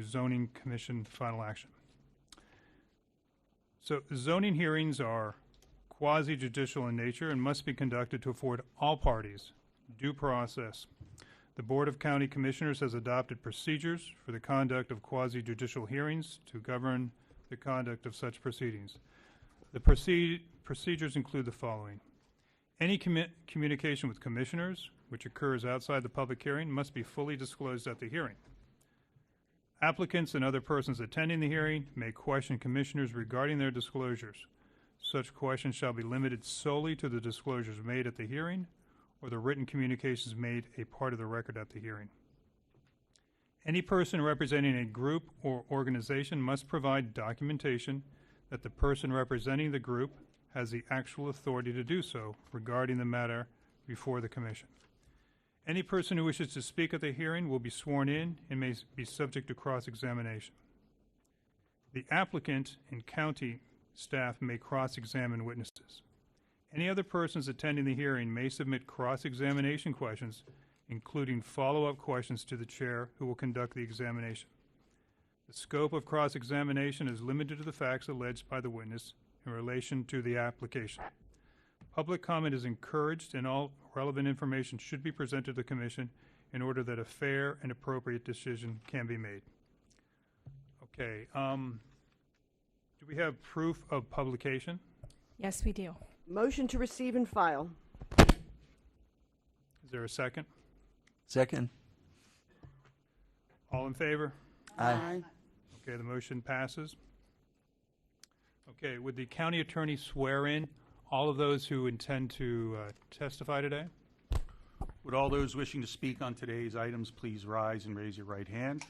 zoning commission final action. So zoning hearings are quasi-judicial in nature and must be conducted to afford all parties due process. The Board of County Commissioners has adopted procedures for the conduct of quasi-judicial hearings to govern the conduct of such proceedings. The procedures include the following. Any communication with commissioners, which occurs outside the public hearing, must be fully disclosed at the hearing. Applicants and other persons attending the hearing may question commissioners regarding their disclosures. Such questions shall be limited solely to the disclosures made at the hearing or the written communications made a part of the record at the hearing. Any person representing a group or organization must provide documentation that the person representing the group has the actual authority to do so regarding the matter before the commission. Any person who wishes to speak at the hearing will be sworn in and may be subject to cross-examination. The applicant and county staff may cross-examine witnesses. Any other persons attending the hearing may submit cross-examination questions, including follow-up questions to the chair who will conduct the examination. The scope of cross-examination is limited to the facts alleged by the witness in relation to the application. Public comment is encouraged and all relevant information should be presented to the Commission in order that a fair and appropriate decision can be made. Okay, do we have proof of publication? Yes, we do. Motion to receive and file. Is there a second? Second. All in favor? Aye. Okay, the motion passes. Okay, would the county attorney swear in all of those who intend to testify today? Would all those wishing to speak on today's items please rise and raise your right hand?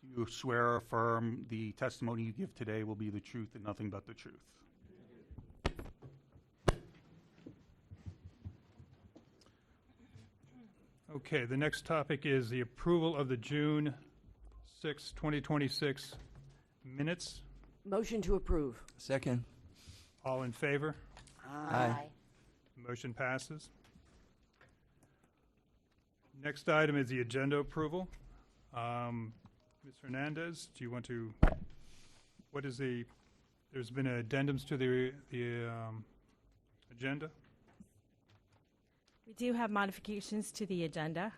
Do you swear or affirm the testimony you give today will be the truth and nothing but the truth? Okay, the next topic is the approval of the June 6, 2026 minutes. Motion to approve. Second. All in favor? Aye. Motion passes. Next item is the agenda approval. Ms. Hernandez, do you want to, there's been addendums to the agenda? We do have modifications to the agenda,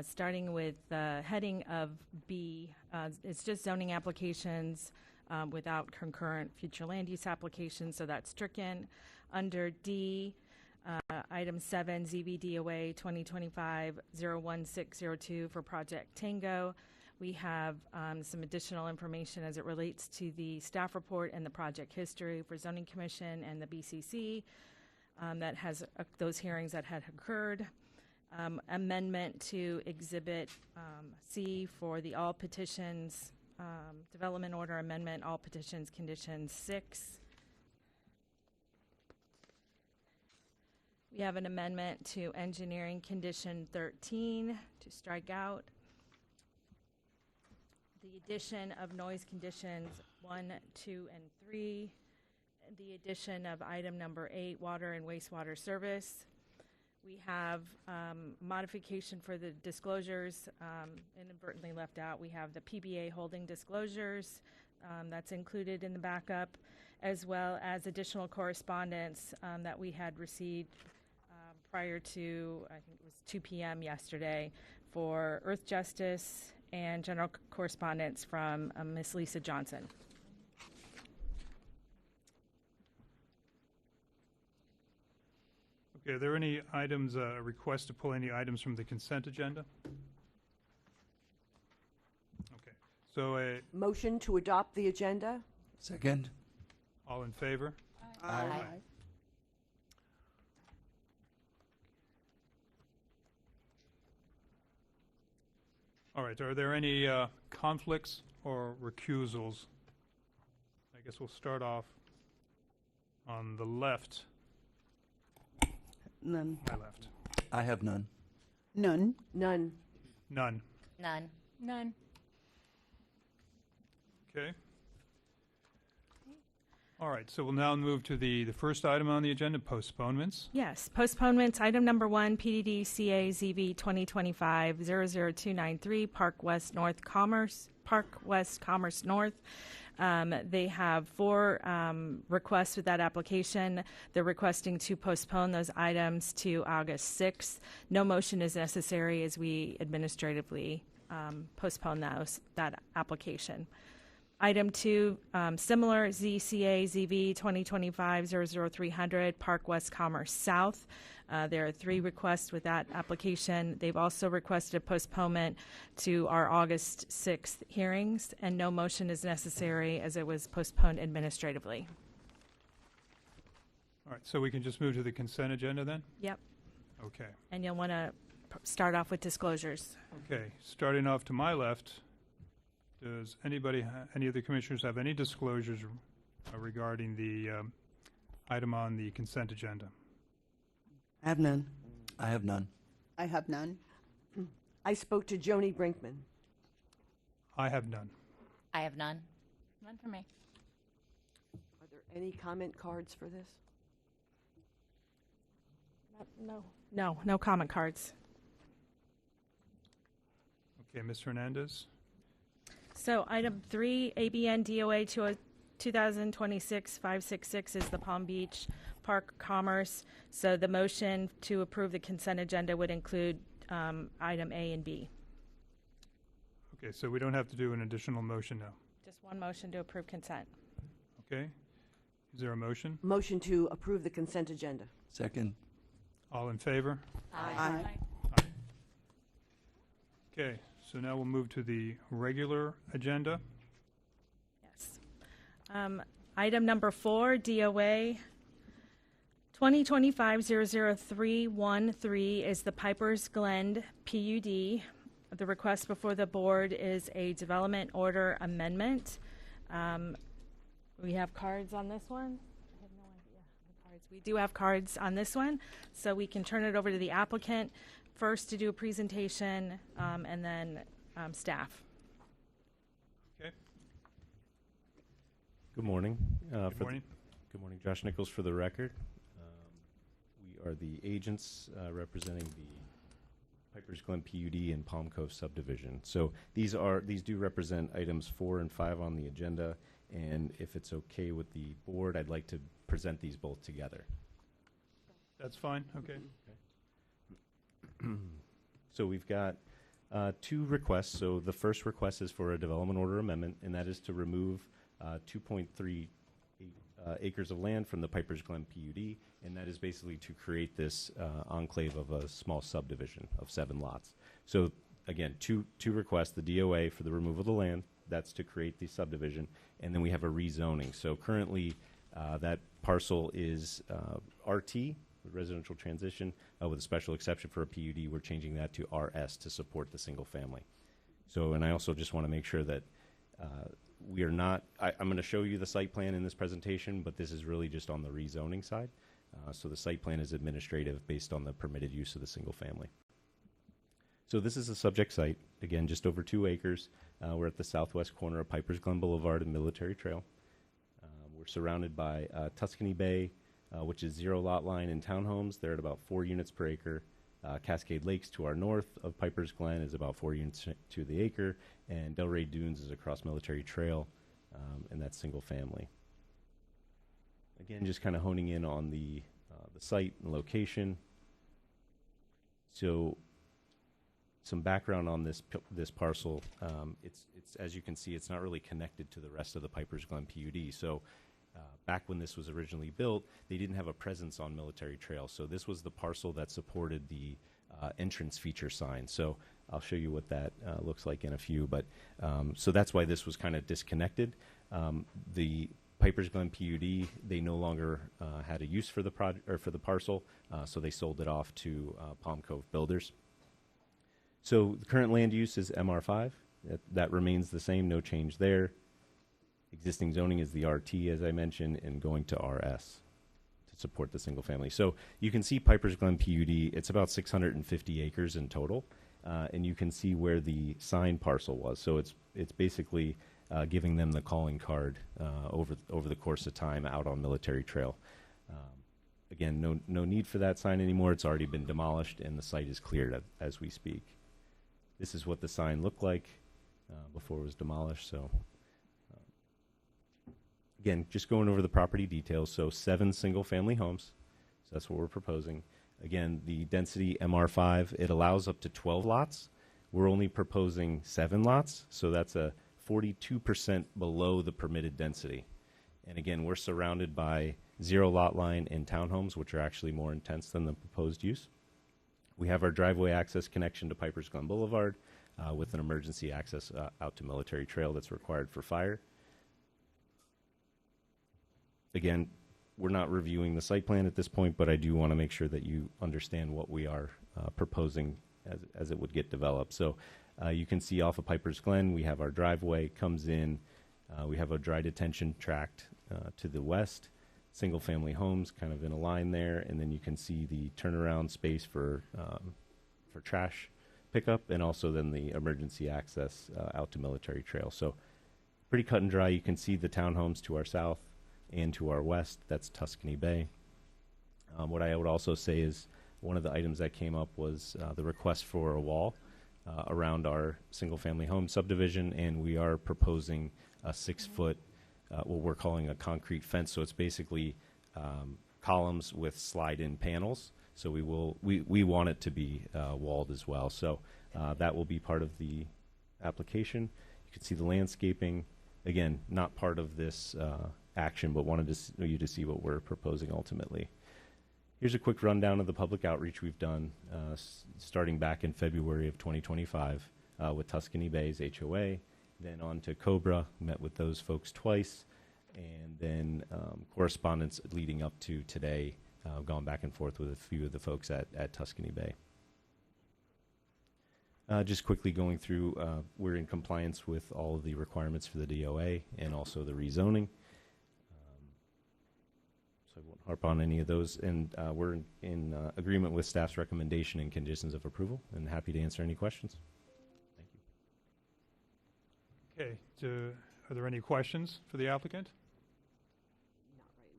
starting with the heading of B. It's just zoning applications without concurrent future land use applications, so that's stricken. Under D, item 7, ZBDOA 2025-01602 for Project Tango. We have some additional information as it relates to the staff report and the project history for Zoning Commission and the BCC that has those hearings that had occurred. Amendment to Exhibit C for the all petitions, development order amendment, all petitions, condition 6. We have an amendment to engineering condition 13 to strike out. The addition of noise conditions 1, 2, and 3. The addition of item number 8, water and wastewater service. We have modification for the disclosures inadvertently left out. We have the PBA holding disclosures that's included in the backup, as well as additional correspondence that we had received prior to, I think it was 2 p.m. yesterday, for Earth Justice and general correspondence from Ms. Lisa Johnson. Okay, are there any items, requests to pull any items from the consent agenda? Okay, so Motion to adopt the agenda. Second. all in favor? Aye. All right, are there any conflicts or recusals? I guess we'll start off on the left. None. My left. I have none. None. None. None. None. None. Okay. All right, so we'll now move to the first item on the agenda, postponements. Yes, postponements. Item number 1, PDD CAZV 2025-00293, Park West Commerce North. They have 4 requests with that application. They're requesting to postpone those items to August 6th. No motion is necessary as we administratively postpone that application. Item 2, similar, ZCA ZV 2025-00300, Park West Commerce South. There are 3 requests with that application. They've also requested a postponement to our August 6th hearings, and no motion is necessary as it was postponed administratively. All right, so we can just move to the consent agenda then? Yep, Okay. and you'll want to start off with disclosures. Okay, starting off to my left, does anybody, any of the commissioners have any disclosures regarding the item on the consent agenda? I have none. I have none. I have none. I spoke to Joni Brinkman. I have none. I have none. None for me. Are there any comment cards for this? No comment cards. Okay, Ms. Hernandez? So item 3, ABN DOA 2026-566 is the Palm Beach Park Commerce. So the motion to approve the consent agenda would include item A and B. Okay, so we don't have to do an additional motion now. Just one motion to approve consent. Okay? Is there a motion? Motion to approve the consent agenda. Second. All in favor? Aye. Okay, so now we'll move to the regular agenda. Yes. Item number 4, DOA 2025-00313 is the Pipers Glen PUD. The request before the board is a development order amendment. We have cards on this one. I have no idea the cards. We do have cards on this one, so we can turn it over to the applicant first to do a presentation, and then staff. Okay, Good morning. good morning. Good morning, Josh Nichols for the record. We are the agents representing the Pipers Glen PUD and Palm Cove subdivision. So these do represent items 4 and 5 on the agenda, and if it's okay with the board, I'd like to present these both together. That's fine, okay. So we've got 2 requests. So the first request is for a development order amendment, and that is to remove 2.38 acres of land from the Pipers Glen PUD, and that is basically to create this enclave of a small subdivision of 7 lots. So again, two requests: the DOA for the removal of the land, that's to create the subdivision, and then we have a rezoning. So currently, that parcel is RT, residential transition, with a special exception for a PUD. We're changing that to RS to support the single family. So, and I also just want to make sure that we are not, I'm going to show you the site plan in this presentation, but this is really just on the rezoning side. So the site plan is administrative based on the permitted use of the single family. So this is a subject site, again, just over 2 acres. We're at the southwest corner of Pipers Glen Boulevard and Military Trail. We're surrounded by Tuscany Bay, which is 0 lot line and townhomes. They're at about 4 units per acre. Cascade Lakes to our north of Pipers Glen is about 4 units to the acre, and Delray Dunes is across Military Trail, and that's single family. Again, just kind of honing in on the site and location. So, some background on this parcel. It's as you can see, it's not really connected to the rest of the Pipers Glen PUD. So, back when this was originally built, they didn't have a presence on Military Trail. So this was the parcel that supported the entrance feature sign. So I'll show you what that looks like in a few. But so that's why this was kind of disconnected. The Pipers Glen PUD, they no longer had a use for the parcel, so they sold it off to Palm Cove Builders. So the current land use is MR5. That remains the same, no change there. Existing zoning is the RT, as I mentioned, and going to RS to support the single family. So you can see Pipers Glen PUD, it's about 650 acres in total. and you can see where the sign parcel was. So it's basically giving them the calling card over the course of time out on Military Trail. Again, no need for that sign anymore. It's already been demolished, and the site is cleared as we speak. This is what the sign looked like before it was demolished. So, again, just going over the property details. So 7 single-family homes. So that's what we're proposing. Again, the density MR5, it allows up to 12 lots. We're only proposing 7 lots, so that's a 42% below the permitted density. And again, we're surrounded by 0 lot line and townhomes, which are actually more intense than the proposed use. We have our driveway access connection to Pipers Glen Boulevard with an emergency access out to Military Trail that's required for fire. Again, we're not reviewing the site plan at this point, but I do want to make sure that you understand what we are proposing as it would get developed. So you can see off of Pipers Glen, we have our driveway comes in. We have a dry detention tract to the west, single-family homes kind of in a line there, and then you can see the turnaround space for trash pickup, and also then the emergency access out to Military Trail. So pretty cut and dry. You can see the townhomes to our south and to our west. That's Tuscany Bay. What I would also say is one of the items that came up was the request for a wall around our single-family home subdivision, and we are proposing a 6-foot, what we're calling a concrete fence. So it's basically columns with slide-in panels. So we want it to be walled as well. So that will be part of the application. You can see the landscaping. Again, not part of this action, but wanted you to see what we're proposing ultimately. Here's a quick rundown of the public outreach we've done starting back in February of 2025 with Tuscany Bay's HOA, then on to Cobra, met with those folks twice, and then correspondence leading up to today, gone back and forth with a few of the folks at Tuscany Bay. Just quickly going through, we're in compliance with all of the requirements for the DOA and also the rezoning. So I won't harp on any of those. And we're in agreement with staff's recommendation and conditions of approval, and happy to answer any questions. Thank you. Okay, so are there any questions for the applicant? Not right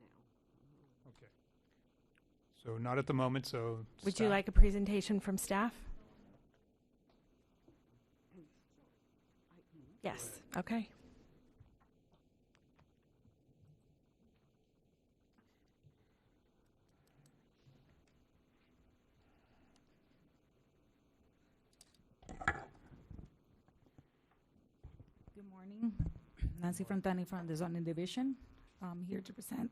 now. Okay. So not at the moment, so. Would you staff- like a presentation from staff? Yes, okay. Good morning. Nancy Frontani from the Zoning Division. I'm here to present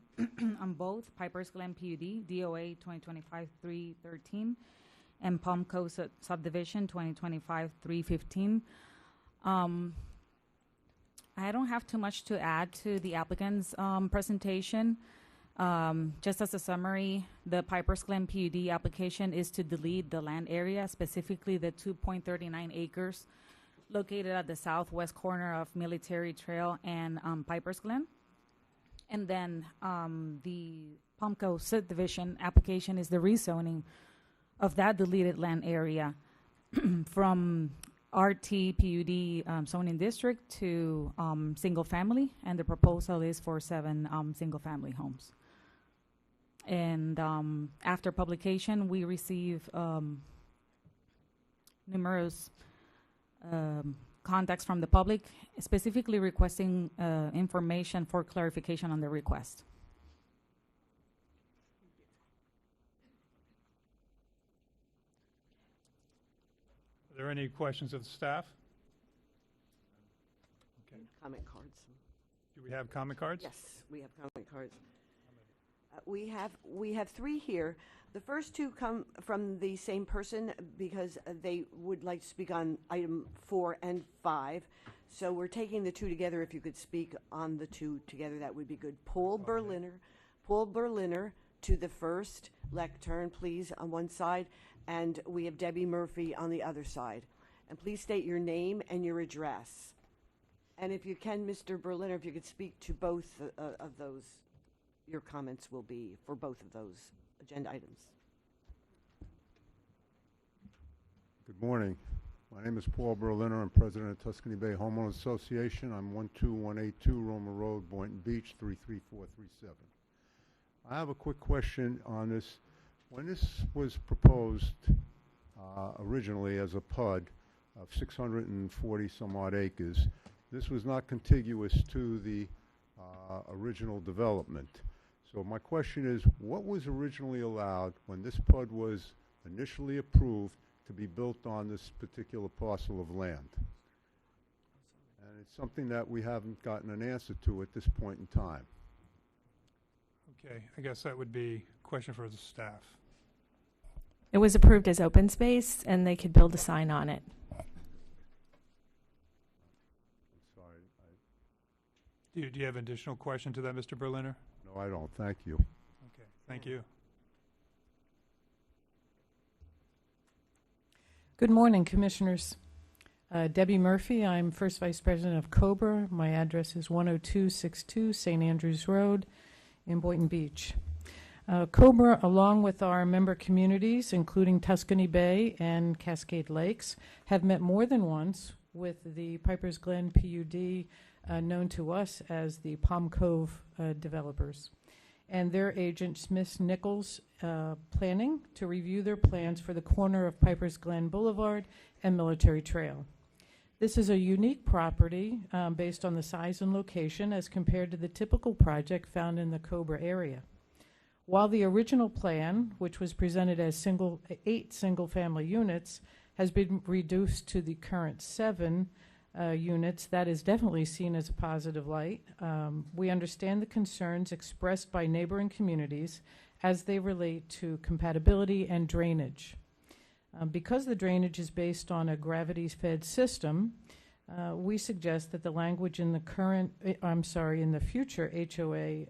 on both Pipers Glen PUD, DOA 2025-313, and Palm Coast Subdivision 2025-315. I don't have too much to add to the applicant's presentation. Just as a summary, the Pipers Glen PUD application is to delete the land area, specifically the 2.39 acres located at the southwest corner of Military Trail and Pipers Glen. And then the Palmco subdivision application is the rezoning of that deleted land area from RT PUD zoning district to single family, and the proposal is for 7 single family homes. And after publication, we receive numerous contacts from the public, specifically requesting information for clarification on the request. Are there any questions of the staff? Okay. Comment cards. Do we have comment cards? Yes, we have comment cards. We have 3 here. The first 2 come from the same person because they would like to speak on item 4 and 5. So we're taking the 2 together. If you could speak on the 2 together, that would be good. Paul Berliner to the first lectern, please, on one side, and we have Debbie Murphy on the other side. And please state your name and your address. And if you can, Mr. Berliner, if you could speak to both of those, your comments will be for both of those agenda items. Good morning. My name is Paul Berliner. I'm president of Tuscany Bay Homeowners Association. I'm 12182 Roma Road, Boynton Beach, 33437. I have a quick question on this. When this was proposed originally as a PUD of 640 some odd acres, this was not contiguous to the original development. So my question is, what was originally allowed when this PUD was initially approved to be built on this particular parcel of land? And it's something that we haven't gotten an answer to at this point in time. Okay, I guess that would be a question for the staff. It was approved as open space, and they could build a sign on it. I'm sorry. Do you have an additional question to that, Mr. Berliner? No, I don't. Thank you. Okay, thank you. Good morning, Commissioners. Debbie Murphy, I'm First Vice President of COBRA. My address is 10262 St. Andrews Road in Boynton Beach. COBRA, along with our member communities, including Tuscany Bay and Cascade Lakes, have met more than once with the Pipers Glen PUD, known to us as the Palm Cove developers, and their agent, Smith Nichols Planning, to review their plans for the corner of Pipers Glen Boulevard and Military Trail. This is a unique property based on the size and location as compared to the typical project found in the Cobra area. While the original plan, which was presented as 8 single-family units, has been reduced to the current 7 units, that is definitely seen as a positive light. We understand the concerns expressed by neighboring communities as they relate to compatibility and drainage. Because the drainage is based on a gravity-fed system, we suggest that the language in the future HOA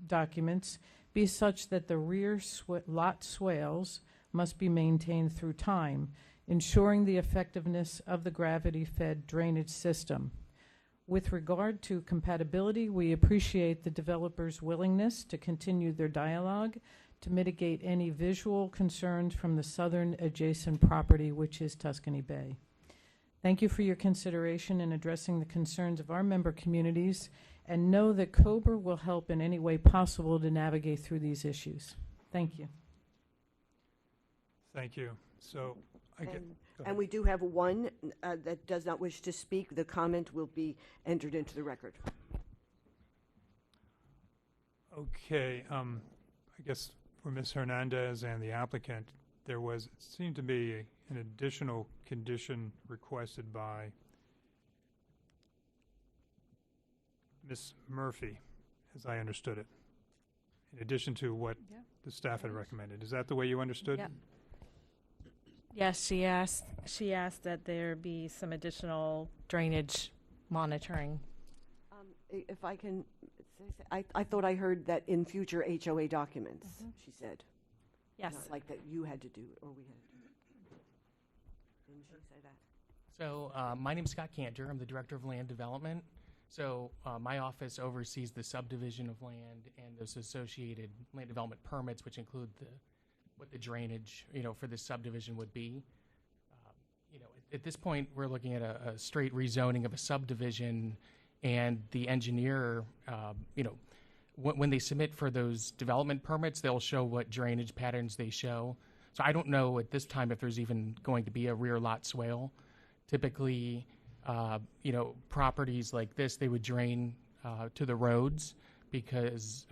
documents be such that the rear lot swales must be maintained through time, ensuring the effectiveness of the gravity-fed drainage system. With regard to compatibility, we appreciate the developer's willingness to continue their dialogue to mitigate any visual concerns from the southern adjacent property, which is Tuscany Bay. Thank you for your consideration in addressing the concerns of our member communities, and know that COBRA will help in any way possible to navigate through these issues. Thank you. Thank you. So, I get. And we do have one that does not wish to speak. The comment will be entered into the record. Okay, I guess for Ms. Hernandez and the applicant, there was, it seemed to be an additional condition requested by Ms. Murphy, as I understood it, in addition to what the staff had recommended. Is that the way you understood? Yep. Yes, she asked that there be some additional drainage monitoring. If I can, I thought I heard that in future HOA documents, she said. Yes. Not like that you had to do it, or we had to do it. Didn't she say that? So my name is Scott Cantor. I'm the Director of Land Development. So my office oversees the subdivision of land and those associated land development permits, which include what the drainage, for this subdivision would be. At this point, we're looking at a straight rezoning of a subdivision, and the engineer, when they submit for those development permits, they'll show what drainage patterns they show. So I don't know at this time if there's even going to be a rear lot swale. Typically, properties like this, they would drain to the roads because,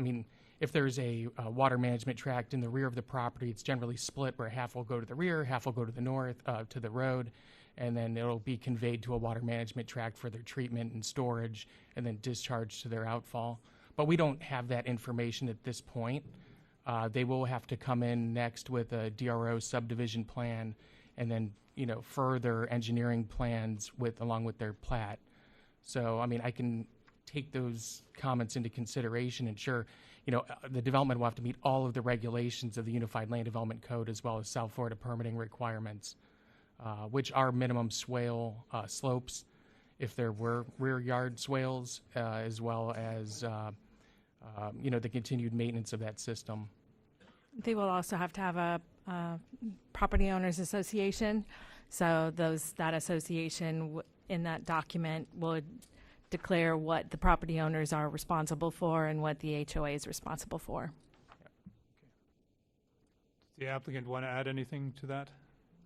if there's a water management tract in the rear of the property, it's generally split where half will go to the rear, half will go to the north, to the road, and then it'll be conveyed to a water management tract for their treatment and storage, and then discharged to their outfall. But we don't have that information at this point. They will have to come in next with a DRO subdivision plan, and then further engineering plans along with their plat. So I can take those comments into consideration, and sure, the development will have to meet all of the regulations of the Unified Land Development Code as well as South Florida permitting requirements, which are minimum swale slopes if there were rear yard swales, as well as the continued maintenance of that system. They will also have to have a property owners association So that association in that document would declare what the property owners are responsible for and what the HOA is responsible for. Does the applicant want to add anything to that?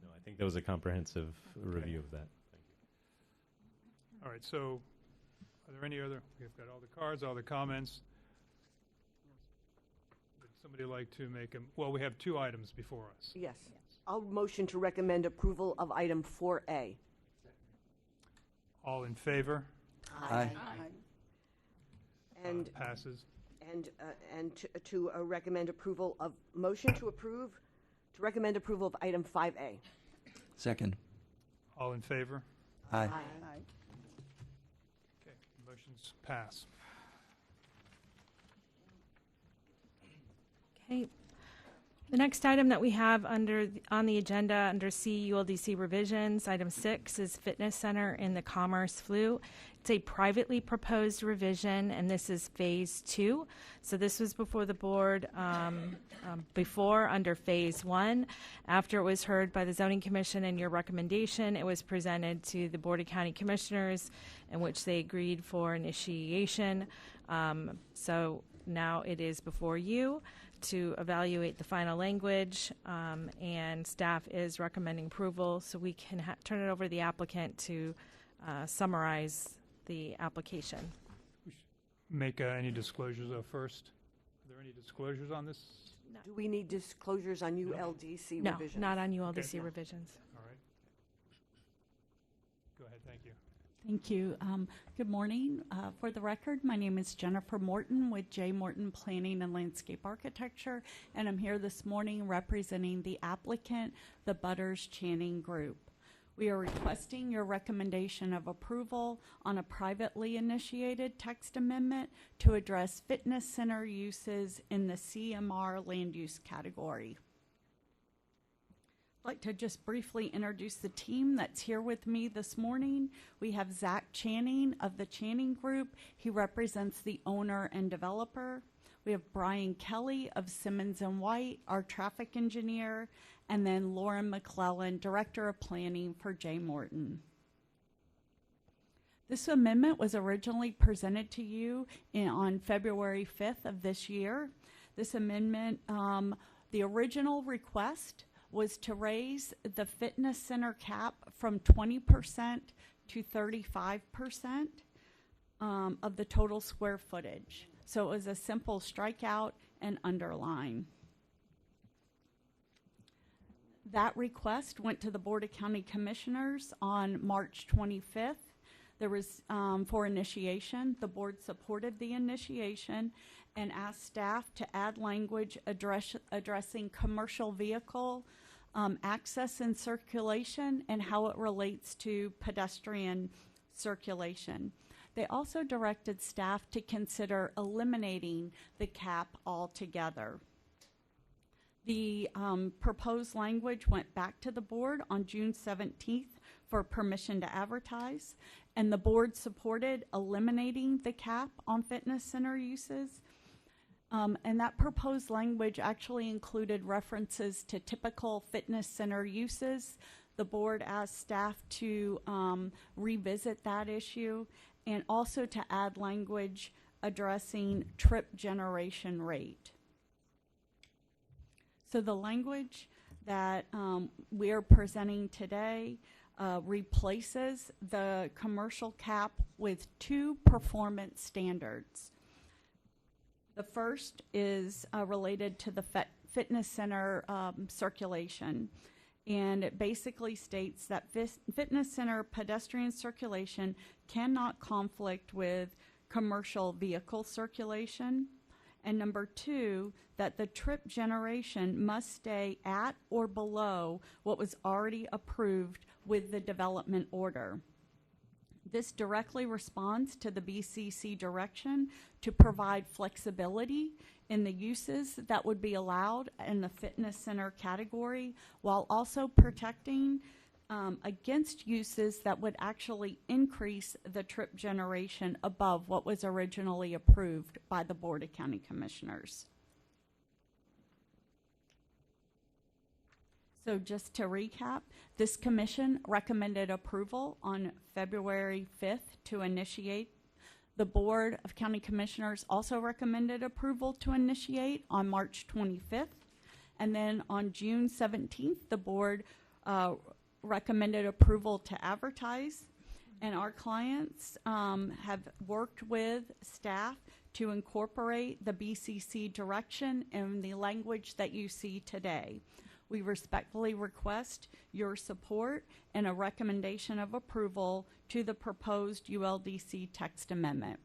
No, I think that was a comprehensive review of that. Thank you. All right, so are there any other, we've got all the cards, all the comments. Would somebody like to make well, we have 2 items before us. Yes. I'll motion to recommend approval of item 4A. All in favor? Aye. And, Passes. and to recommend approval of, motion to approve, to recommend approval of item 5A. Second. All in favor? Aye. Okay, motions pass. Okay. The next item that we have on the agenda under C ULDC revisions, item 6 is Fitness Center in the Commerce Flu. It's a privately proposed revision, and this is phase 2. So this was before the board before under phase 1. After it was heard by the Zoning Commission and your recommendation, it was presented to the Board of County Commissioners, in which they agreed for initiation. So now it is before you to evaluate the final language, and staff is recommending approval, so we can turn it over to the applicant to summarize the application. Make any disclosures first? Are there any disclosures on this? Do we need disclosures on ULDC No, revisions? not on ULDC Okay. revisions. All right. Go ahead, thank you. Thank you. Good morning. For the record, my name is Jennifer Morton with J. Morton Planning and Landscape Architecture, and I'm here this morning representing the applicant, the Butters Channing Group. We are requesting your recommendation of approval on a privately initiated text amendment to address fitness center uses in the CMR land use category. I'd like to just briefly introduce the team that's here with me this morning. We have Zach Channing of the Channing Group. He represents the owner and developer. We have Brian Kelly of Simmons & White, our traffic engineer, and then Lauren McClellan, Director of Planning for J. Morton. This amendment was originally presented to you on February 5th of this year. This amendment, the original request was to raise the fitness center cap from 20% to 35% of the total square footage. So it was a simple strikeout and underline. That request went to the Board of County Commissioners on March 25th. There was for initiation. The board supported the initiation and asked staff to add language addressing commercial vehicle access and circulation and how it relates to pedestrian circulation. They also directed staff to consider eliminating the cap altogether. The proposed language went back to the board on June 17th for permission to advertise, and the board supported eliminating the cap on fitness center uses. And that proposed language actually included references to typical fitness center uses. The board asked staff to revisit that issue and also to add language addressing trip generation rate. So the language that we are presenting today replaces the commercial cap with 2 performance standards. The first is related to the fitness center circulation, and it basically states that fitness center pedestrian circulation cannot conflict with commercial vehicle circulation. And number 2, that the trip generation must stay at or below what was already approved with the development order. This directly responds to the BCC direction to provide flexibility in the uses that would be allowed in the fitness center category, while also protecting against uses that would actually increase the trip generation above what was originally approved by the Board of County Commissioners. So just to recap, this commission recommended approval on February 5th to initiate. The Board of County Commissioners also recommended approval to initiate on March 25th. And then on June 17th, the board recommended approval to advertise. And our clients have worked with staff to incorporate the BCC direction in the language that you see today. We respectfully request your support and a recommendation of approval to the proposed ULDC text amendment.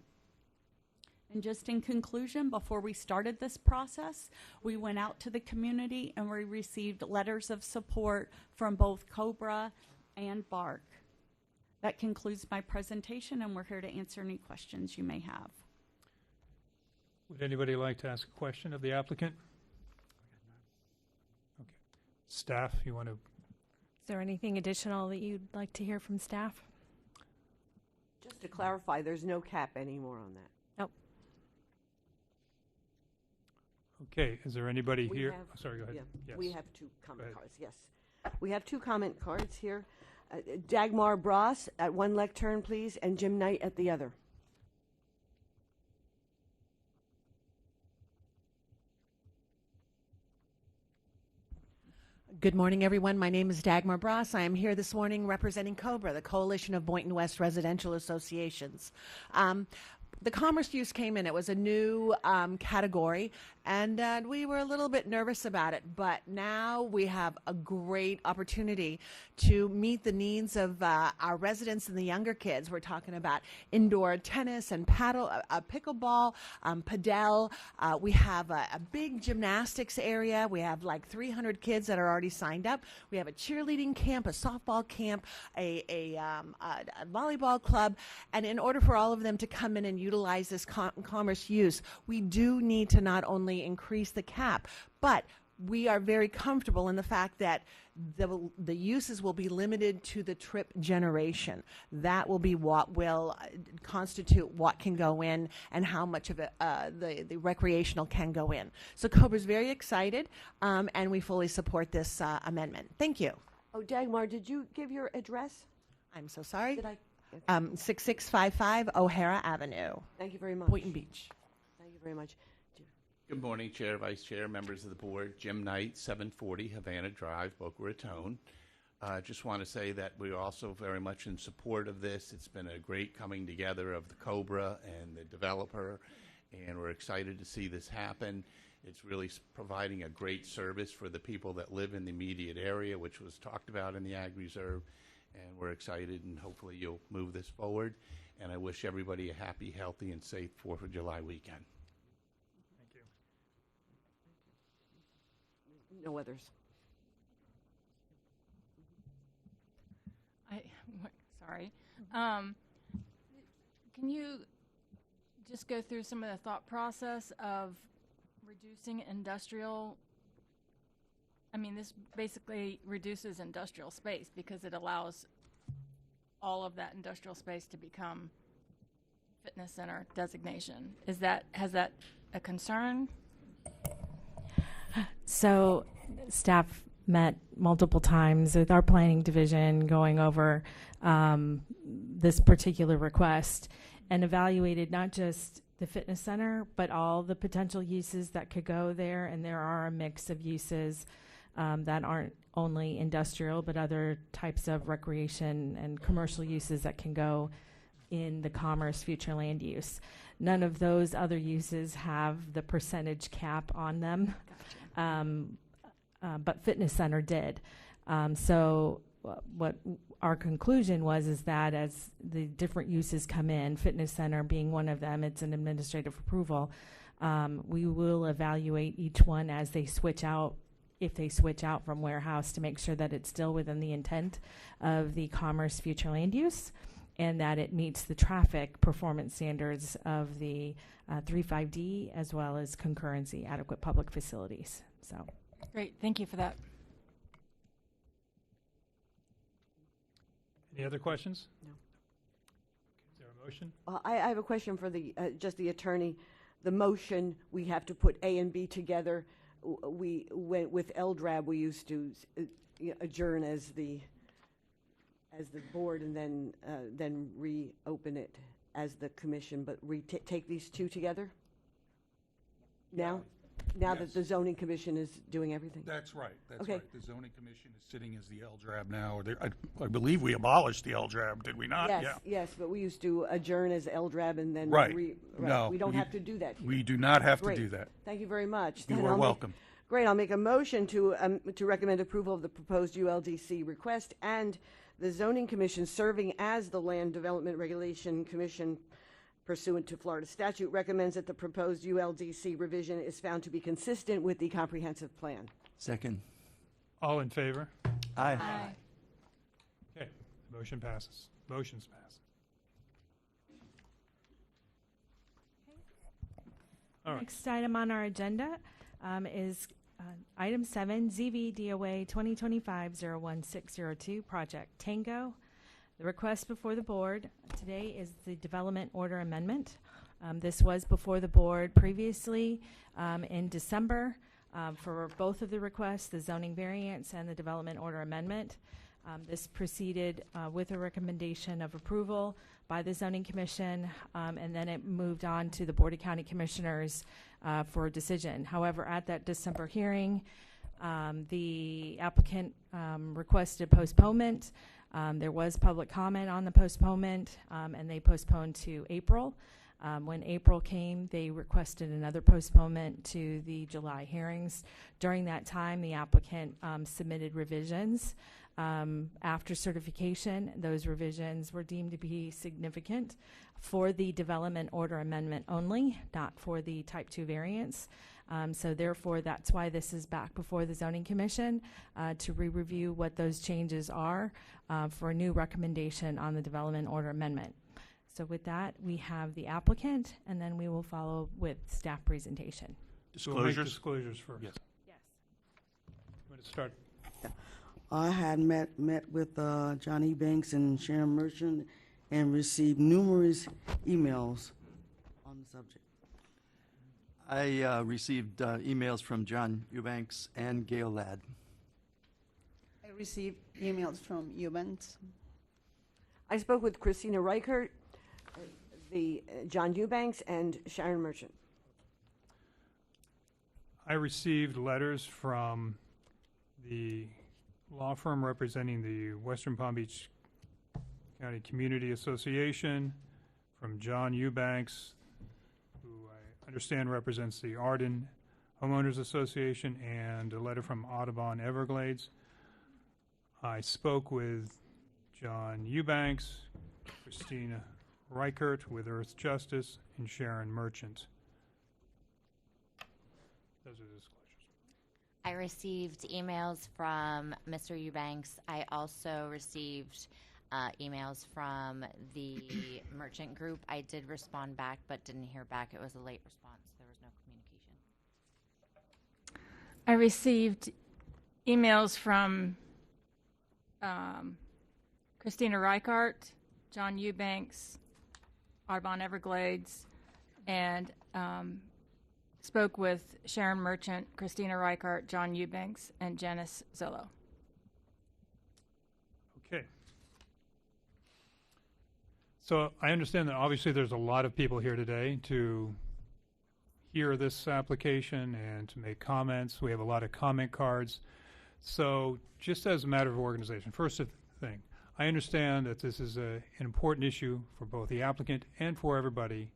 And just in conclusion, before we started this process, we went out to the community and we received letters of support from both Cobra and BARC. That concludes my presentation, and we're here to answer any questions you may have. Would anybody like to ask a question of the applicant? Okay. Staff, you want to? Is there anything additional that you'd like to hear from staff? Just to clarify, there's no cap anymore on that. Nope. Okay, is there anybody We here? have- Oh, sorry, go ahead. Yeah, Yes. we have two comment ahead. cards, yes. We have two comment cards here. Dagmar Bross at one lectern, please, and Jim Knight at the other. Good morning, everyone. My name is Dagmar Bross. I am here this morning representing COBRA, the Coalition of Boynton West Residential Associations. The commerce use came in. It was a new category, and we were a little bit nervous about it. But now we have a great opportunity to meet the needs of our residents and the younger kids. We're talking about indoor tennis and paddle, pickleball, padel. We have a big gymnastics area. We have like 300 kids that are already signed up. We have a cheerleading camp, a softball camp, a volleyball club. And in order for all of them to come in and utilize this commerce use, we do need to not only increase the cap, but we are very comfortable in the fact that the uses will be limited to the trip generation. That will be what will constitute what can go in and how much of it the recreational can go in. So COBRA's very excited, and we fully support this amendment. Thank you. Oh, Dagmar, did you give your address? I'm so sorry. Did I? 6655 O'Hara Avenue, Thank you very much. Boynton Beach. Thank you very much. Good morning, Chair, Vice Chair, members of the board. Jim Knight, 740 Havana Drive, Boca Raton. Just want to say that we're also very much in support of this. It's been a great coming together of the COBRA and the developer, and we're excited to see this happen. It's really providing a great service for the people that live in the immediate area, which was talked about in the Ag Reserve, and we're excited, and hopefully you'll move this forward. And I wish everybody a happy, healthy, and safe 4th of July weekend. Thank you. No others. Sorry. Can you just go through some of the thought process of reducing industrial? I mean, this basically reduces industrial space because it allows all of that industrial space to become fitness center designation. Has that a concern? So staff met multiple times with our planning division going over this particular request and evaluated not just the fitness center, but all the potential uses that could go there. And there are a mix of uses that aren't only industrial, but other types of recreation and commercial uses that can go in the commerce future land use. None of those other uses have the percentage cap on them. But fitness center did. So what our conclusion was is that as the different uses come in, fitness center being one of them, it's an administrative approval, we will evaluate each one as they switch out, if they switch out from warehouse, to make sure that it's still within the intent of the commerce future land use and that it meets the traffic performance standards of the 35D as well as concurrency, adequate public facilities. So. Great, thank you for that. Any other questions? No. Is there a motion? I have a question for the just the attorney. The motion, we have to put A and B together. We went with LDRAB. We used to adjourn as the board and then reopen it as the commission, but take these two together? Now? Now that Yes. the zoning commission is doing everything? That's right, that's Okay. right. The zoning commission is sitting as the LDRAB now. I believe we abolished the LDRAB, did we not? Yes, Yeah. yes, but we used to adjourn as LDRAB and then Right. right. No, We don't we- have to do that here. We do not have to Great. do that. Thank you very much. You Then are I'll make- welcome. Great, I'll make a motion to recommend approval of the proposed ULDC request, and the zoning commission serving as the Land Development Regulation Commission pursuant to Florida statute recommends that the proposed ULDC revision is found to be consistent with the comprehensive plan. Second. All in favor? Aye. Okay, motion passes. Motions pass. All right. Next item on our agenda is item 7, ZVDOA 2025-01602, Project Tango. The request before the board today is the development order amendment. This was before the board previously in December for both of the requests, the zoning variance and the development order amendment. This proceeded with a recommendation of approval by the zoning commission, and then it moved on to the Board of County Commissioners for a decision. However, at that December hearing, the applicant requested postponement. There was public comment on the postponement, and they postponed to April. When April came, they requested another postponement to the July hearings. During that time, the applicant submitted revisions. After certification, those revisions were deemed to be significant for the development order amendment only, not for the type 2 variance. So therefore, that's why this is back before the zoning commission to re-review what those changes are for a new recommendation on the development order amendment. So with that, we have the applicant, and then we will follow with staff presentation. So we'll make Disclosures? disclosures first. Yes. Yes. I'm going to start. I had met with Johnny Banks and Sharon Merchant and received numerous emails on the subject. I received emails from John Eubanks and Gail Ladd. I received emails from Eubanks. I spoke with Christina Reichert, the John Eubanks, and Sharon Merchant. I received letters from the law firm representing the Western Palm Beach County Community Association, from John Eubanks, who I understand represents the Arden Homeowners Association, and a letter from Audubon Everglades. I spoke with John Eubanks, Christina Reichert with Earth Justice, and Sharon Merchant. Those are the disclosures. I received emails from Mr. Eubanks. I also received emails from the merchant group. I did respond back, but didn't hear back. It was a late response. There was no communication. I received emails from Christina Reichart, John Eubanks, Audubon Everglades, and spoke with Sharon Merchant, Christina Reichart, John Eubanks, and Janice Zillow. Okay. So I understand that obviously there's a lot of people here today to hear this application and to make comments. We have a lot of comment cards. So just as a matter of organization, first thing, I understand that this is an important issue for both the applicant and for everybody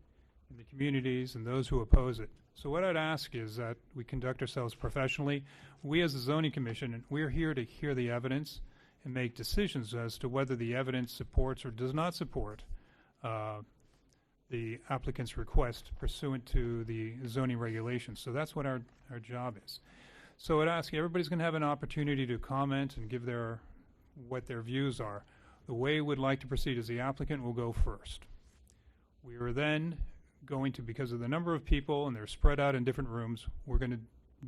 in the communities and those who oppose it. So what I'd ask is that we conduct ourselves professionally. We as the Zoning Commission, we're here to hear the evidence and make decisions as to whether the evidence supports or does not support the applicant's request pursuant to the zoning regulations. So that's what our job is. So I'd ask, everybody's going to have an opportunity to comment and give what their views are. The way we'd like to proceed is the applicant will go first. We are then going to, because of the number of people and they're spread out in different rooms, we're going to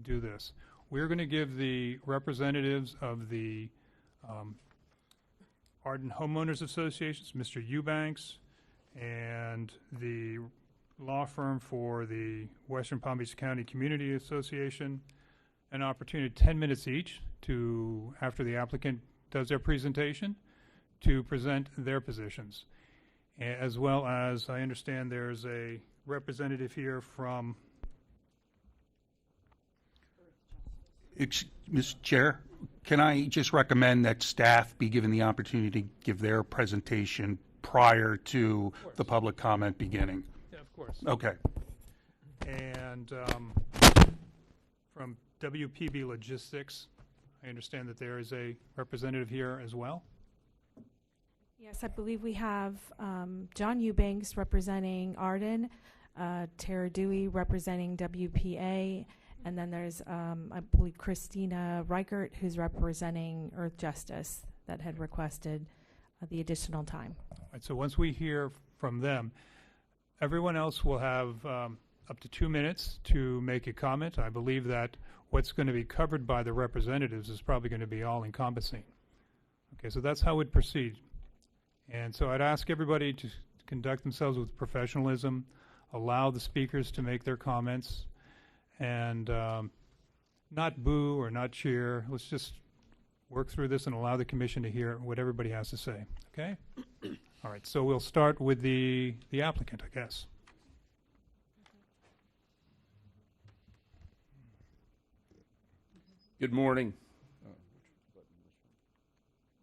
do this. We're going to give the representatives of the Arden Homeowners Associations, Mr. Eubanks, and the law firm for the Western Palm Beach County Community Association, an opportunity, 10 minutes each, to, after the applicant does their presentation, to present their positions. As well as, I understand there's a representative here from, Mr. Chair, can I just recommend that staff be given the opportunity to give their presentation prior to the public comment beginning? yeah, of course. Okay. And from WPB Logistics, I understand that there is a representative here as well. Yes, I believe we have John Eubanks representing Arden, Tara Dewey representing WPA, and then there's, I believe, Christina Reichert, who's representing Earth Justice, that had requested the additional time. All right, so once we hear from them, everyone else will have up to 2 minutes to make a comment. I believe that what's going to be covered by the representatives is probably going to be all encompassing. Okay, so that's how it proceeds. And so I'd ask everybody to conduct themselves with professionalism, allow the speakers to make their comments, and not boo or not cheer. Let's just work through this and allow the commission to hear what everybody has to say. Okay? All right, so we'll start with the applicant, I guess. Good morning.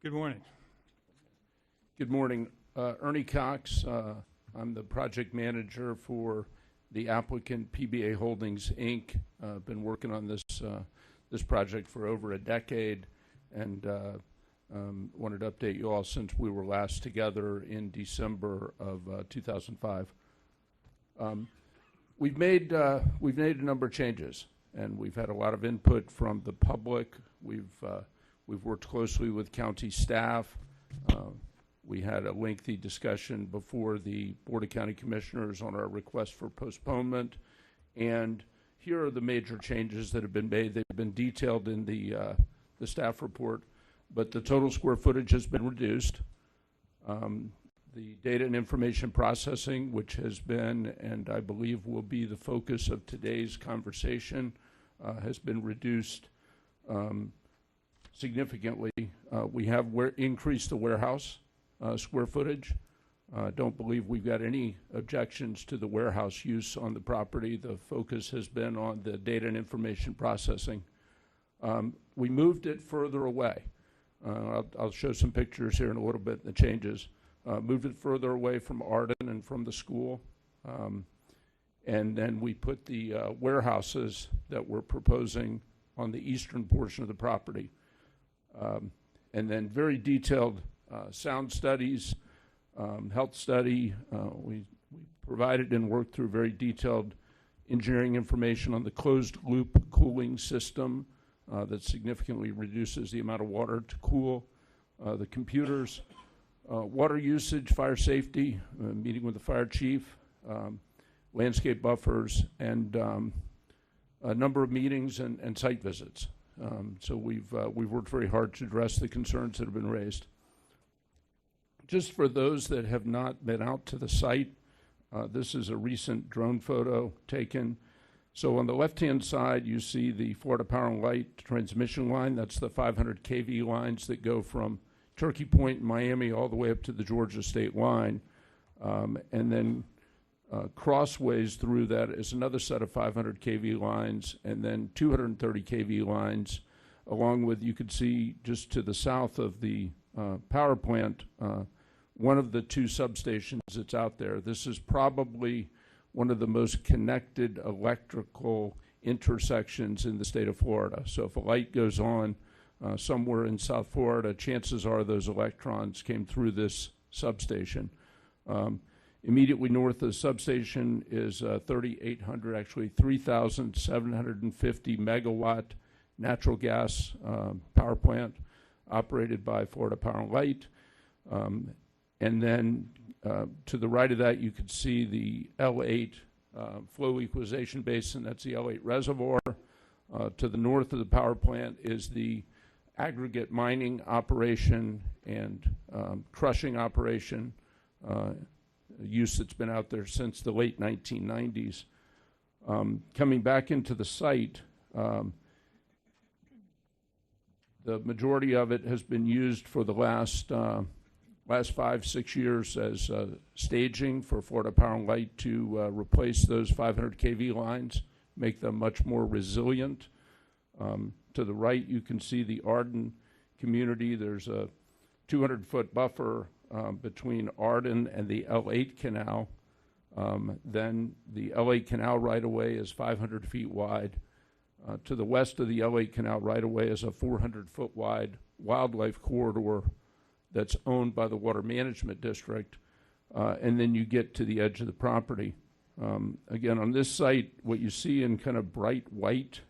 Good morning. Good morning. Ernie Cox. I'm the project manager for the applicant PBA Holdings, Inc. Been working on this project for over a decade, and wanted to update you all since we were last together in December of 2005. We've made a number of changes, and we've had a lot of input from the public. We've worked closely with county staff. We had a lengthy discussion before the Board of County Commissioners on our request for postponement. And here are the major changes that have been made. They've been detailed in the staff report, but the total square footage has been reduced. The data and information processing, which has been, and I believe will be the focus of today's conversation, has been reduced significantly. We have increased the warehouse square footage. Don't believe we've got any objections to the warehouse use on the property. The focus has been on the data and information processing. We moved it further away. I'll show some pictures here in a little bit, the changes. Moved it further away from Arden and from the school. And then we put the warehouses that we're proposing on the eastern portion of the property. And then very detailed sound studies, health study. We provided and worked through very detailed engineering information on the closed loop cooling system that significantly reduces the amount of water to cool the computers. Water usage, fire safety, meeting with the fire chief, landscape buffers, and a number of meetings and site visits. So we've worked very hard to address the concerns that have been raised. Just for those that have not been out to the site, this is a recent drone photo taken. So on the left-hand side, you see the Florida Power and Light transmission line. That's the 500 kV lines that go from Turkey Point in Miami all the way up to the Georgia state line. And then crossways through that is another set of 500 kV lines, and then 230 kV lines, along with, you could see just to the south of the power plant, one of the two substations that's out there. This is probably one of the most connected electrical intersections in the state of Florida. So if a light goes on somewhere in South Florida, chances are those electrons came through this substation. Immediately north of the substation is 3,800, actually 3,750 megawatt natural gas power plant operated by Florida Power and Light. And then to the right of that, you could see the L8 flow equalization basin. That's the L8 reservoir. To the north of the power plant is the aggregate mining operation and crushing operation, use that's been out there since the late 1990s. Coming back into the site, The majority of it has been used for the last 5-6 years as staging for Florida Power and Light to replace those 500 kV lines, make them much more resilient. To the right, you can see the Arden community. There's a 200-foot buffer between Arden and the L8 canal. Then the L8 canal right-of-way is 500 feet wide. To the west of the L8 canal right-of-way is a 400-foot wide wildlife corridor that's owned by the Water Management District. And then you get to the edge of the property. Again, on this site, what you see in kind of bright white,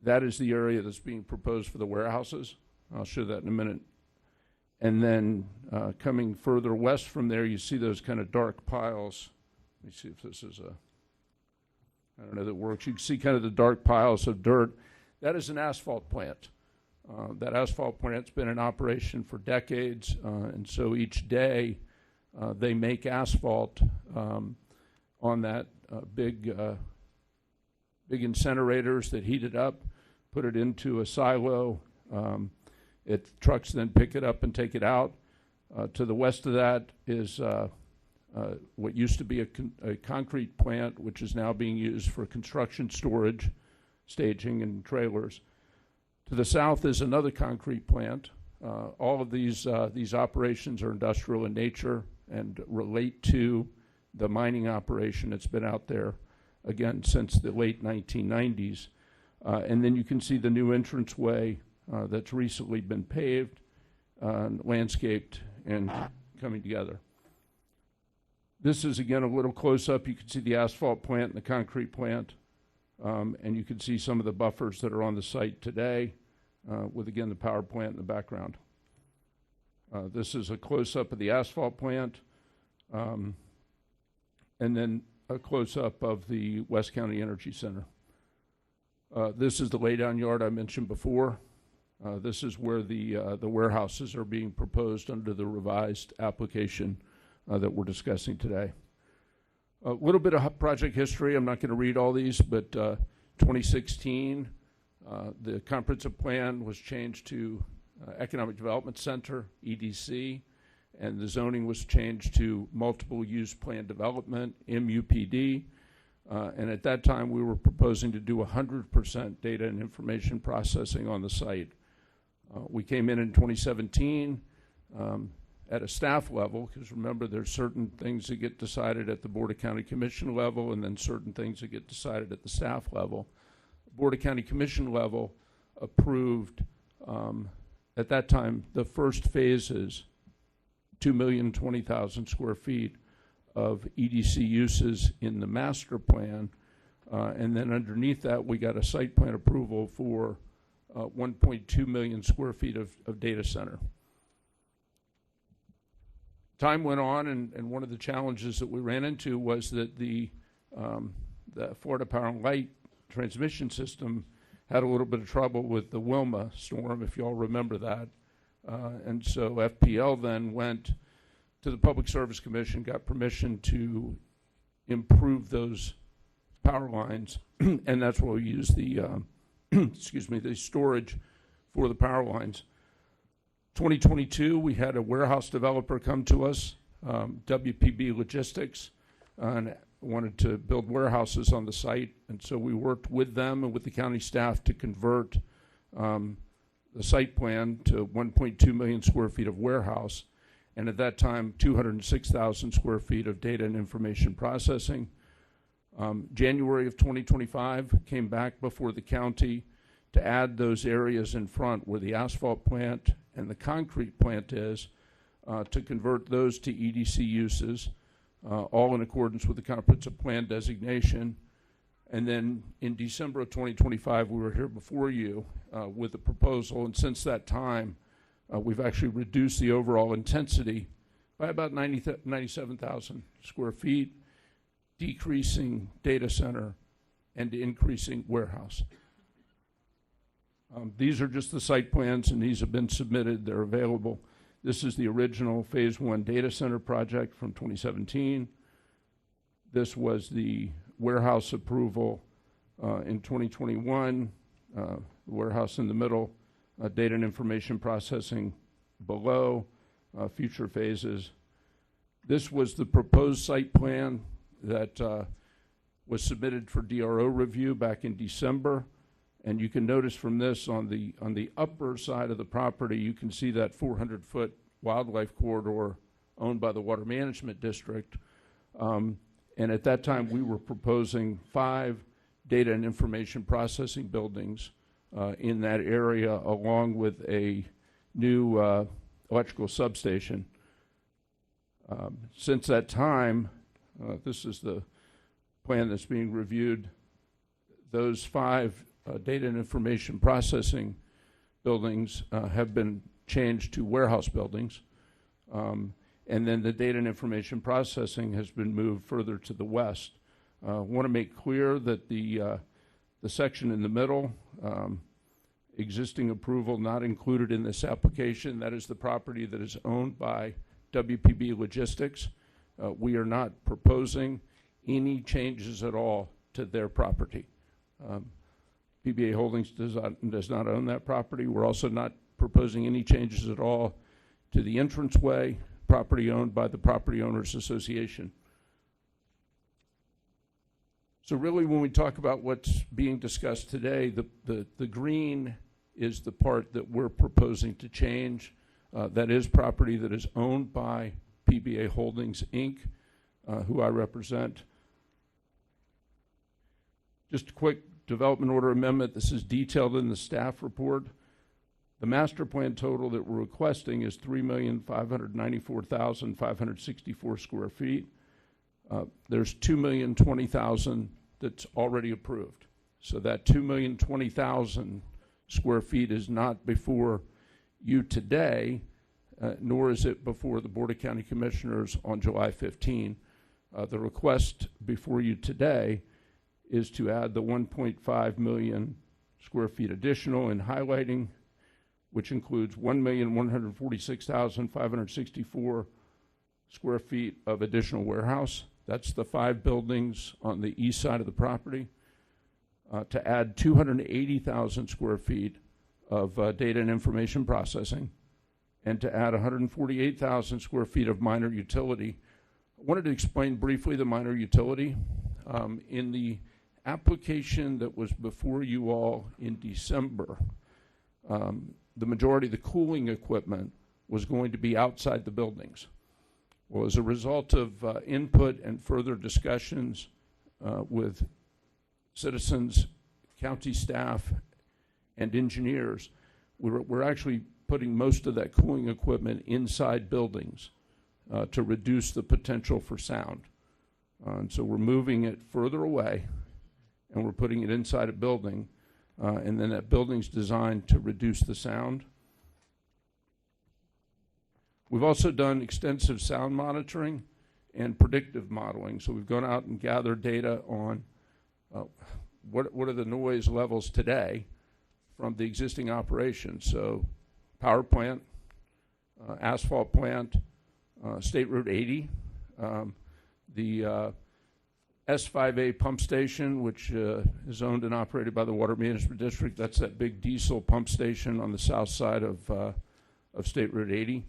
that is the area that's being proposed for the warehouses. I'll show that in a minute. And then coming further west from there, you see those kind of dark piles. Let me see if this is I don't know if it works. You can see kind of the dark piles of dirt. That is an asphalt plant. That asphalt plant's been in operation for decades, and so each day they make asphalt on that big incinerators that heat it up, put it into a silo. Trucks then pick it up and take it out. To the west of that is what used to be a concrete plant, which is now being used for construction storage, staging, and trailers. To the south is another concrete plant. All of these operations are industrial in nature and relate to the mining operation that's been out there, again, since the late 1990s. And then you can see the new entranceway that's recently been paved, landscaped, and coming together. This is, again, a little close-up. You can see the asphalt plant and the concrete plant, and you can see some of the buffers that are on the site today, with, again, the power plant in the background. This is a close-up of the asphalt plant, and then a close-up of the West County Energy Center. This is the laydown yard I mentioned before. This is where the warehouses are being proposed under the revised application that we're discussing today. A little bit of project history. I'm not going to read all these, but 2016, the comprehensive plan was changed to Economic Development Center, EDC, and the zoning was changed to Multiple Use Plan Development, MUPD. And at that time, we were proposing to do 100% data and information processing on the site. We came in 2017 at a staff level, because remember, there's certain things that get decided at the Board of County Commission level and then certain things that get decided at the staff level. Board of County Commission level approved, at that time, the first phases, 2,020,000 square feet of EDC uses in the master plan. And then underneath that, we got a site plan approval for 1.2 million square feet of data center. Time went on, and one of the challenges that we ran into was that the Florida Power and Light transmission system had a little bit of trouble with the Wilma storm, if you all remember that. And so FPL then went to the Public Service Commission, got permission to improve those power lines, and that's where we used the, the storage for the power lines. 2022, we had a warehouse developer come to us, WPB Logistics, and wanted to build warehouses on the site, and so we worked with them and with the county staff to convert the site plan to 1.2 million square feet of warehouse, and at that time, 206,000 square feet of data and information processing. January of 2025 came back before the county to add those areas in front where the asphalt plant and the concrete plant is, to convert those to EDC uses, all in accordance with the comprehensive plan designation. And then in December of 2025, we were here before you with a proposal, and since that time, we've actually reduced the overall intensity by about 97,000 square feet, decreasing data center and increasing warehouse. These are just the site plans, and these have been submitted. They're available. This is the original Phase 1 data center project from 2017. This was the warehouse approval in 2021. warehouse in the middle, data and information processing below, future phases. This was the proposed site plan that was submitted for DRO review back in December. And you can notice from this on the upper side of the property, you can see that 400-foot wildlife corridor owned by the Water Management District. And at that time, we were proposing 5 data and information processing buildings in that area, along with a new electrical substation. Since that time, this is the plan that's being reviewed. Those 5 data and information processing buildings have been changed to warehouse buildings. And then the data and information processing has been moved further to the west. I want to make clear that the section in the middle, existing approval not included in this application, that is the property that is owned by WPB Logistics. We are not proposing any changes at all to their property. PBA Holdings does not own that property. We're also not proposing any changes at all to the entranceway, property owned by the Property Owners Association. So really, when we talk about what's being discussed today, the green is the part that we're proposing to change. That is property that is owned by PBA Holdings, Inc., who I represent. Just a quick development order amendment. This is detailed in the staff report. The master plan total that we're requesting is 3,594,564 square feet. There's 2,020,000 that's already approved. So that 2,020,000 square feet is not before you today, nor is it before the Board of County Commissioners on July 15. The request before you today is to add the 1.5 million square feet additional in highlighting, which includes 1,146,564 square feet of additional warehouse. That's the 5 buildings on the east side of the property. To add 280,000 square feet of data and information processing, and to add 148,000 square feet of minor utility. I wanted to explain briefly the minor utility. In the application that was before you all in December, the majority of the cooling equipment was going to be outside the buildings. Well, as a result of input and further discussions with citizens, county staff, and engineers, we're actually putting most of that cooling equipment inside buildings to reduce the potential for sound. And so we're moving it further away, and we're putting it inside a building, and then that building's designed to reduce the sound. We've also done extensive sound monitoring and predictive modeling. So we've gone out and gathered data on what are the noise levels today from the existing operations. So power plant, asphalt plant, State Route 80, the S5A pump station, which is owned and operated by the Water Management District. That's that big diesel pump station on the south side of State Route 80.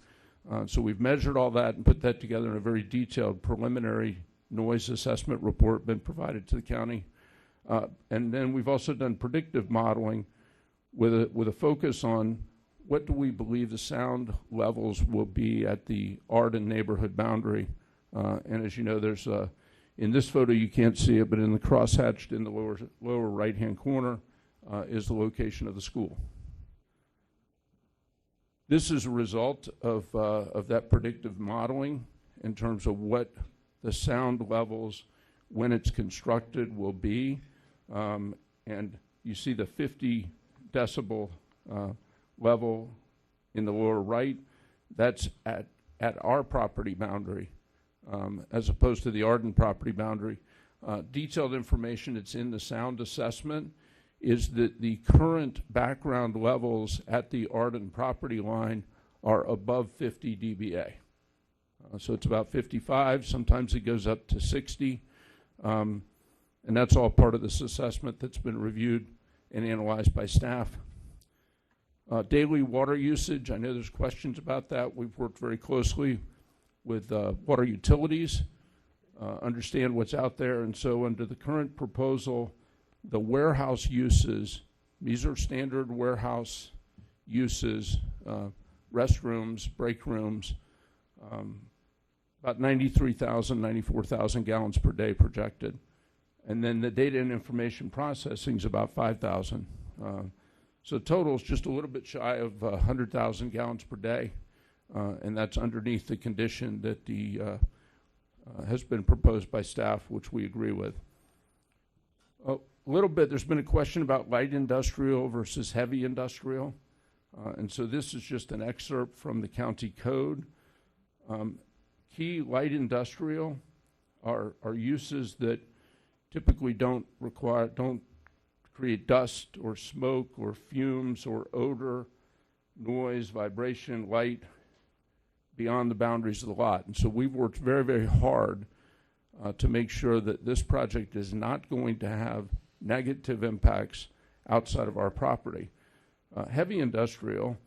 So we've measured all that and put that together in a very detailed preliminary noise assessment report been provided to the county. And then we've also done predictive modeling with a focus on what do we believe the sound levels will be at the Arden neighborhood boundary. And as you know, there's in this photo you can't see it, but in the crosshatched in the lower right-hand corner is the location of the school. This is a result of that predictive modeling in terms of what the sound levels when it's constructed will be. And you see the 50 decibel level in the lower right. That's at our property boundary as opposed to the Arden property boundary. Detailed information that's in the sound assessment is that the current background levels at the Arden property line are above 50 dBA. So it's about 55, sometimes it goes up to 60. And that's all part of this assessment that's been reviewed and analyzed by staff. Daily water usage, I know there's questions about that. We've worked very closely with water utilities, understand what's out there, and so under the current proposal, the warehouse uses, these are standard warehouse uses, restrooms, break rooms, about 93,000, 94,000 gallons per day projected. And then the data and information processing is about 5,000. So total is just a little bit shy of 100,000 gallons per day, and that's underneath the condition that has been proposed by staff, which we agree with. A little bit, there's been a question about light industrial versus heavy industrial, and so this is just an excerpt from the county code. Key light industrial are uses that typically don't create dust or smoke or fumes or odor, noise, vibration, light beyond the boundaries of the lot. And so we've worked very, very hard to make sure that this project is not going to have negative impacts outside of our property. Heavy industrial,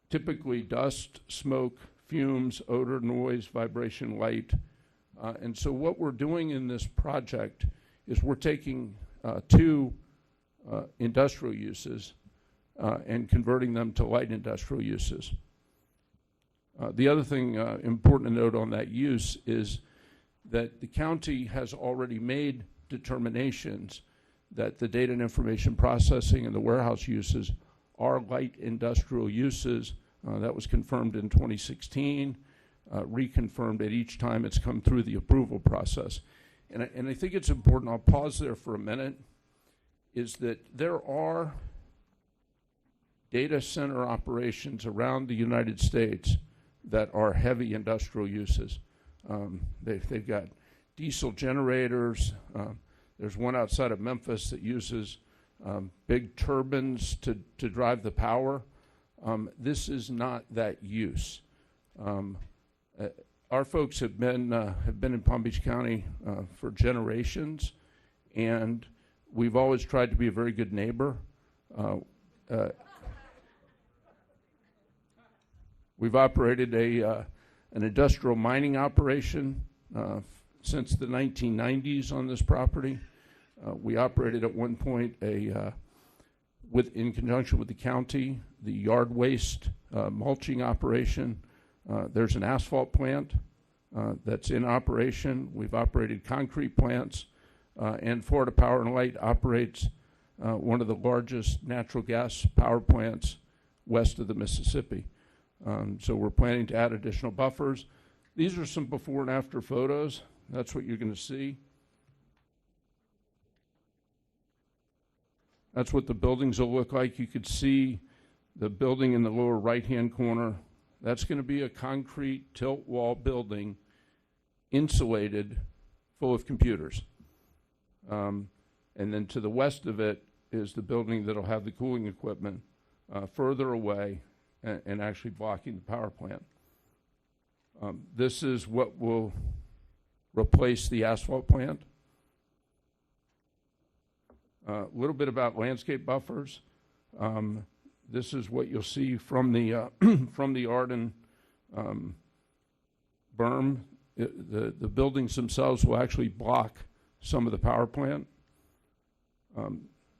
typically dust, smoke, fumes, odor, noise, vibration, light. And so what we're doing in this project is we're taking two industrial uses and converting them to light industrial uses. The other thing important to note on that use is that the county has already made determinations that the data and information processing and the warehouse uses are light industrial uses. That was confirmed in 2016, reconfirmed at each time it's come through the approval process. And I think it's important, I'll pause there for a minute, is that there are data center operations around the United States that are heavy industrial uses. They've got diesel generators. There's one outside of Memphis that uses big turbines to drive the power. This is not that use. Our folks have been in Palm Beach County for generations, and we've always tried to be a very good neighbor. We've operated an industrial mining operation since the 1990s on this property. We operated at one point in conjunction with the county, the yard waste mulching operation. There's an asphalt plant that's in operation. We've operated concrete plants, and Florida Power and Light operates one of the largest natural gas power plants west of the Mississippi. So we're planning to add additional buffers. These are some before and after photos. That's what you're going to see. That's what the buildings will look like. You could see the building in the lower right-hand corner. That's going to be a concrete tilt wall building, insulated, full of computers. And then to the west of it is the building that'll have the cooling equipment further away and actually blocking the power plant. This is what will replace the asphalt plant. A little bit about landscape buffers. This is what you'll see from the from the Arden berm. The buildings themselves will actually block some of the power plant.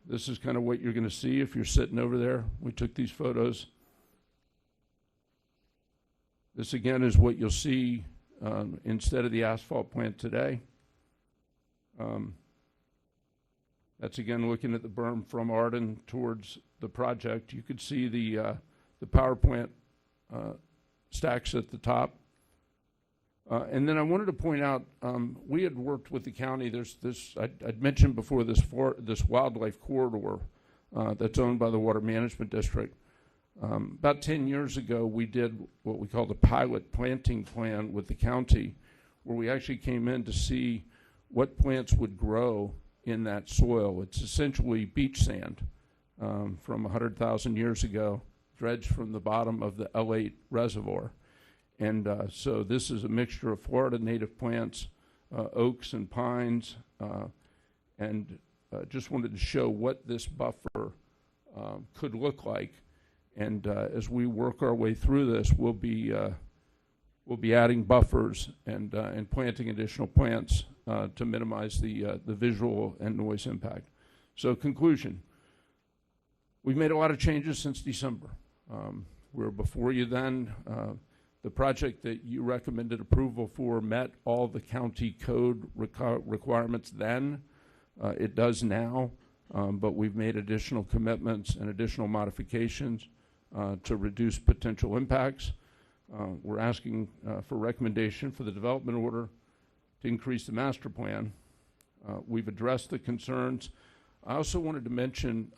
This is kind of what you're going to see if you're sitting over there. We took these photos. This again is what you'll see instead of the asphalt plant today. That's again looking at the berm from Arden towards the project. You could see the power plant stacks at the top. And then I wanted to point out, we had worked with the county. There's this, I'd mentioned before, this wildlife corridor that's owned by the Water Management District. About 10 years ago, we did what we called a pilot planting plan with the county, where we actually came in to see what plants would grow in that soil. It's essentially beach sand from 100,000 years ago, dredged from the bottom of the L8 reservoir. And so this is a mixture of Florida native plants, oaks and pines, and just wanted to show what this buffer could look like. And as we work our way through this, we'll be adding buffers and planting additional plants to minimize the visual and noise impact. So conclusion, we've made a lot of changes since December. We're before you then. The project that you recommended approval for met all the county code requirements then. It does now, but we've made additional commitments and additional modifications to reduce potential impacts. We're asking for recommendation for the development order to increase the master plan. We've addressed the concerns. I also wanted to mention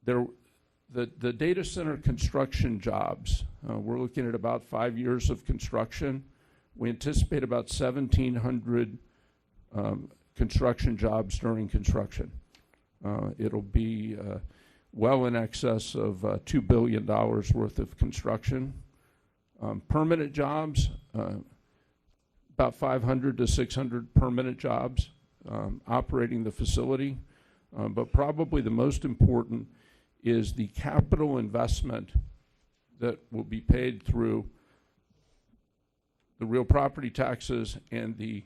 the data center construction jobs. We're looking at about 5 years of construction. We anticipate about 1,700 construction jobs during construction. It'll be well in excess of $2 billion worth of construction. Permanent jobs, about 500 to 600 permanent jobs operating the facility. But probably the most important is the capital investment that will be paid through the real property taxes and the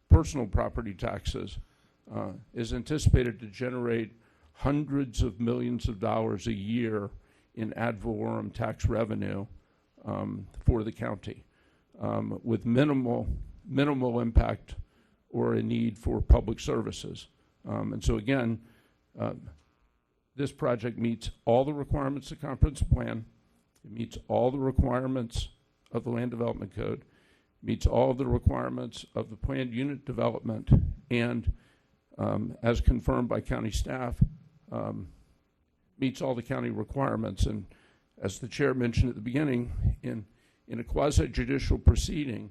personal property taxes is anticipated to generate hundreds of millions of dollars a year in ad valorem tax revenue for the county, with minimal impact or a need for public services. And so again, this project meets all the requirements of the comprehensive plan. It meets all the requirements of the land development code, meets all the requirements of the planned unit development, and as confirmed by county staff, meets all the county requirements. And as the chair mentioned at the beginning, in a quasi-judicial proceeding,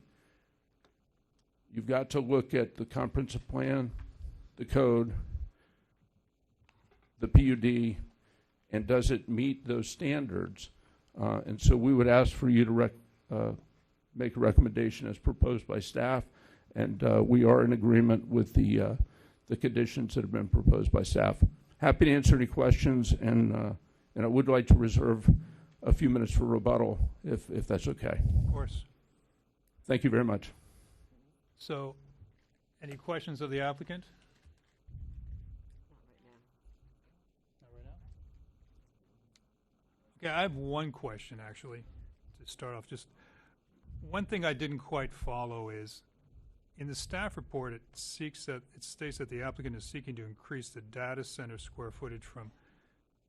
you've got to look at the comprehensive plan, the code, the PUD, and does it meet those standards? And so we would ask for you to make a recommendation as proposed by staff, and we are in agreement with the conditions that have been proposed by staff. Happy to answer any questions, and I would like to reserve a few minutes for rebuttal, if that's okay. Of course. Thank you very much. So, any questions of the applicant? Not right now. Okay, I have one question, actually, to start off. Just one thing I didn't quite follow is, in the staff report, it states that the applicant is seeking to increase the data center square footage from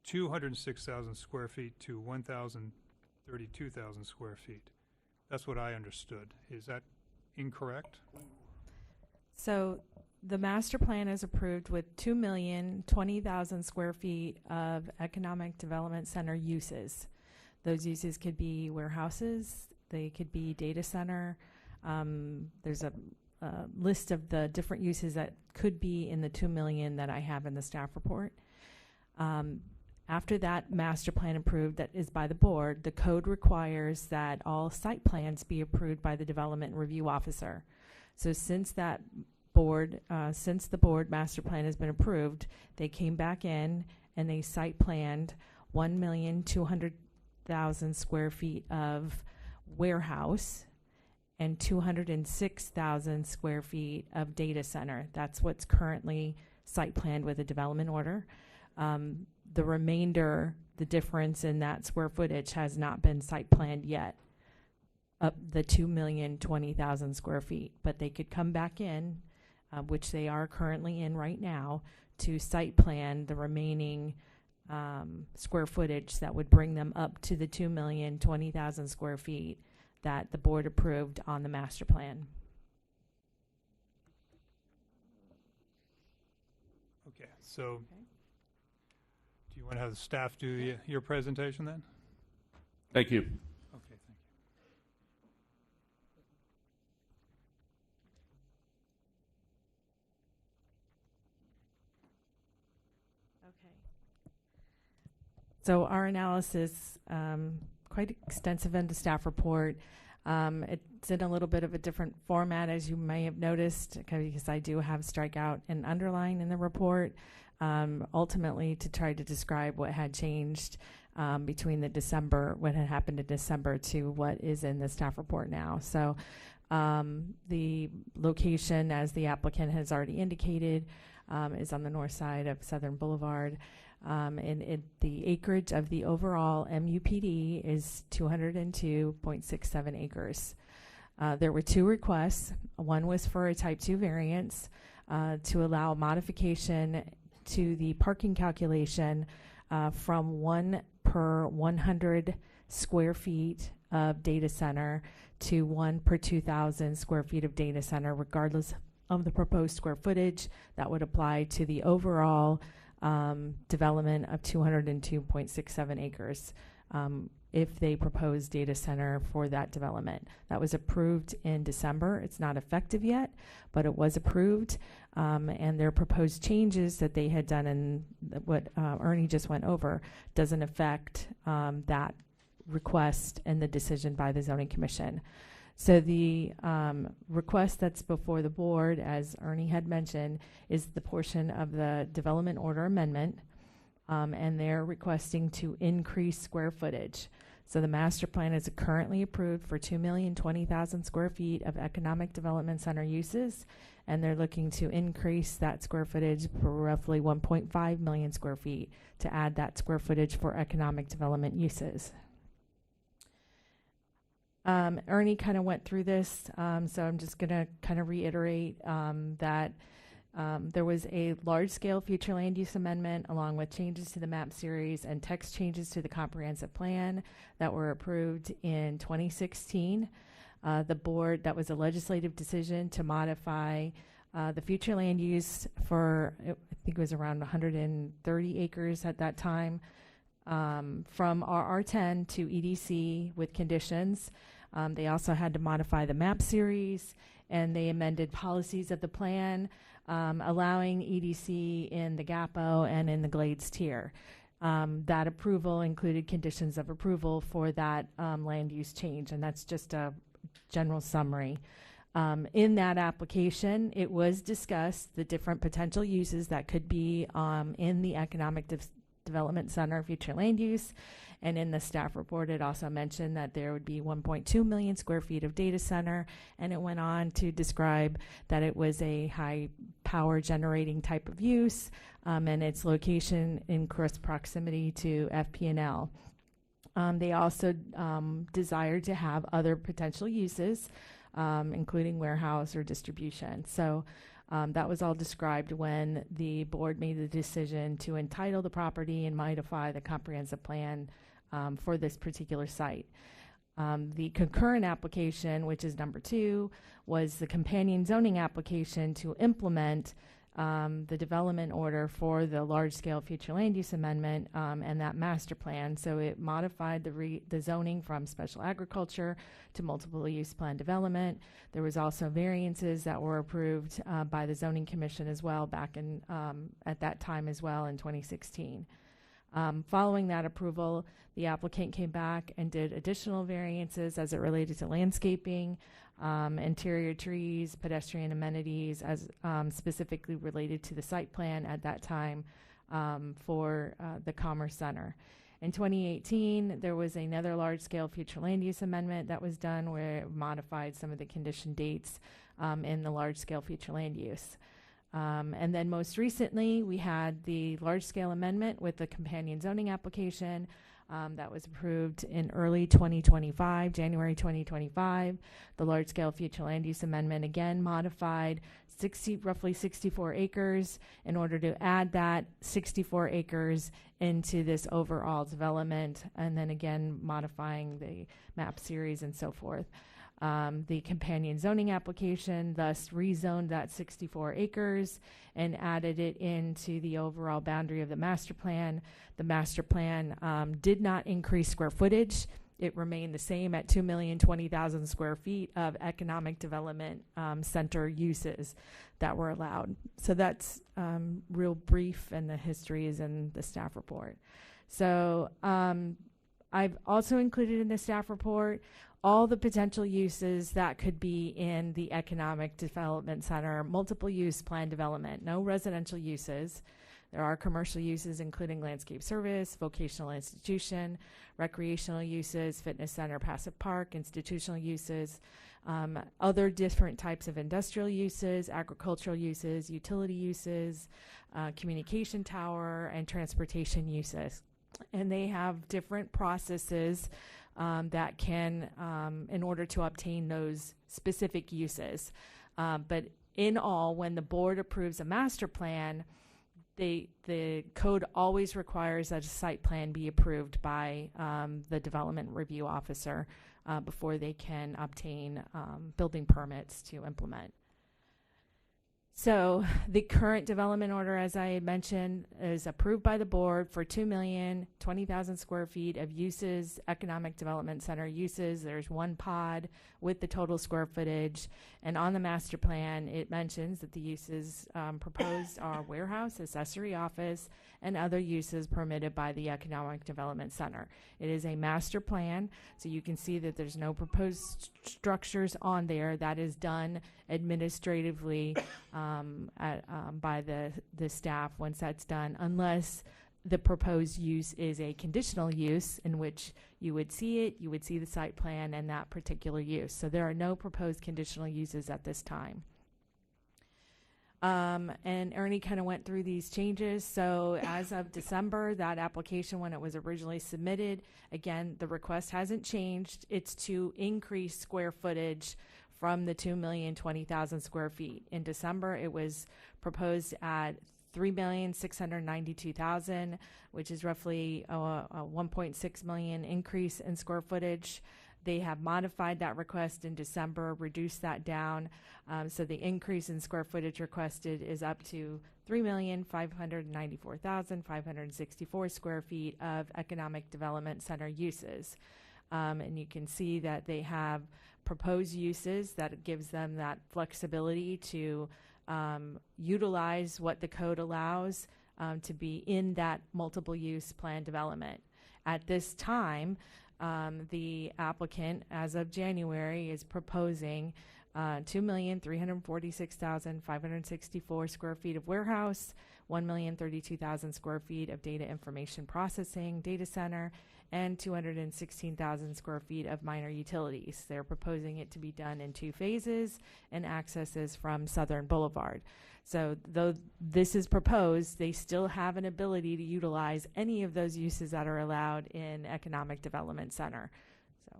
206,000 square feet to 1,032,000 square feet. That's what I understood. Is that incorrect? So the master plan is approved with 2,020,000 square feet of economic development center uses. Those uses could be warehouses, they could be data center. There's a list of the different uses that could be in the 2 million that I have in the staff report. After that master plan approved that is by the board, the code requires that all site plans be approved by the development review officer. So since the board master plan has been approved, they came back in and they site planned 1,200,000 square feet of warehouse and 206,000 square feet of data center. That's what's currently site planned with a development order. The remainder, the difference in that square footage has not been site planned yet, up the 2,020,000 square feet. But they could come back in, which they are currently in right now, to site plan the remaining square footage that would bring them up to the 2,020,000 square feet that the board approved on the master plan. Okay, so do you want to have the staff do your presentation then? Thank you. Okay, thank you. Okay. So our analysis, quite extensive in the staff report. It's in a little bit of a different format, as you may have noticed, because I do have strikeout and underline in the report. ultimately to try to describe what had changed between what had happened in December to what is in the staff report now. So the location, as the applicant has already indicated, is on the north side of Southern Boulevard. The acreage of the overall MUPD is 202.67 acres. There were two requests. One was for a type 2 variance to allow modification to the parking calculation from 1 per 100 square feet of data center to 1 per 2,000 square feet of data center, regardless of the proposed square footage. That would apply to the overall development of 202.67 acres if they propose data center for that development. That was approved in December. It's not effective yet, but it was approved. And their proposed changes that they had done and what Ernie just went over doesn't affect that request and the decision by the Zoning Commission. So the request that's before the board, as Ernie had mentioned, is the portion of the development order amendment, and they're requesting to increase square footage. So the master plan is currently approved for 2,020,000 square feet of economic development center uses, and they're looking to increase that square footage for roughly 1.5 million square feet to add that square footage for economic development uses. Ernie kind of went through this, so I'm just going to kind of reiterate that there was a large-scale future land use amendment along with changes to the map series and text changes to the comprehensive plan that were approved in 2016. The board, that was a legislative decision to modify the future land use for, I think it was around 130 acres at that time, from RR10 to EDC with conditions. They also had to modify the map series, and they amended policies of the plan, allowing EDC in the GAPO and in the Glades tier. That approval included conditions of approval for that land use change, and that's just a general summary. In that application, it was discussed the different potential uses that could be in the economic development center future land use, and in the staff report it also mentioned that there would be 1.2 million square feet of data center, and it went on to describe that it was a high power generating type of use, and its location in close proximity to FP&L. They also desired to have other potential uses, including warehouse or distribution. So that was all described when the board made the decision to entitle the property and modify the comprehensive plan for this particular site. The concurrent application, which is number 2, was the companion zoning application to implement the development order for the large-scale future land use amendment and that master plan. So it modified the zoning from special agriculture to multiple use plan development. There was also variances that were approved by the Zoning Commission as well back in at that time as well in 2016. Following that approval, the applicant came back and did additional variances as it related to landscaping, interior trees, pedestrian amenities, as specifically related to the site plan at that time for the Commerce Center. In 2018, there was another large-scale future land use amendment that was done where it modified some of the condition dates in the large-scale future land use. And then most recently, we had the large-scale amendment with the companion zoning application that was approved in early 2025, January 2025. The large-scale future land use amendment again modified roughly 64 acres in order to add that 64 acres into this overall development, and then again modifying the map series and so forth. The companion zoning application thus rezoned that 64 acres and added it into the overall boundary of the master plan. The master plan did not increase square footage. It remained the same at 2,020,000 square feet of economic development center uses that were allowed. So that's real brief, and the history is in the staff report. So I've also included in the staff report all the potential uses that could be in the economic development center, multiple use plan development, no residential uses. There are commercial uses, including landscape service, vocational institution, recreational uses, fitness center, passive park, institutional uses, other different types of industrial uses, agricultural uses, utility uses, communication tower, and transportation uses. And they have different processes that can, in order to obtain those specific uses. But in all, when the board approves a master plan, the code always requires that a site plan be approved by the development review officer before they can obtain building permits to implement. So the current development order, as I had mentioned, is approved by the board for 2,020,000 square feet of uses, economic development center uses. There's one pod with the total square footage. And on the master plan, it mentions that the uses proposed are warehouse, accessory office, and other uses permitted by the Economic Development Center. It is a master plan, so you can see that there's no proposed structures on there. That is done administratively by the staff once that's done, unless the proposed use is a conditional use in which you would see it, you would see the site plan and that particular use. So there are no proposed conditional uses at this time. And Ernie kind of went through these changes. So as of December, that application, when it was originally submitted, again, the request hasn't changed. It's to increase square footage from the 2,020,000 square feet. In December, it was proposed at 3,692,000, which is roughly a 1.6 million increase in square footage. They have modified that request in December, reduced that down. So the increase in square footage requested is up to 3,594,564 square feet of economic development center uses. And you can see that they have proposed uses that gives them that flexibility to utilize what the code allows to be in that multiple use plan development. At this time, the applicant, as of January, is proposing 2,346,564 square feet of warehouse, 1,032,000 square feet of data information processing data center, and 216,000 square feet of minor utilities. They're proposing it to be done in 2 phases and accesses from Southern Boulevard. So though this is proposed, they still have an ability to utilize any of those uses that are allowed in Economic Development Center. So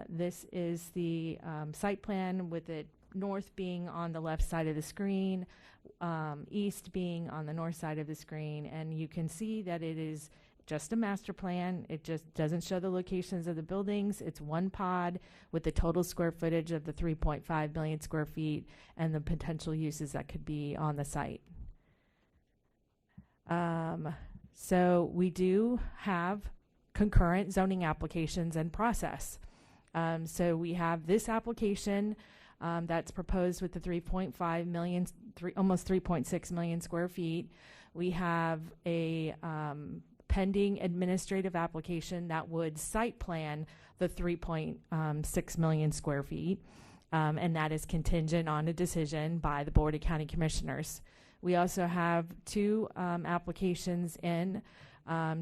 this is the site plan, with it north being on the left side of the screen, east being on the north side of the screen, and you can see that it is just a master plan. It just doesn't show the locations of the buildings. It's one pod with the total square footage of the 3.5 million square feet and the potential uses that could be on the site. So we do have concurrent zoning applications in process. So we have this application that's proposed with the 3.5 million, almost 3.6 million square feet. We have a pending administrative application that would site plan the 3.6 million square feet, and that is contingent on a decision by the Board of County Commissioners. We also have 2 applications in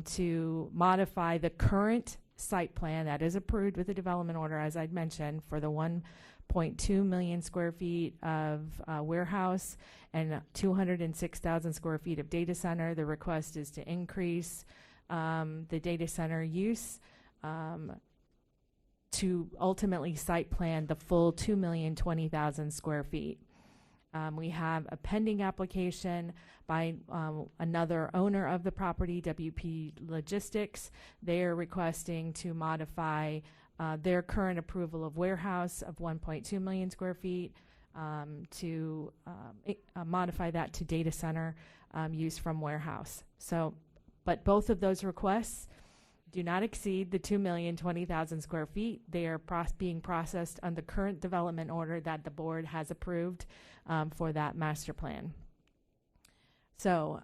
to modify the current site plan that is approved with the development order, as I'd mentioned, for the 1.2 million square feet of warehouse and 206,000 square feet of data center. The request is to increase the data center use to ultimately site plan the full 2,020,000 square feet. We have a pending application by another owner of the property, WP Logistics. They are requesting to modify their current approval of warehouse of 1.2 million square feet to modify that to data center use from warehouse. So, but both of those requests do not exceed the 2,020,000 square feet. They are being processed on the current development order that the board has approved for that master plan. So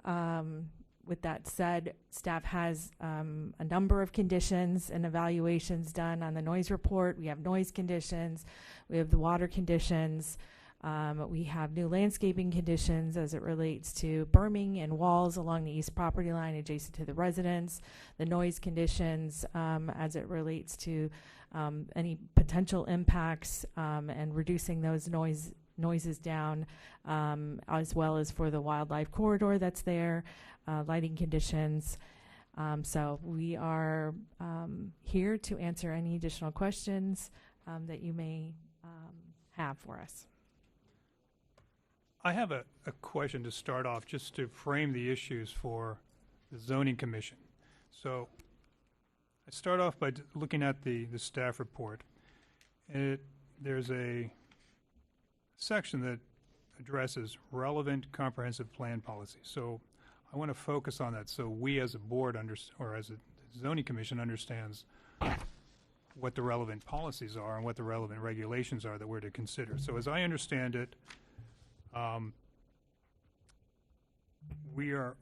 with that said, staff has a number of conditions and evaluations done on the noise report. We have noise conditions, we have the water conditions, We have new landscaping conditions as it relates to berming and walls along the east property line adjacent to the residence, the noise conditions as it relates to any potential impacts and reducing those noises down, as well as for the wildlife corridor that's there, lighting conditions. So we are here to answer any additional questions that you may have for us. I have a question to start off, just to frame the issues for the zoning commission. So I start off by looking at the staff report. There's a section that addresses relevant comprehensive plan policy. So I want to focus on that so we as a board or as a zoning commission understands what the relevant policies are and what the relevant regulations are that we're to consider. So as I understand it,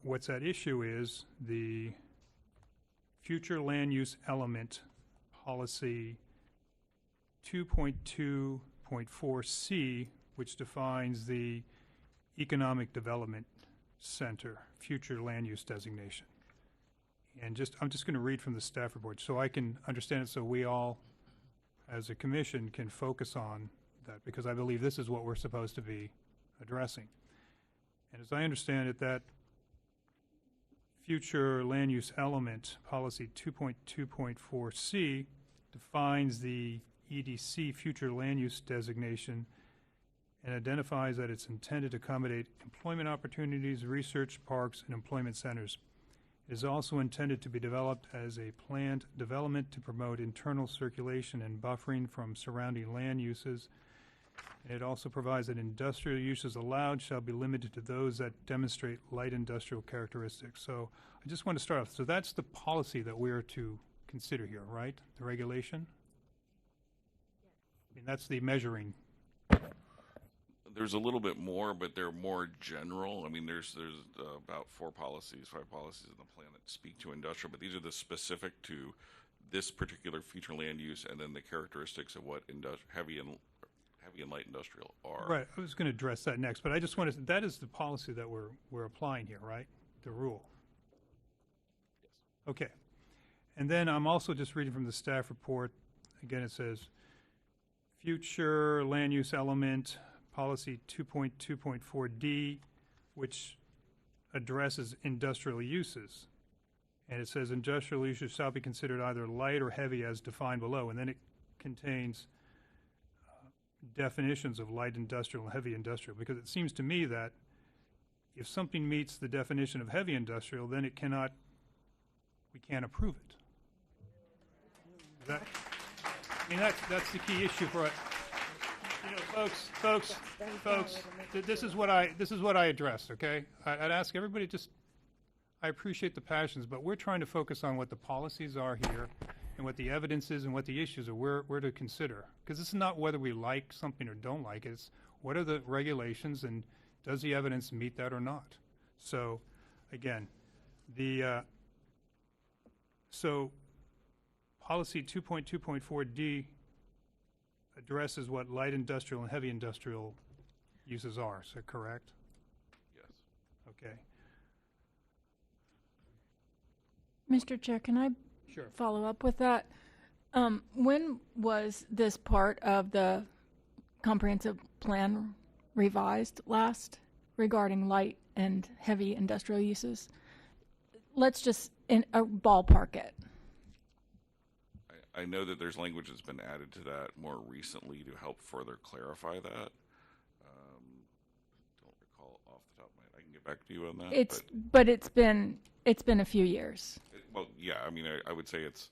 what's at issue is the future land use element policy 2.2.4C, which defines the economic development center future land use designation. And I'm just going to read from the staff report so I can understand it, so we all as a commission can focus on that, because I believe this is what we're supposed to be addressing. And as I understand it, that future land use element policy 2.2.4C defines the EDC future land use designation and identifies that it's intended to accommodate employment opportunities, research parks, and employment centers. It is also intended to be developed as a planned development to promote internal circulation and buffering from surrounding land uses. And it also provides that industrial uses allowed shall be limited to those that demonstrate light industrial characteristics. So I just want to start off. So that's the policy that we are to consider here, right? The regulation? I mean, that's the measuring. There's a little bit more, but they're more general. I mean, there's about 5 policies in the plan that speak to industrial, but these are the specific to this particular future land use and then the characteristics of what heavy and light industrial are. Right. I was going to address that next, but I just wanted that is the policy that we're applying here, right? The rule. Yes. Okay. And then I'm also just reading from the staff report. Again, it says future land use element policy 2.2.4D, which addresses industrial uses. And it says industrial uses shall be considered either light or heavy as defined below. And then it contains definitions of light industrial and heavy industrial, because it seems to me that if something meets the definition of heavy industrial, then we can't approve it. That's the key issue for it. You know, folks, this is what I addressed, okay? I'd ask everybody I appreciate the passions, but we're trying to focus on what the policies are here and what the evidence is and what the issues are we're to consider. Because this is not whether we like something or don't like it. It's what are the regulations and does the evidence meet that or not? So, again, so policy 2.2.4D addresses what light industrial and heavy industrial uses are. Is that correct? Yes. Okay. Mr. Chair, can I follow up with that? When was this part of the comprehensive plan revised last regarding light and heavy industrial uses? Let's just ballpark it. I know that there's language that's been added to that more recently to help further clarify that. Don't recall off the top of my head. I can get back to you on that. But it's been a few years. Well, yeah. I mean, I would say it's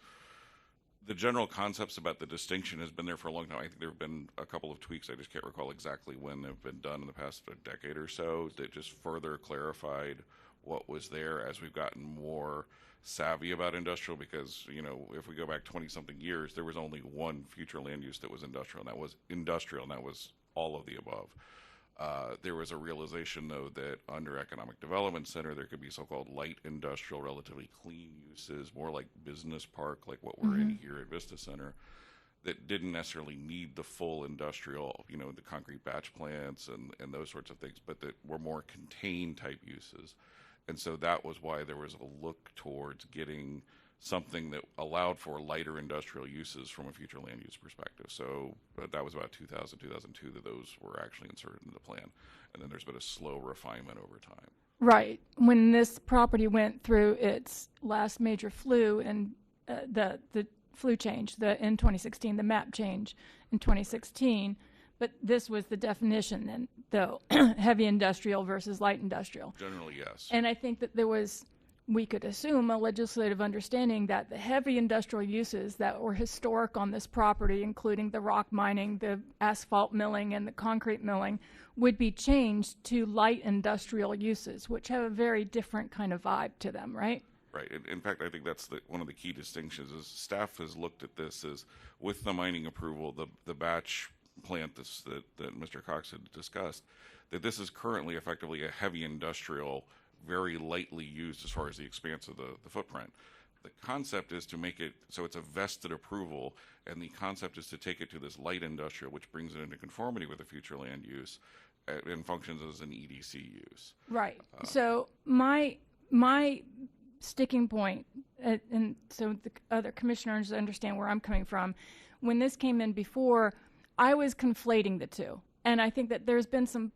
the general concepts about the distinction has been there for a long time. I think there have been a couple of tweaks. I just can't recall exactly when they've been done in the past decade or so that just further clarified what was there as we've gotten more savvy about industrial, because, you know, if we go back 20-something years, there was only one future land use that was industrial, and that was all of the above. There was a realization, though, that under economic development center, there could be so-called light industrial, relatively clean uses, more like business park, like what we're in here at Vista Center. that didn't necessarily need the full industrial, the concrete batch plants and those sorts of things, but that were more contained type uses. And so that was why there was a look towards getting something that allowed for lighter industrial uses from a future land use perspective. So that was about 2000, 2002 that those were actually inserted into the plan. And then there's been a slow refinement over time. Right. When this property went through its last major flu and the flu change, in 2016, the map change in 2016, but this was the definition then, though, heavy industrial versus light industrial. Generally, yes. And I think that we could assume a legislative understanding that the heavy industrial uses that were historic on this property, including the rock mining, the asphalt milling, and the concrete milling, would be changed to light industrial uses, which have a very different kind of vibe to them, right? Right. In fact, I think that's one of the key distinctions is staff has looked at this as, with the mining approval, the batch plant that Mr. Cox had discussed, that this is currently effectively a heavy industrial, very lightly used as far as the expanse of the footprint. The concept is to make it so it's a vested approval, and the concept is to take it to this light industrial, which brings it into conformity with the future land use and functions as an EDC use. Right. So my sticking point, and so the other commissioners understand where I'm coming from, when this came in before, I was conflating the two. And I think that there's been some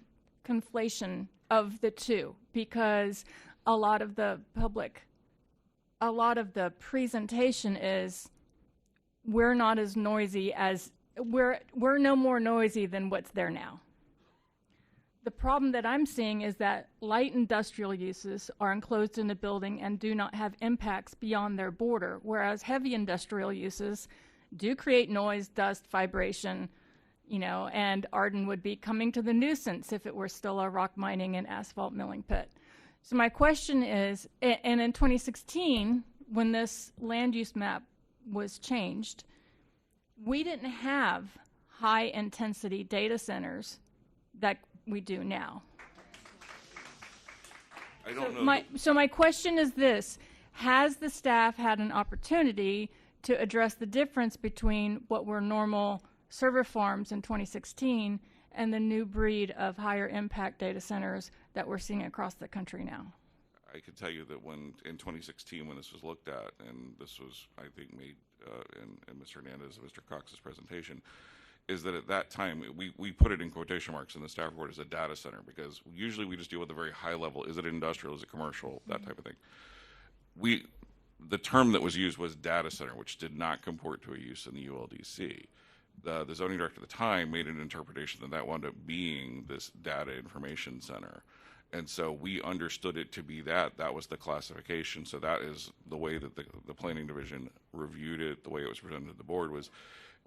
conflation of the two because a lot of the presentation is we're not as noisy as we're no more noisy than what's there now. The problem that I'm seeing is that light industrial uses are enclosed in the building and do not have impacts beyond their border, whereas heavy industrial uses do create noise, dust, vibration, and Arden would be coming to the nuisance if it were still a rock mining and asphalt milling pit. So my question is, and in 2016, when this land use map was changed, we didn't have high intensity data centers that we do now. I don't know. So my question is this: has the staff had an opportunity to address the difference between what were normal server farms in 2016 and the new breed of higher impact data centers that we're seeing across the country now? I could tell you that in 2016, when this was looked at, and this was, I think, made in Mr. Hernandez and Mr. Cox's presentation, is that at that time, we put it in quotation marks in the staff report as a data center, because usually we just deal with a very high level. Is it industrial? Is it commercial? That type of thing. The term that was used was data center, which did not comport to a use in the ULDC. The zoning director at the time made an interpretation that wound up being this data information center. And so we understood it to be that. That was the classification. So that is the way that the planning division reviewed it. The way it was presented to the board was,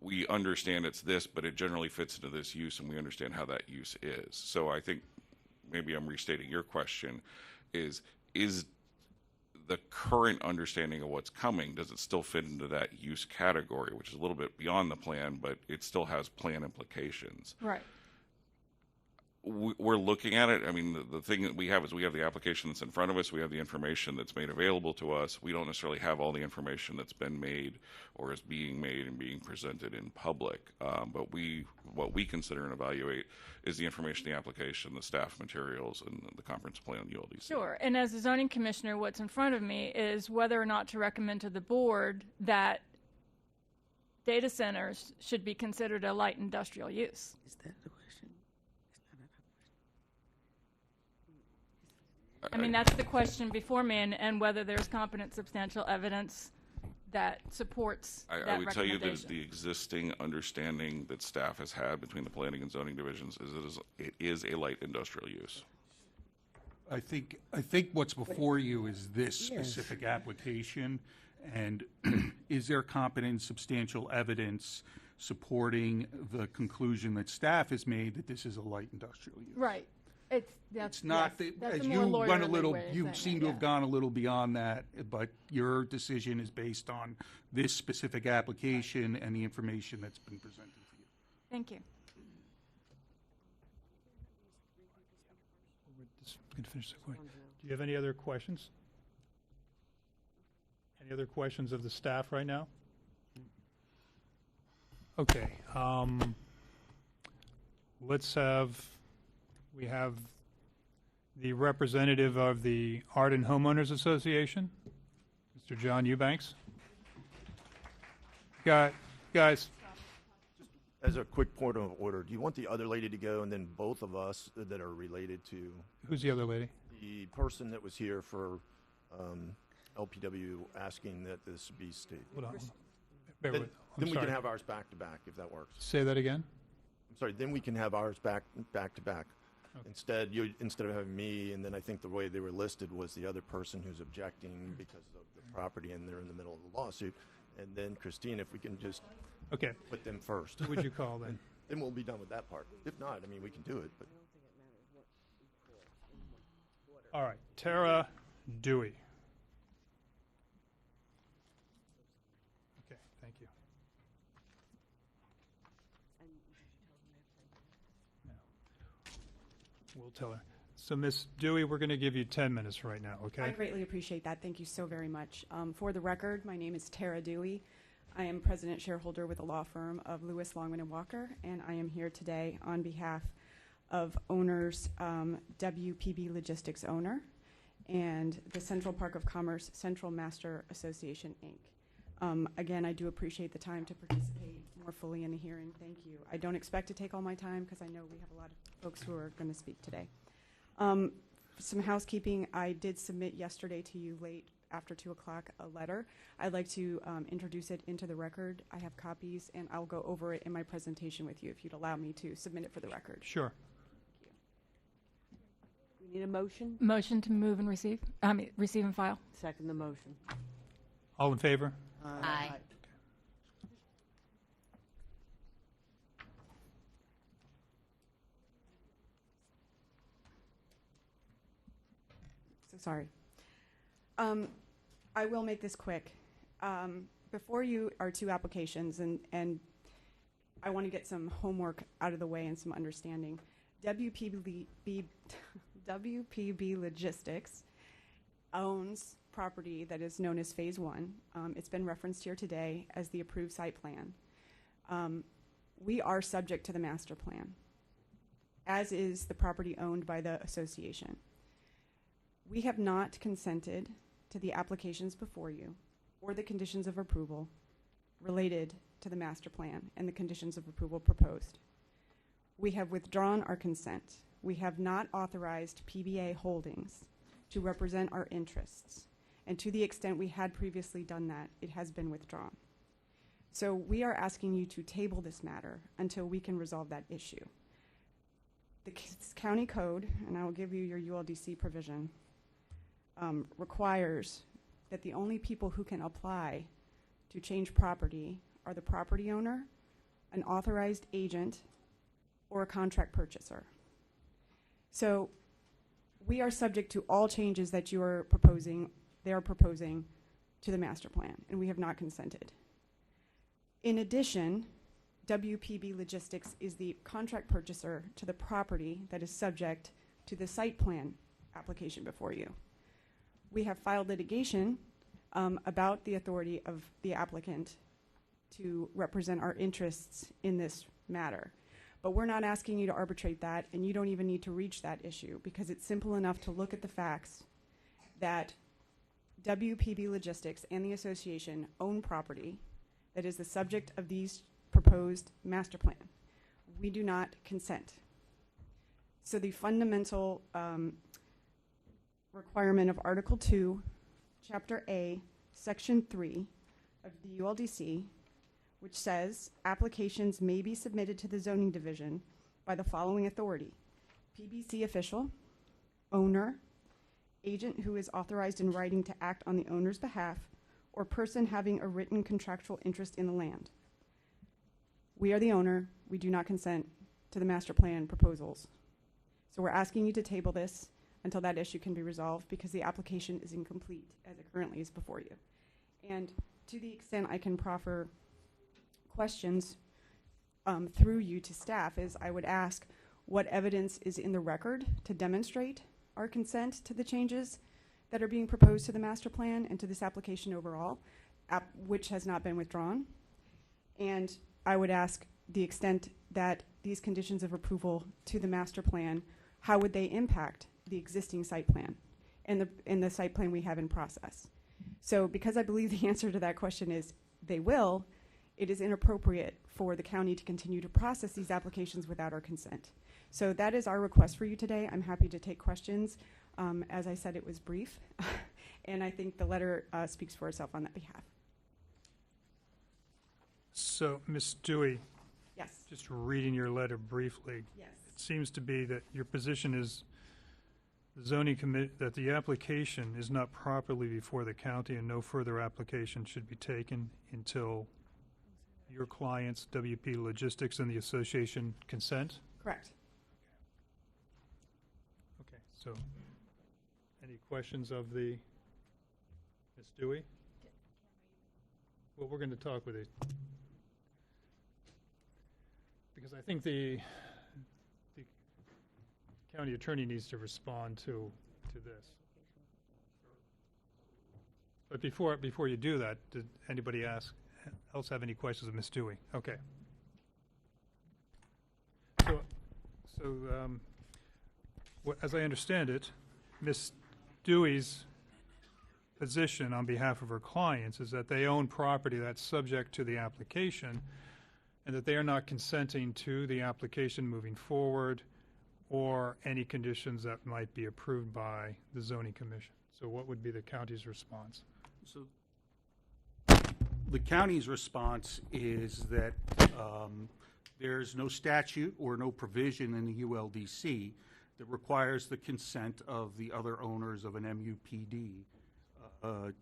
we understand it's this, but it generally fits into this use, and we understand how that use is. So I think maybe I'm restating your question, is the current understanding of what's coming, does it still fit into that use category, which is a little bit beyond the plan, but it still has plan implications? Right. We're looking at it. I mean, the thing that we have is we have the application that's in front of us. We have the information that's made available to us. We don't necessarily have all the information that's been made or is being made and being presented in public. But what we consider and evaluate is the information, the application, the staff materials, and the conference plan and the ULDC. Sure. And as a zoning commissioner, what's in front of me is whether or not to recommend to the board that data centers should be considered a light industrial use. Is that the question? I mean, that's the question before me, and whether there's competent substantial evidence that supports that I would tell you that recommendation. the existing understanding that staff has had between the planning and zoning divisions is it is a light industrial use. I think what's before you is this specific application, and is there competent, substantial evidence supporting the conclusion that staff has made that this is a light industrial use? Right. That's not yes, that, that's as a you more went a lawyerly little, way of you saying seem it, to have gone a little beyond that, but your decision is based on this specific application and the information that's been presented to you. Thank you. Finish the question. Do you have any other questions? Any other questions of the staff right now? Okay, we have the representative of the Arden Homeowners Association, Mr. John Eubanks. Guys, As a quick point of order, do you want the other lady to go and then both of us that are related to who's the other lady? the person that was here for LPW asking that this be stated? Hold on. Bear Then, with- I'm then we sorry. can have ours back to back if that works. Say that again? I'm sorry. Then we can have ours back to back. Instead of having me, and then I think the way they were listed was the other person who's objecting because of the property, and they're in the middle of the lawsuit. And then Christine, if we can just put them first. Who would you call then? Then we'll be done with that part. If not, I mean, we can do it. But All right, Tara Dewey. Okay, thank you. We'll tell her. So, Ms. Dewey, we're going to give you 10 minutes right now, okay? I greatly appreciate that. Thank you so very much. For the record, my name is Tara Dewey. I am president shareholder with the law firm of Lewis, Longman & Walker, and I am here today on behalf of owners, WPB Logistics owner, and the Central Park of Commerce Central Master Association, Inc. Again, I do appreciate the time to participate more fully in the hearing. Thank you. I don't expect to take all my time because I know we have a lot of folks who are going to speak today. Some housekeeping. I did submit yesterday to you late after 2 o'clock a letter. I'd like to introduce it into the record. I have copies, and I'll go over it in my presentation with you if you'd allow me to submit it for the record. Sure. We need a motion? Motion to move and receive, receive and file. Second the motion. All in favor? Aye. So sorry. I will make this quick. Before you are two applications, and I want to get some homework out of the way and some understanding. WPB Logistics owns property that is known as Phase 1. It's been referenced here today as the approved site plan. We are subject to the master plan, as is the property owned by the association. We have not consented to the applications before you or the conditions of approval related to the master plan and the conditions of approval proposed. We have withdrawn our consent. We have not authorized PBA Holdings to represent our interests. And to the extent we had previously done that, it has been withdrawn. So we are asking you to table this matter until we can resolve that issue. The county code, and I will give you your ULDC provision, requires that the only people who can apply to change property are the property owner, an authorized agent, or a contract purchaser. So we are subject to all changes that you are proposing, they are proposing to the master plan, and we have not consented. In addition, WPB Logistics is the contract purchaser to the property that is subject to the site plan application before you. We have filed litigation about the authority of the applicant to represent our interests in this matter. But we're not asking you to arbitrate that, and you don't even need to reach that issue because it's simple enough to look at the facts that WPB Logistics and the association own property that is the subject of these proposed master plan. We do not consent. So the fundamental requirement of Article 2, Chapter A, Section 3 of the ULDC, which says applications may be submitted to the zoning division by the following authority: PBC official, owner, agent who is authorized in writing to act on the owner's behalf, or person having a written contractual interest in the land. We are the owner. We do not consent to the master plan proposals. So we're asking you to table this until that issue can be resolved because the application is incomplete as it currently is before you. And to the extent I can proffer questions through you to staff is I would ask what evidence is in the record to demonstrate our consent to the changes that are being proposed to the master plan and to this application overall, which has not been withdrawn. And I would ask the extent that these conditions of approval to the master plan, how would they impact the existing site plan and the site plan we have in process? So because I believe the answer to that question is they will, it is inappropriate for the county to continue to process these applications without our consent. So that is our request for you today. I'm happy to take questions. As I said, it was brief, and I think the letter speaks for itself on that behalf. So, Ms. Dewey, Yes. just reading your letter briefly, Yes. it seems to be that your position is that the application is not properly before the county and no further application should be taken until your clients, WP Logistics and the association consent? Correct. Okay, so any questions of the Ms. Dewey? Well, we're going to talk with it. Because I think the county attorney needs to respond to this. But before you do that, did anybody else have any questions of Ms. Dewey? Okay. So as I understand it, Ms. Dewey's position on behalf of her clients is that they own property that's subject to the application and that they are not consenting to the application moving forward or any conditions that might be approved by the zoning commission. So what would be the county's response? So the county's response is that there's no statute or no provision in the ULDC that requires the consent of the other owners of an MUPD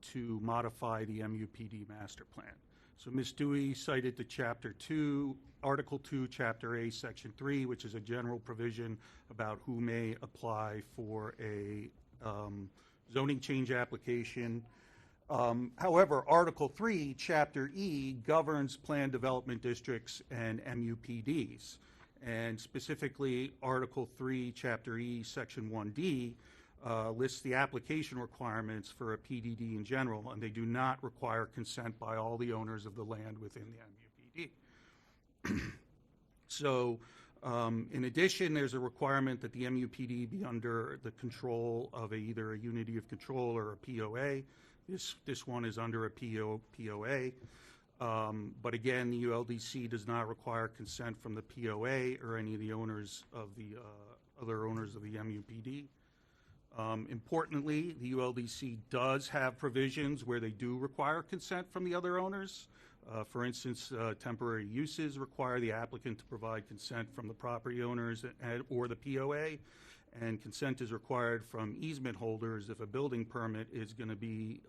to modify the MUPD master plan. So Ms. Dewey cited the Chapter 2, Article 2, Chapter A, Section 3, which is a general provision about who may apply for a zoning change application. However, Article 3, Chapter E, governs planned development districts and MUPDs. And specifically, Article 3, Chapter E, Section 1D, lists the application requirements for a PDD in general, and they do not require consent by all the owners of the land within the MUPD. So, in addition, there's a requirement that the MUPD be under the control of either a unity of control or a POA. This one is under a POA. But again, the ULDC does not require consent from the POA or any of the owners of the other owners of the MUPD. Importantly, the ULDC does have provisions where they do require consent from the other owners. For instance, temporary uses require the applicant to provide consent from the property owners or the POA, and consent is required from easement holders if a building permit is going to be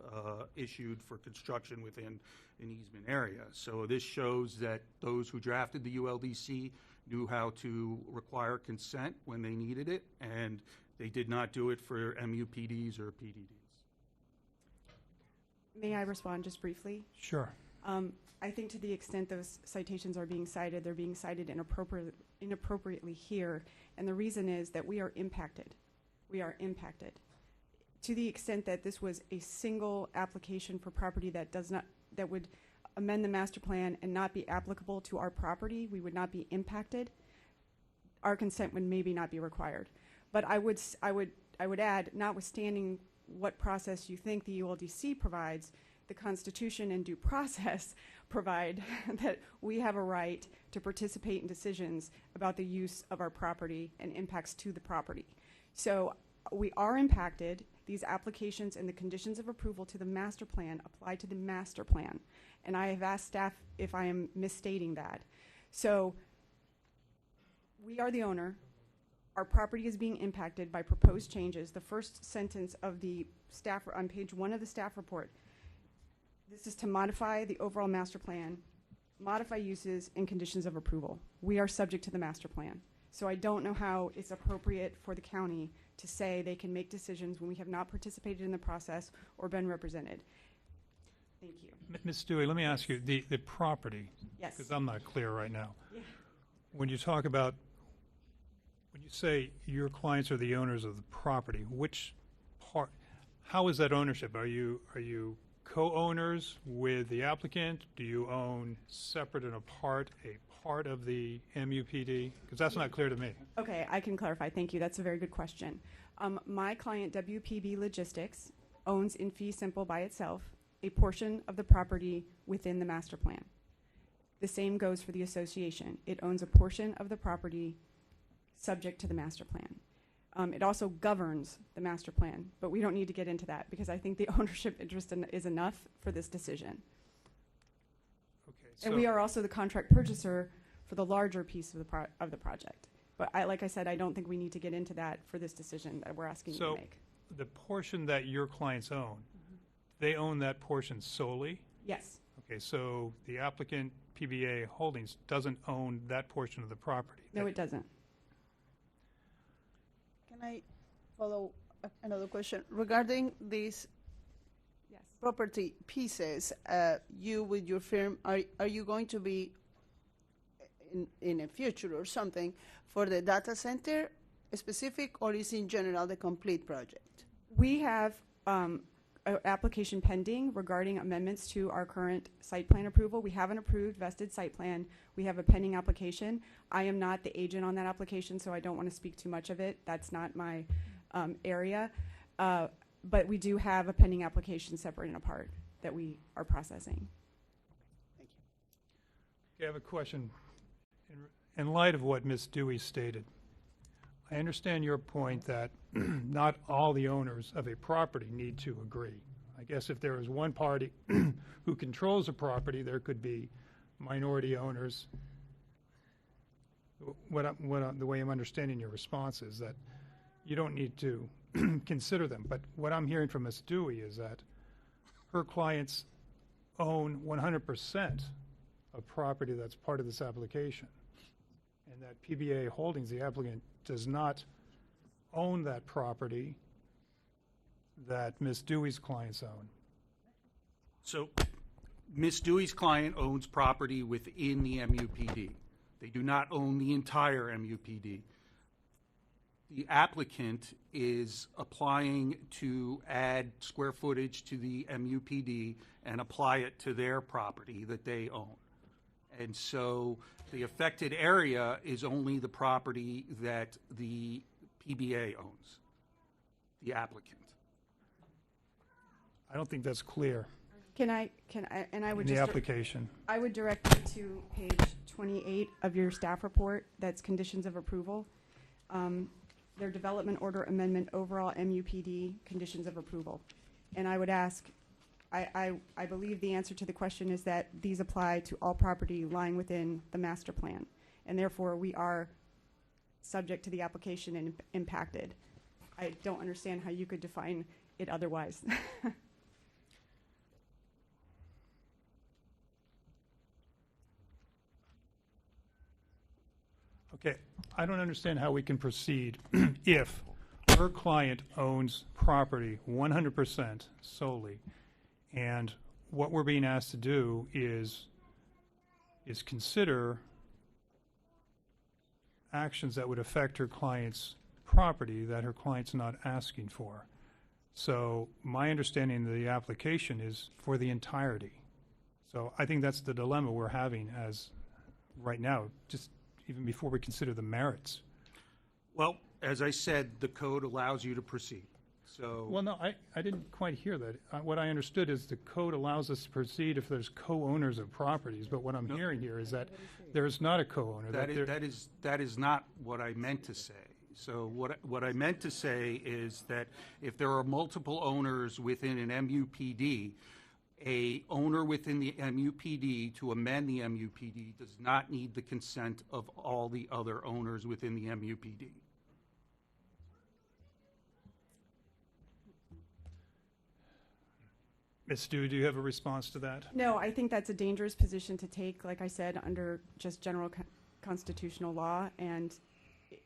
issued for construction within an easement area. So this shows that those who drafted the ULDC knew how to require consent when they needed it, and they did not do it for MUPDs or PDDs. May I respond just briefly? Sure. I think to the extent those citations are being cited, they're being cited inappropriately here, and the reason is that we are impacted. We are impacted. To the extent that this was a single application for property that would amend the master plan and not be applicable to our property, we would not be impacted. Our consent would maybe not be required. But I would add, notwithstanding what process you think the ULDC provides, the Constitution and due process provide that we have a right to participate in decisions about the use of our property and impacts to the property. So we are impacted. These applications and the conditions of approval to the master plan apply to the master plan. And I have asked staff if I am misstating that. So we are the owner. Our property is being impacted by proposed changes. The first sentence of the staff on page 1 of the staff report, this is to modify the overall master plan, modify uses and conditions of approval. We are subject to the master plan. So I don't know how it's appropriate for the county to say they can make decisions when we have not participated in the process or been represented. Thank you. Ms. Dewey, let me ask you, the property. Yes. Because I'm not clear right now. Yeah. When you say your clients are the owners of the property, which part, how is that ownership? Are you co-owners with the applicant? Do you own separate and apart a part of the MUPD? Because that's not clear to me. Okay, I can clarify. Thank you. That's a very good question. My client, WPB Logistics, owns in fee simple by itself a portion of the property within the master plan. The same goes for the association. It owns a portion of the property subject to the master plan. It also governs the master plan, but we don't need to get into that because I think the ownership interest is enough for this decision. Okay, And we are also the contract purchaser for the larger piece of the project. But like I said, I don't think we need to get into that for this decision that we're asking you to make. The portion that your clients own, they own that portion solely? Yes. Okay, so the applicant, PBA Holdings, doesn't own that portion of the property? No, it doesn't. Can I follow up another question? Regarding these property pieces, you with your firm, are you going to be in a future or something for the data center specific, or is in general the complete project? We have an application pending regarding amendments to our current site plan approval. We have an approved vested site plan. We have a pending application. I am not the agent on that application, so I don't want to speak too much of it. That's not my area. But we do have a pending application separate and apart that we are processing. Thank you. Okay, I have a question. In light of what Ms. Dewey stated, I understand your point that not all the owners of a property need to agree. I guess if there is one party who controls a property, there could be minority owners. The way I'm understanding your response is that you don't need to consider them. But what I'm hearing from Ms. Dewey is that her clients own 100% of property that's part of this application, and that PBA Holdings, the applicant, does not own that property that Ms. Dewey's clients own. So Ms. Dewey's client owns property within the MUPD. They do not own the entire MUPD. The applicant is applying to add square footage to the MUPD and apply it to their property that they own. And so the affected area is only the property that the PBA owns, the applicant. I don't think that's clear And I would in the just application. I would direct you to page 28 of your staff report. That's conditions of approval. Their development order amendment, overall MUPD conditions of approval. And I would ask, I believe the answer to the question is that these apply to all property lying within the master plan, and therefore we are subject to the application and impacted. I don't understand how you could define it otherwise. Okay, I don't understand how we can proceed if her client owns property 100% solely, and what we're being asked to do is consider actions that would affect her client's property that her client's not asking for. So my understanding of the application is for the entirety. So I think that's the dilemma we're having as right now, just even before we consider the merits. Well, as I said, the code allows you to proceed. So Well, no, I didn't quite hear that. What I understood is the code allows us to proceed if there's co-owners of properties, but what I'm hearing here is that there's not a co-owner. that is not what I meant to say. So what I meant to say is that if there are multiple owners within an MUPD, a owner within the MUPD to amend the MUPD does not need the consent of all the other owners within the MUPD. Ms. Stu, do you have a response to that? No, I think that's a dangerous position to take, like I said, under just general constitutional law, and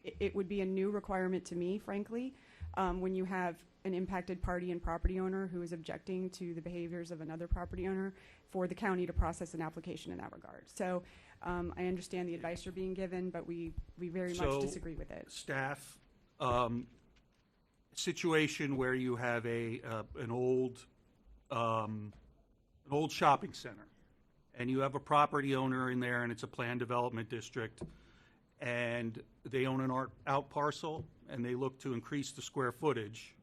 it would be a new requirement to me, frankly, when you have an impacted party and property owner who is objecting to the behaviors of another property owner, for the county to process an application in that regard. So I understand the advice you're being given, but we very much disagree with it. Staff, situation where you have an old an old shopping center, and you have a property owner in there, and it's a planned development district, and they own an out parcel, and they look to increase the square footage,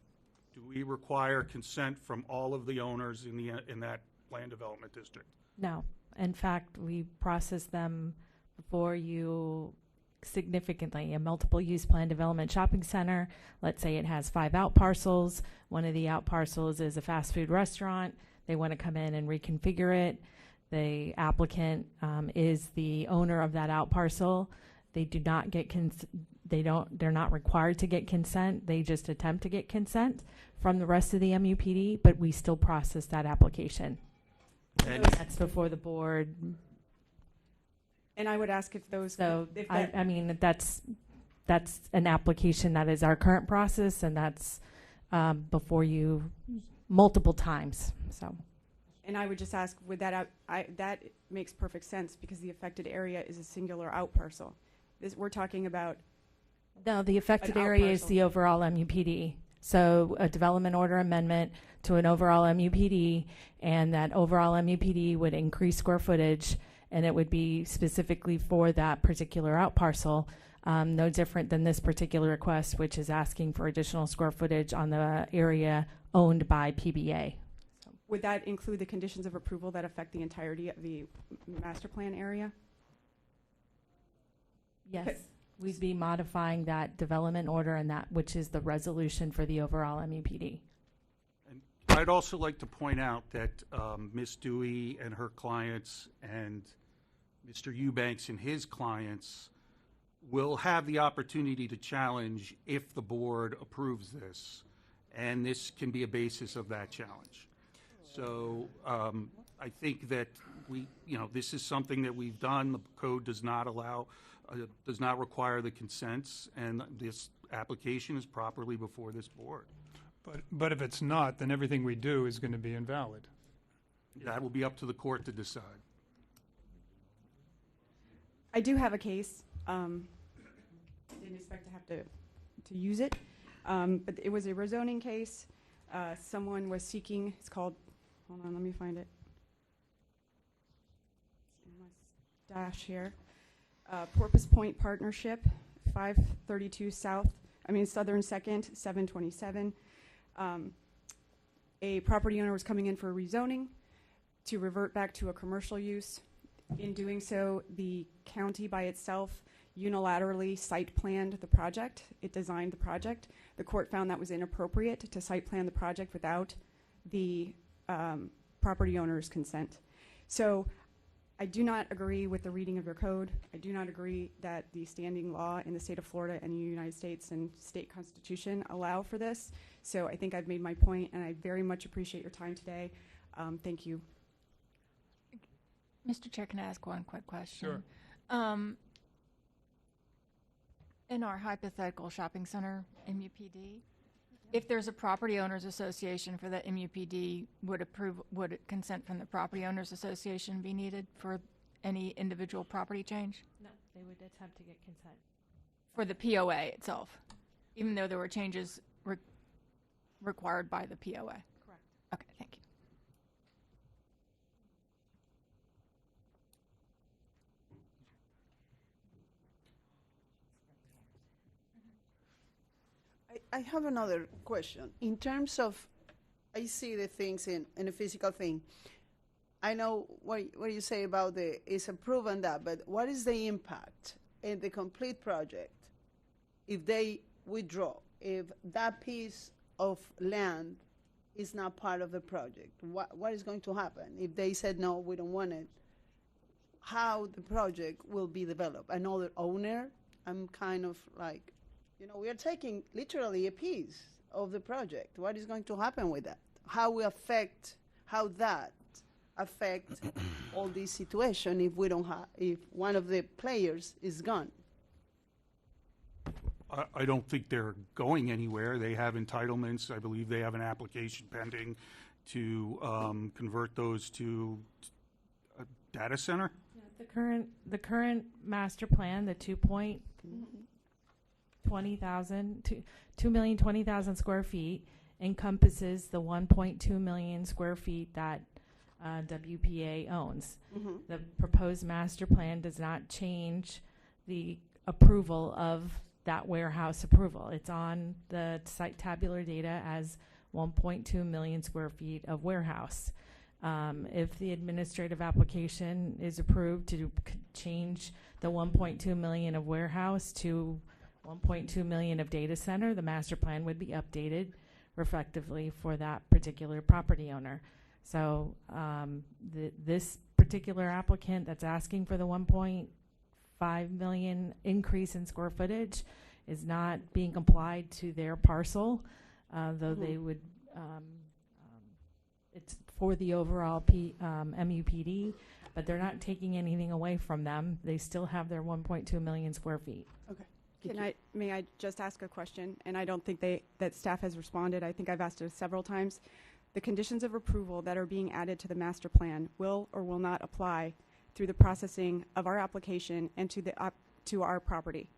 do we require consent from all of the owners in that planned development district? No. In fact, we process them before you significantly. A multiple use plan development shopping center, let's say it has 5 out parcels. One of the out parcels is a fast food restaurant. They want to come in and reconfigure it. The applicant is the owner of that out parcel. They do not get they're not required to get consent. They just attempt to get consent from the rest of the MUPD, but we still process that application. And That's before the board. And I would ask if those. So if that, I mean, that's an application that is our current process, and that's before you multiple times. So. And I would just ask, would that that makes perfect sense because the affected area is a singular out parcel. We're talking about. No, the affected an out area is parcel. the overall MUPD. So a development order amendment to an overall MUPD, and that overall MUPD would increase square footage, and it would be specifically for that particular out parcel. No different than this particular request, which is asking for additional square footage on the area owned by PBA. Would that include the conditions of approval that affect the entirety of the master plan area? Yes. We'd be modifying that development order and that, which is the resolution for the overall MUPD. And I'd also like to point out that Ms. Dewey and her clients and Mr. Eubanks and his clients will have the opportunity to challenge if the board approves this, and this can be a basis of that challenge. So I think that this is something that we've done. The code does not allow, does not require the consents, and this application is properly before this board. But if it's not, then everything we do is going to be invalid. That will be up to the court to decide. I do have a case. Didn't expect to have to use it, but it was a rezoning case. Someone was seeking. It's called. Hold on, let me find it. It's in my stash here. Porpoise Point Partnership, 532 South. Southern 2nd, 727. A property owner was coming in for a rezoning to revert back to a commercial use. In doing so, the county by itself unilaterally site planned the project. It designed the project. The court found that was inappropriate to site plan the project without the property owner's consent. So I do not agree with the reading of your code. I do not agree that the standing law in the state of Florida and the United States and state constitution allow for this. So I think I've made my point, and I very much appreciate your time today. Thank you. Mr. Chair, can I ask one quick question? Sure. In our hypothetical shopping center MUPD, if there's a property owners association for the MUPD, would consent from the property owners association be needed for any individual property change? No, they would attempt to get consent. For the POA itself, even though there were changes required by the POA? Correct. Okay, thank you. I have another question. In terms of, I see the things in a physical thing. I know what you say about it's approved and that, but what is the impact in the complete project if they withdraw, if that piece of land is not part of the project? What is going to happen if they said, no, we don't want it? How the project will be developed? Another owner? I'm kind of like, we are taking literally a piece of the project. What is going to happen with that? How that affect all this situation if one of the players is gone? I don't think they're going anywhere. They have entitlements. I believe they have an application pending to convert those to a data center. Yeah, the current master plan, the 2,020,000 square feet encompasses the 1.2 million square feet that WPA owns. Mhm. The proposed master plan does not change the approval of that warehouse approval. It's on the site tabular data as 1.2 million square feet of warehouse. If the administrative application is approved to change the 1.2 million of warehouse to 1.2 million of data center, the master plan would be updated reflectively for that particular property owner. So this particular applicant that's asking for the 1.5 million increase in square footage is not being applied to their parcel, though they would, it's for the overall MUPD, but they're not taking anything away from them. They still have their 1.2 million square feet. Okay. May I just ask a question? And I don't think that staff has responded. I think I've asked it several times. The conditions of approval that are being added to the master plan will or will not apply through the processing of our application and to our property.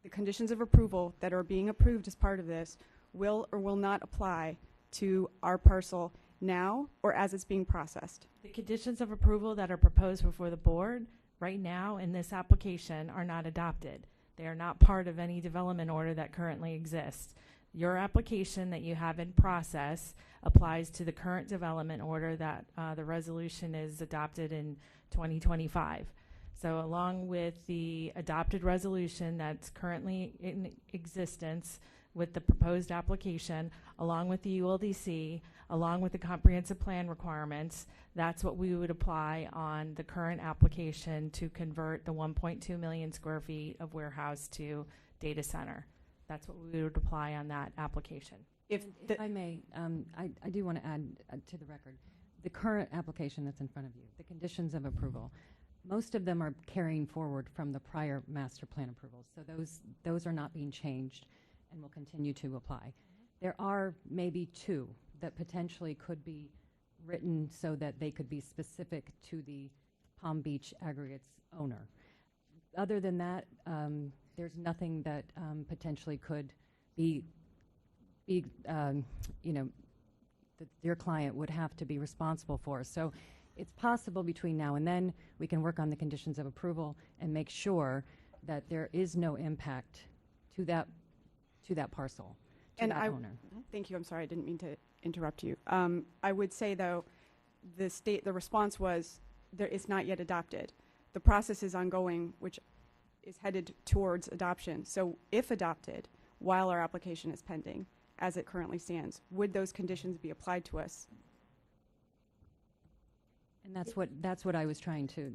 The conditions of approval that are being approved as part of this will or will not apply to our parcel now or as it's being processed. The conditions of approval that are proposed before the board right now in this application are not adopted. They are not part of any development order that currently exists. Your application that you have in process applies to the current development order that the resolution is adopted in 2025. So along with the adopted resolution that's currently in existence with the proposed application, along with the ULDC, along with the comprehensive plan requirements, that's what we would apply on the current application to convert the 1.2 million square feet of warehouse to data center. That's what we would apply on that application. If I may, I do want to add to the record, the current application that's in front of you, the conditions of approval, most of them are carrying forward from the prior master plan approvals. So those are not being changed and will continue to apply. There are maybe two that potentially could be written so that they could be specific to the Palm Beach Aggregates owner. Other than that, there's nothing that potentially could be that your client would have to be responsible for. So it's possible between now and then we can work on the conditions of approval and make sure that there is no impact to that parcel, to And that owner. Thank you. I'm sorry. I didn't mean to interrupt you. I would say, though, the response was it's not yet adopted. The process is ongoing, which is headed towards adoption. So if adopted, while our application is pending, as it currently stands, would those conditions be applied to us? And that's what I was trying to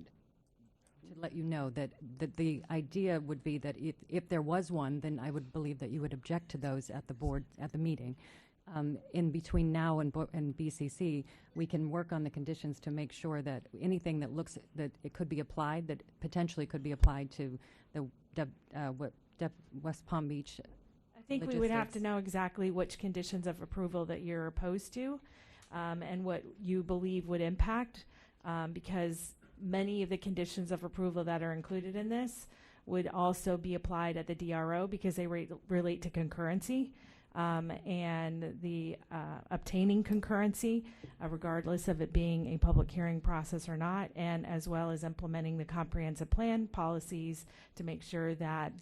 let you know, that the idea would be that if there was one, then I would believe that you would object to those at the board, at the meeting. In between now and BCC, we can work on the conditions to make sure that anything that looks that it could be applied, that potentially could be applied to the West Palm Beach. I think we would have to know exactly which conditions of approval that you're opposed to, and what you believe would impact, because many of the conditions of approval that are included in this would also be applied at the DRO because they relate to concurrency, and the obtaining concurrency, regardless of it being a public hearing process or not, and as well as implementing the comprehensive plan policies to make sure that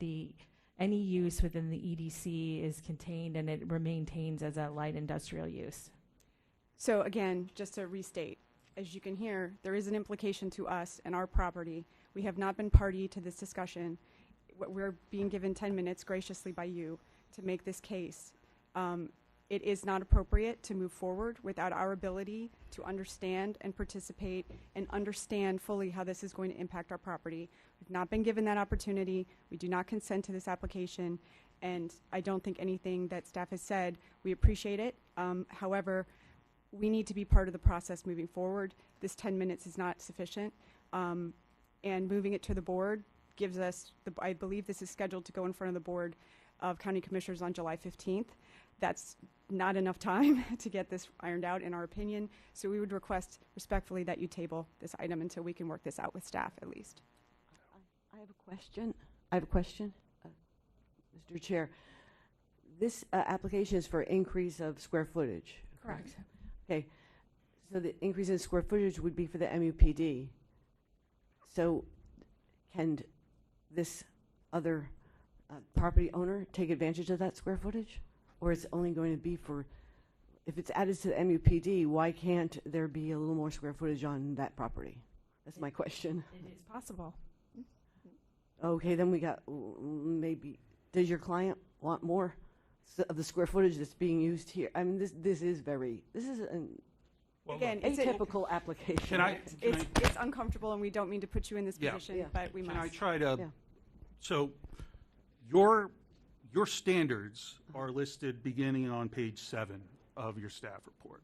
any use within the EDC is contained and it maintains as a light industrial use. So again, just to restate, as you can hear, there is an implication to us and our property. We have not been party to this discussion. We're being given 10 minutes graciously by you to make this case. It is not appropriate to move forward without our ability to understand and participate and understand fully how this is going to impact our property. We've not been given that opportunity. We do not consent to this application, and I don't think anything that staff has said, we appreciate it. However, we need to be part of the process moving forward. This 10 minutes is not sufficient, and moving it to the board gives us, I believe this is scheduled to go in front of the Board of County Commissioners on July 15th. That's not enough time to get this ironed out, in our opinion. So we would request respectfully that you table this item until we can work this out with staff at least. I have a question. Mr. Chair, this application is for increase of square footage. Correct. Okay. So the increase in square footage would be for the MUPD. So can this other property owner take advantage of that square footage? Or is it only going to be for, if it's added to the MUPD, why can't there be a little more square footage on that property? That's my question. It is possible. Okay, then we got maybe, does your client want more of the square footage that's being used here? I mean, this is an Again, it's a atypical application. Can I? It's uncomfortable, and we don't mean to put you in this Yeah. position, Yeah. but we must. Can I try to? Yeah. So, your standards are listed beginning on page 7 of your staff report.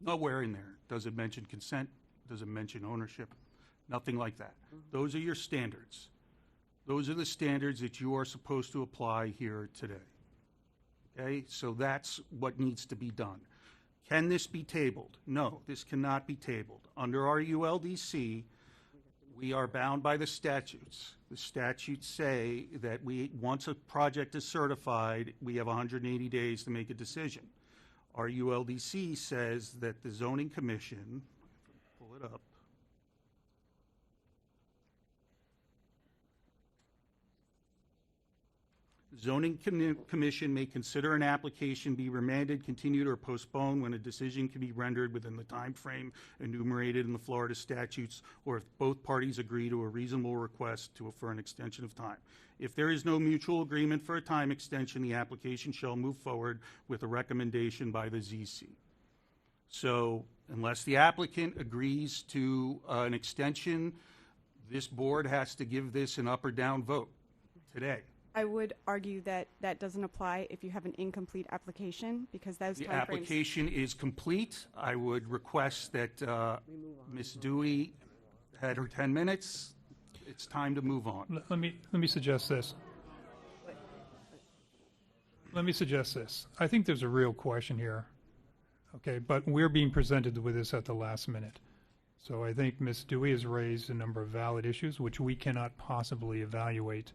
Nowhere in there does it mention consent, does it mention ownership, nothing like that. Those are your standards. Those are the standards that you are supposed to apply here today. Okay, so that's what needs to be done. Can this be tabled? No, this cannot be tabled. Under our ULDC, we are bound by the statutes. The statutes say that once a project is certified, we have 180 days to make a decision. Our ULDC says that the zoning commission, pull it up, Zoning Commission may consider an application be remanded, continued, or postponed when a decision can be rendered within the time frame enumerated in the Florida statutes, or if both parties agree to a reasonable request for an extension of time. If there is no mutual agreement for a time extension, the application shall move forward with a recommendation by the ZC. So unless the applicant agrees to an extension, this board has to give this an up or down vote today. I would argue that that doesn't apply if you have an incomplete application, because those The timeframes. application is complete. I would request that Ms. Dewey had her 10 minutes. It's time to move on. Let me suggest this. Let me suggest this. I think there's a real question here, okay, but we're being presented with this at the last minute. So I think Ms. Dewey has raised a number of valid issues which we cannot possibly evaluate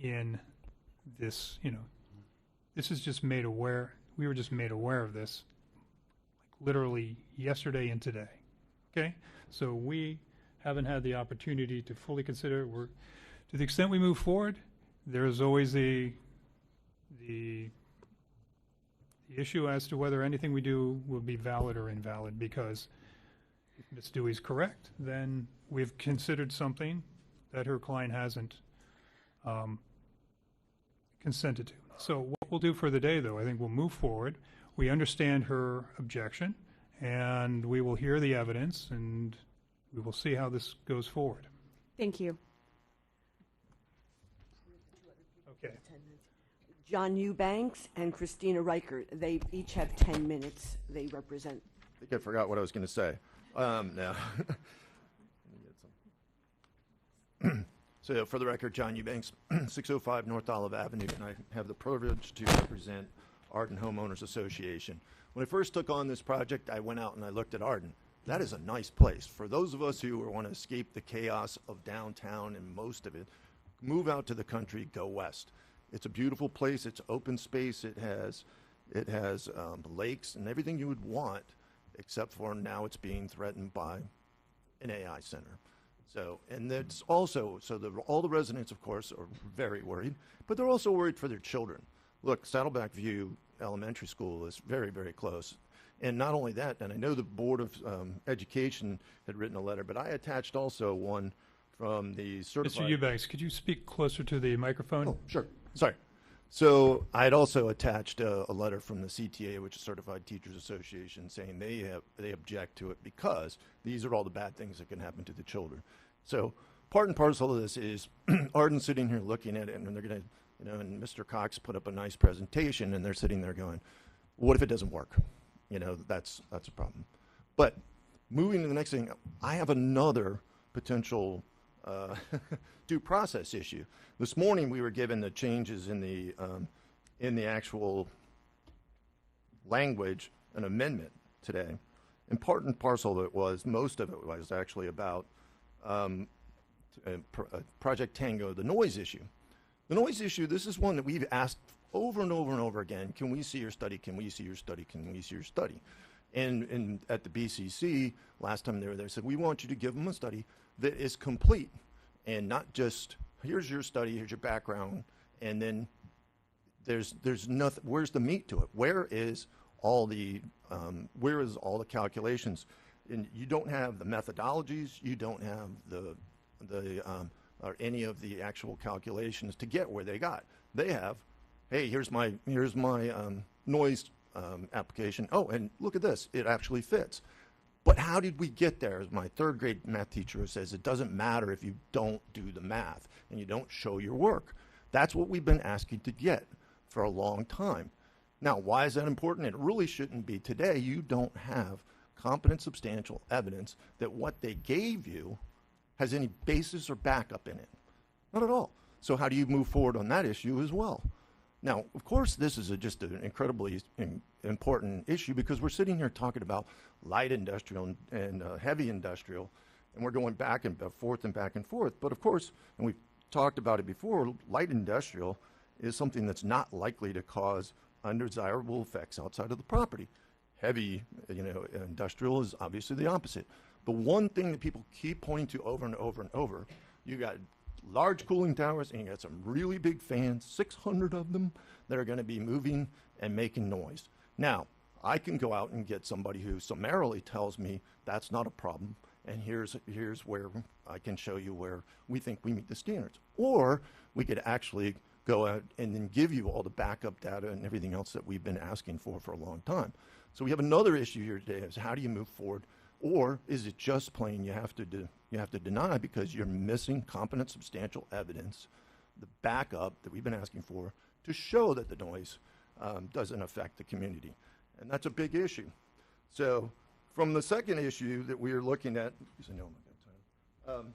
in this, this is just made aware, we were just made aware of this like literally yesterday and today, okay? So we haven't had the opportunity to fully consider. To the extent we move forward, there's always the issue as to whether anything we do will be valid or invalid, because if Ms. Dewey's correct, then we've considered something that her client hasn't consented to. So what we'll do for the day, though, I think we'll move forward. We understand her objection, and we will hear the evidence, and we will see how this goes forward. Thank you. Okay. John Eubanks and Christina Reichert, they each have 10 minutes. They represent. I think I forgot what I was going to say. No. So for the record, John Eubanks, 605 North Olive Avenue, and I have the privilege to represent Arden Homeowners Association. When I first took on this project, I went out and I looked at Arden. That is a nice place. For those of us who want to escape the chaos of downtown and most of it, move out to the country, go west. It's a beautiful place. It's open space. It has lakes and everything you would want, except for now it's being threatened by an AI center. So, and that's also, all the residents, of course, are very worried, but they're also worried for their children. Look, Saddleback View Elementary School is very, very close. And not only that, and I know the Board of Education had written a letter, but I attached also one from the certified... Mr. Eubanks, could you speak closer to the microphone? Oh, sure. Sorry. So I had also attached a letter from the CTA, which is Certified Teachers Association, saying they object to it because these are all the bad things that can happen to the children. So part and parcel of this is Arden sitting here looking at it, and they're going to, and Mr. Cox put up a nice presentation, and they're sitting there going, what if it doesn't work? That's a problem. But moving to the next thing, I have another potential due process issue. This morning we were given the changes in the actual language, an amendment today, and part and parcel of it was, most of it was actually about Project Tango, the noise issue. The noise issue, this is one that we've asked over and over and over again, can we see your study, can we see your study, can we see your study? And at the BCC, last time they were there, said, we want you to give them a study that is complete and not just, here's your study, here's your background, and then there's nothing, where's the meat to it? Where is all the calculations? And you don't have the methodologies, you don't have or any of the actual calculations to get where they got. They have, hey, here's my noise application. Oh, and look at this, it actually fits. But how did we get there? As my third grade math teacher says, it doesn't matter if you don't do the math and you don't show your work. That's what we've been asking to get for a long time. Now, why is that important? It really shouldn't be. Today, you don't have competent, substantial evidence that what they gave you has any basis or backup in it. Not at all. So how do you move forward on that issue as well? Now, of course, this is just an incredibly important issue because we're sitting here talking about light industrial and heavy industrial, and we're going back and forth and back and forth. But of course, and we've talked about it before, light industrial is something that's not likely to cause undesirable effects outside of the property. Heavy, industrial is obviously the opposite. The one thing that people keep pointing to over and over and over, you got large cooling towers and you got some really big fans, 600 of them, that are going to be moving and making noise. Now, I can go out and get somebody who summarily tells me that's not a problem, and here's where I can show you where we think we meet the standards. Or we could actually go out and then give you all the backup data and everything else that we've been asking for a long time. So we have another issue here today is how do you move forward? Or is it just plain you have to deny because you're missing competent, substantial evidence, the backup that we've been asking for to show that the noise doesn't affect the community? And that's a big issue. So from the second issue that we are looking at, I'm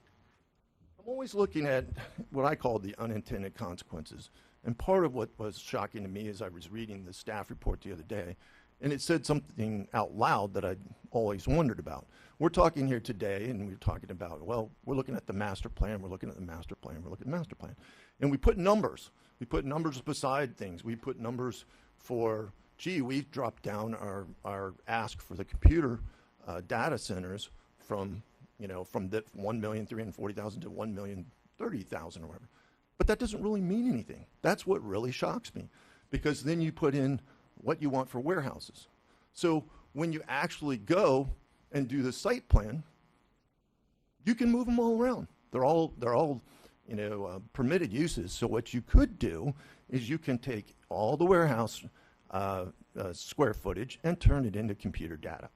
always looking at what I call the unintended consequences. And part of what was shocking to me as I was reading the staff report the other day, and it said something out loud that I'd always wondered about. We're talking here today, and we're talking about, well, we're looking at the master plan, we're looking at the master plan, we're looking at the master plan. And we put numbers. We put numbers beside things. We put numbers for, gee, we've dropped down our ask for the computer data centers from the 1,340,000 to 1,030,000 or whatever. But that doesn't really mean anything. That's what really shocks me, because then you put in what you want for warehouses. So when you actually go and do the site plan, you can move them all around. They're all permitted uses. So what you could do is you can take all the warehouse square footage and turn it into computer data.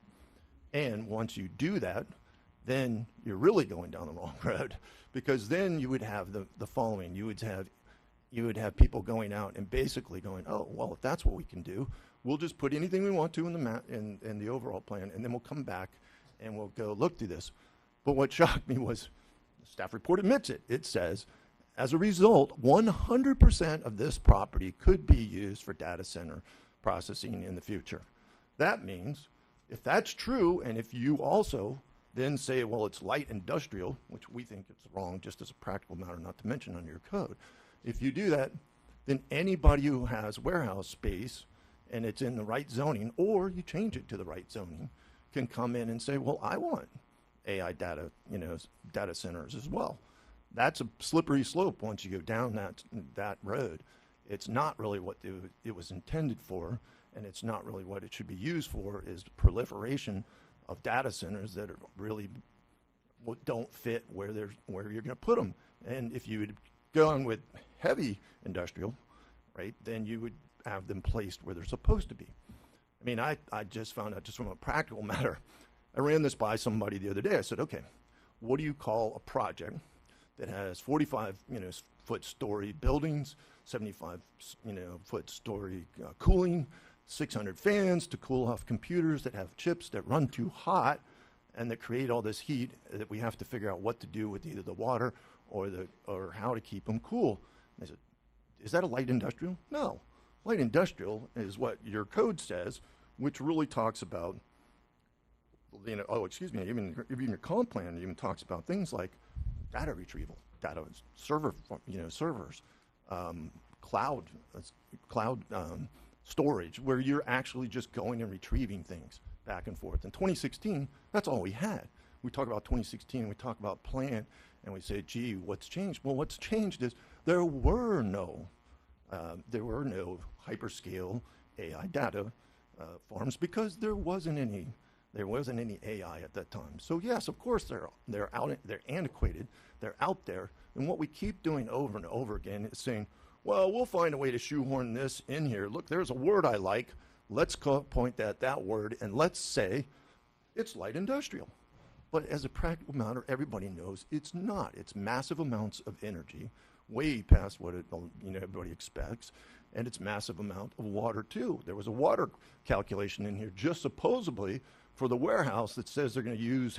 And once you do that, then you're really going down the wrong road, because then you would have the following. You would have people going out and basically going, oh, well, if that's what we can do, we'll just put anything we want to in the overall plan, and then we'll come back and we'll go look through this. But what shocked me was the staff report admits it. It says, as a result, 100% of this property could be used for data center processing in the future. That means if that's true, and if you also then say, well, it's light industrial, which we think it's wrong just as a practical matter, not to mention under your code. If you do that, then anybody who has warehouse space and it's in the right zoning, or you change it to the right zoning, can come in and say, well, I want AI data centers as well. That's a slippery slope once you go down that road. It's not really what it was intended for, and it's not really what it should be used for, is proliferation of data centers that are really don't fit where you're going to put them. And if you would go on with heavy industrial, right, then you would have them placed where they're supposed to be. I mean, I just found out, just from a practical matter, I ran this by somebody the other day. I said, okay, what do you call a project that has 45 foot story buildings, 75 foot story cooling, 600 fans to cool off computers that have chips that run too hot and that create all this heat that we have to figure out what to do with either the water or how to keep them cool? And I said, is that a light industrial? No. Light industrial is what your code says, which really talks about, even your comp plan even talks about things like data retrieval, data servers, cloud storage, where you're actually just going and retrieving things. back and forth. In 2016, that's all we had. We talk about 2016, we talk about plan, and we say, gee, what's changed? Well, what's changed is there were no hyperscale AI data farms because there wasn't any AI at that time. So yes, of course they're antiquated, they're out there, and what we keep doing over and over again is saying, well, we'll find a way to shoehorn this in here. Look, there's a word I like. Let's point at that word and let's say it's light industrial. But as a practical matter, everybody knows it's not. It's massive amounts of energy, way past what everybody expects, and it's massive amount of water too. There was a water calculation in here just supposedly for the warehouse that says they're going to use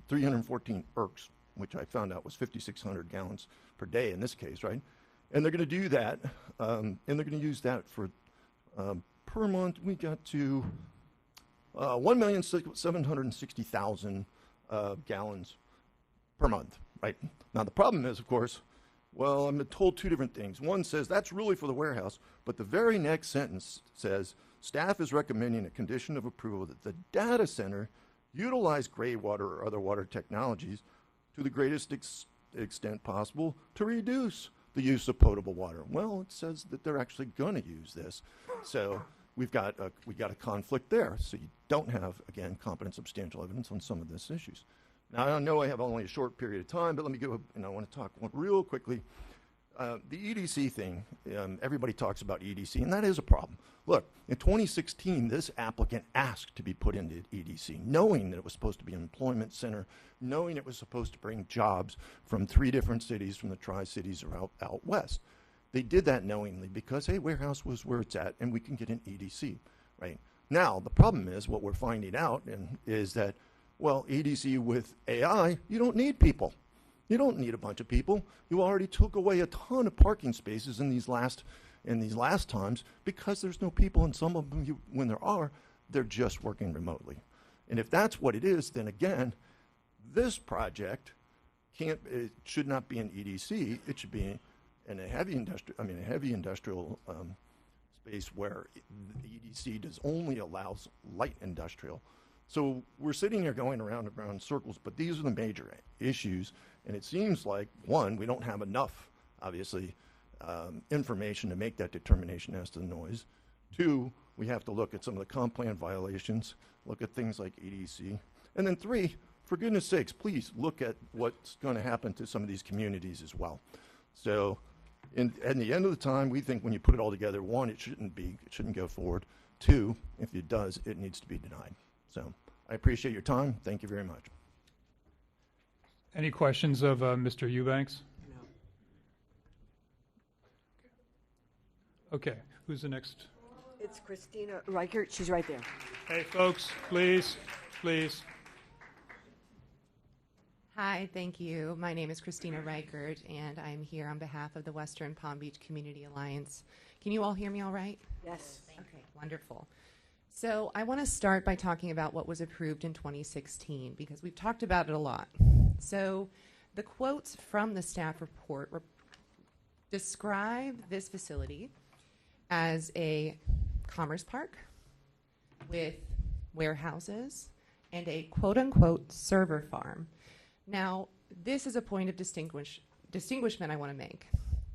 314 ERCs, which I found out was 5,600 gallons per day in this case, right? And they're going to do that, and they're going to use that for per month. We got to 1,760,000 gallons per month, right? Now the problem is, of course, well, I'm told two different things. One says that's really for the warehouse, but the very next sentence says staff is recommending a condition of approval that the data center utilize gray water or other water technologies to the greatest extent possible to reduce the use of potable water. Well, it says that they're actually going to use this. So we got a conflict there. So you don't have, again, competent substantial evidence on some of these issues. Now, I know I have only a short period of time, but let me go, and I want to talk real quickly. The EDC thing, everybody talks about EDC, and that is a problem. Look, in 2016, this applicant asked to be put into EDC, knowing that it was supposed to be an employment center, knowing it was supposed to bring jobs from 3 different cities, from the Tri-Cities or out west. They did that knowingly because, hey, warehouse was where it's at, and we can get an EDC, right? Now, the problem is what we're finding out is that, well, EDC with AI, you don't need people. You don't need a bunch of people. You already took away a ton of parking spaces in these last times because there's no people, and some of them, when there are, they're just working remotely. And if that's what it is, then again, this project it should not be an EDC. It should be in a heavy industrial space where the EDC only allows light industrial. So we're sitting here going around in circles, but these are the major issues. And it seems like, one, we don't have enough, obviously, information to make that determination as to the noise. 2, we have to look at some of the comp plan violations, look at things like EDC. And then 3, for goodness sakes, please look at what's going to happen to some of these communities as well. So at the end of the time, we think when you put it all together, 1, it shouldn't go forward. 2, if it does, it needs to be denied. So I appreciate your time. Thank you very much. Any questions of Mr. Eubanks? No. Okay, who's the next? It's Christina Reichert. She's right there. Hey, folks, please. Hi, thank you. My name is Christina Reichert, and I'm here on behalf of the Western Palm Beach Community Alliance. Can you all hear me all right? Yes. Okay, wonderful. So I want to start by talking about what was approved in 2016, because we've talked about it a lot. So the quotes from the staff report describe this facility as a commerce park with warehouses and a quote-unquote server farm. Now, this is a point of distinguishment I want to make.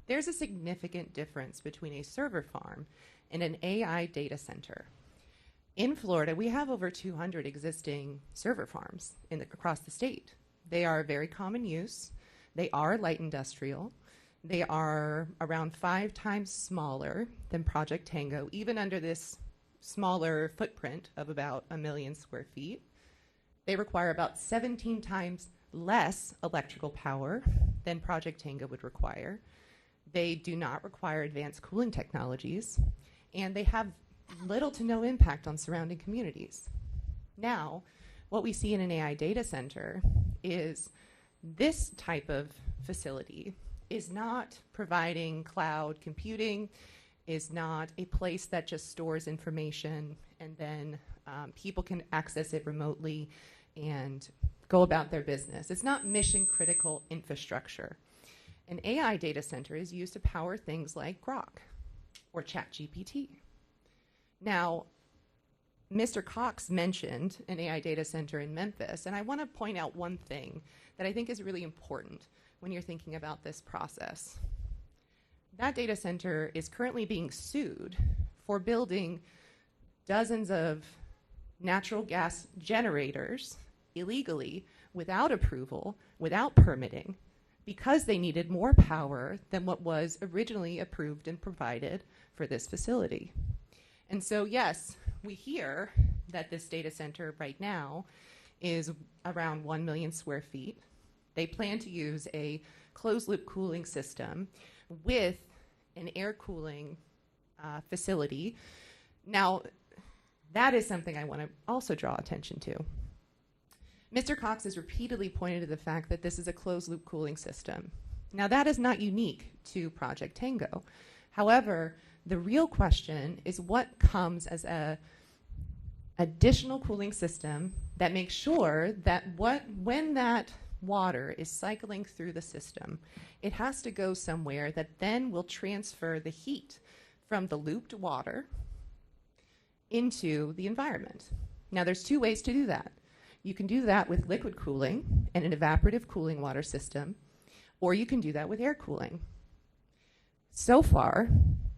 There's a significant difference between a server farm and an AI data center. In Florida, we have over 200 existing server farms across the state. They are very common use. They are light industrial. They are around 5 times smaller than Project Tango, even under this smaller footprint of about 1 million square feet. They require about 17 times less electrical power than Project Tango would require. They do not require advanced cooling technologies, and they have little to no impact on surrounding communities. Now, what we see in an AI data center is this type of facility is not providing cloud computing, is not a place that just stores information and then people can access it remotely and go about their business. It's not mission critical infrastructure. An AI data center is used to power things like Grok or ChatGPT. Now, Mr. Cox mentioned an AI data center in Memphis, and I want to point out one thing that I think is really important when you're thinking about this process. That data center is currently being sued for building dozens of natural gas generators illegally, without approval, without permitting, because they needed more power than what was originally approved and provided for this facility. And so, yes, we hear that this data center right now is around 1 million square feet. They plan to use a closed-loop cooling system with an air cooling facility. Now, that is something I want to also draw attention to. Mr. Cox has repeatedly pointed to the fact that this is a closed-loop cooling system. Now, that is not unique to Project Tango. However, the real question is what comes as an additional cooling system that makes sure that when that water is cycling through the system, it has to go somewhere that then will transfer the heat from the looped water into the environment. Now, there's two ways to do that. You can do that with liquid cooling and an evaporative cooling water system, or you can do that with air cooling. So far,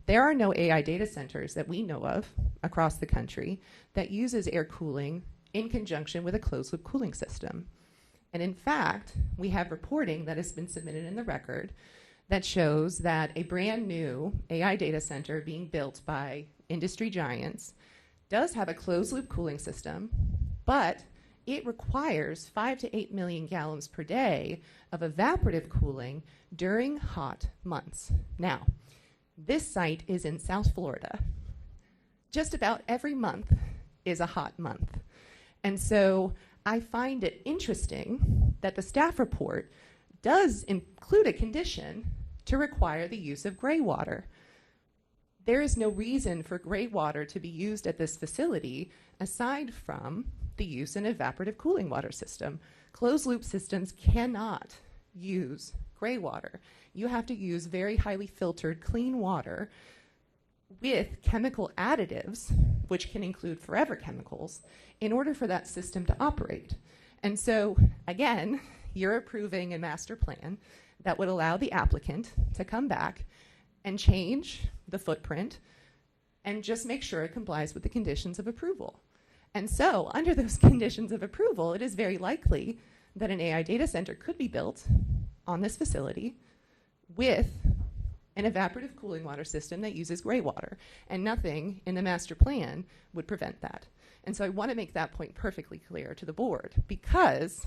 there are no AI data centers that we know of across the country that uses air cooling in conjunction with a closed-loop cooling system. And in fact, we have reporting that has been submitted in the record that shows that a brand new AI data center being built by industry giants does have a closed-loop cooling system, but it requires 5 to 8 million gallons per day of evaporative cooling during hot months. Now, this site is in South Florida. Just about every month is a hot month. And so I find it interesting that the staff report does include a condition to require the use of gray water. There is no reason for gray water to be used at this facility aside from the use of an evaporative cooling water system. Closed-loop systems cannot use gray water. You have to use very highly filtered, clean water with chemical additives, which can include forever chemicals, in order for that system to operate. And so, again, you're approving a master plan that would allow the applicant to come back and change the footprint and just make sure it complies with the conditions of approval. And so, under those conditions of approval, it is very likely that an AI data center could be built on this facility with an evaporative cooling water system that uses gray water, and nothing in the master plan would prevent that. And so I want to make that point perfectly clear to the board, because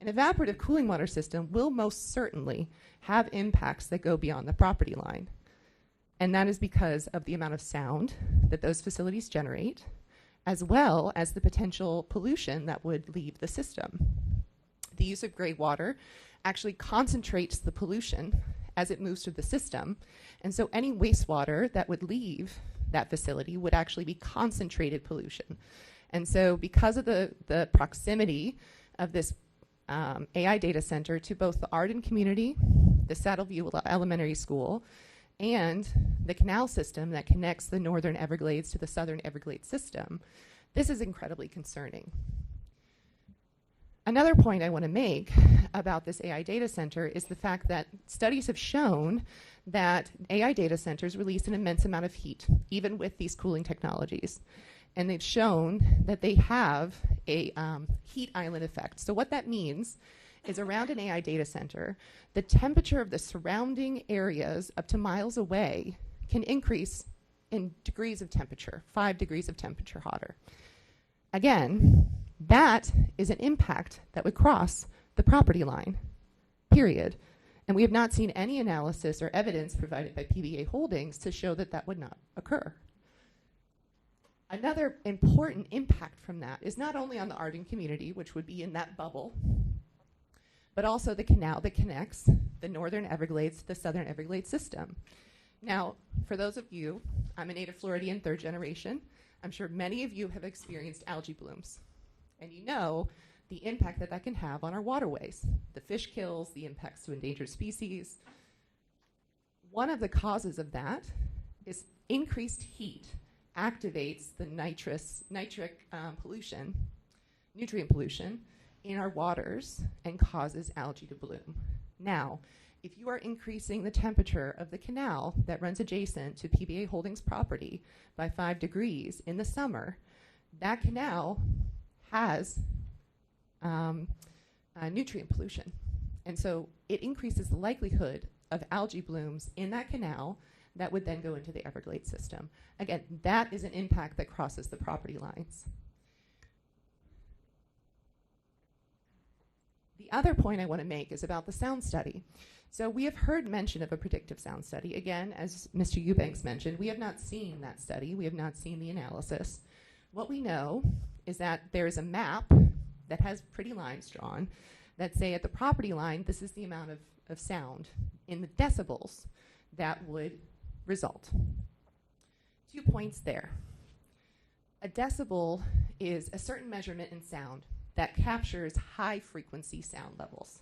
an evaporative cooling water system will most certainly have impacts that go beyond the property line. And that is because of the amount of sound that those facilities generate, as well as the potential pollution that would leave the system. The use of gray water actually concentrates the pollution as it moves through the system, and so any wastewater that would leave that facility would actually be concentrated pollution. And so because of the proximity of this AI data center to both the Arden community, the Saddle View Elementary School, and the canal system that connects the northern Everglades to the southern Everglades system, this is incredibly concerning. Another point I want to make about this AI data center is the fact that studies have shown that AI data centers release an immense amount of heat, even with these cooling technologies. And they've shown that they have a heat island effect. So what that means is around an AI data center, the temperature of the surrounding areas up to miles away can increase in degrees of temperature, 5 degrees of temperature hotter. Again, that is an impact that would cross the property line, period. And we have not seen any analysis or evidence provided by PBA Holdings to show that that would not occur. Another important impact from that is not only on the Arden community, which would be in that bubble, but also the canal that connects the northern Everglades to the southern Everglades system. Now, for those of you, I'm a native Floridian, third generation. I'm sure many of you have experienced algae blooms. And you know the impact that that can have on our waterways, the fish kills, the impacts to endangered species. One of the causes of that is increased heat activates the nitric pollution, nutrient pollution in our waters and causes algae to bloom. Now, if you are increasing the temperature of the canal that runs adjacent to PBA Holdings property by 5 degrees in the summer, that canal has nutrient pollution. And so it increases the likelihood of algae blooms in that canal that would then go into the Everglades system. Again, that is an impact that crosses the property lines. The other point I want to make is about the sound study. So we have heard mention of a predictive sound study. Again, as Mr. Eubanks mentioned, we have not seen that study. We have not seen the analysis. What we know is that there is a map that has pretty lines drawn that say at the property line, this is the amount of sound in the decibels that would result. 2 points there. A decibel is a certain measurement in sound that captures high frequency sound levels.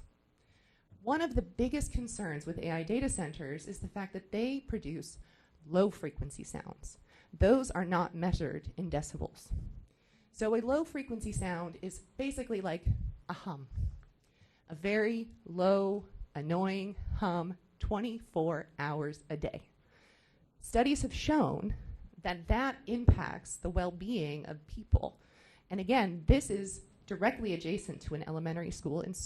One of the biggest concerns with AI data centers is the fact that they produce low frequency sounds. Those are not measured in decibels. So a low frequency sound is basically like a hum, a very low, annoying hum 24 hours a day. Studies have shown that that impacts the well-being of people. And again, this is directly adjacent to an elementary school, and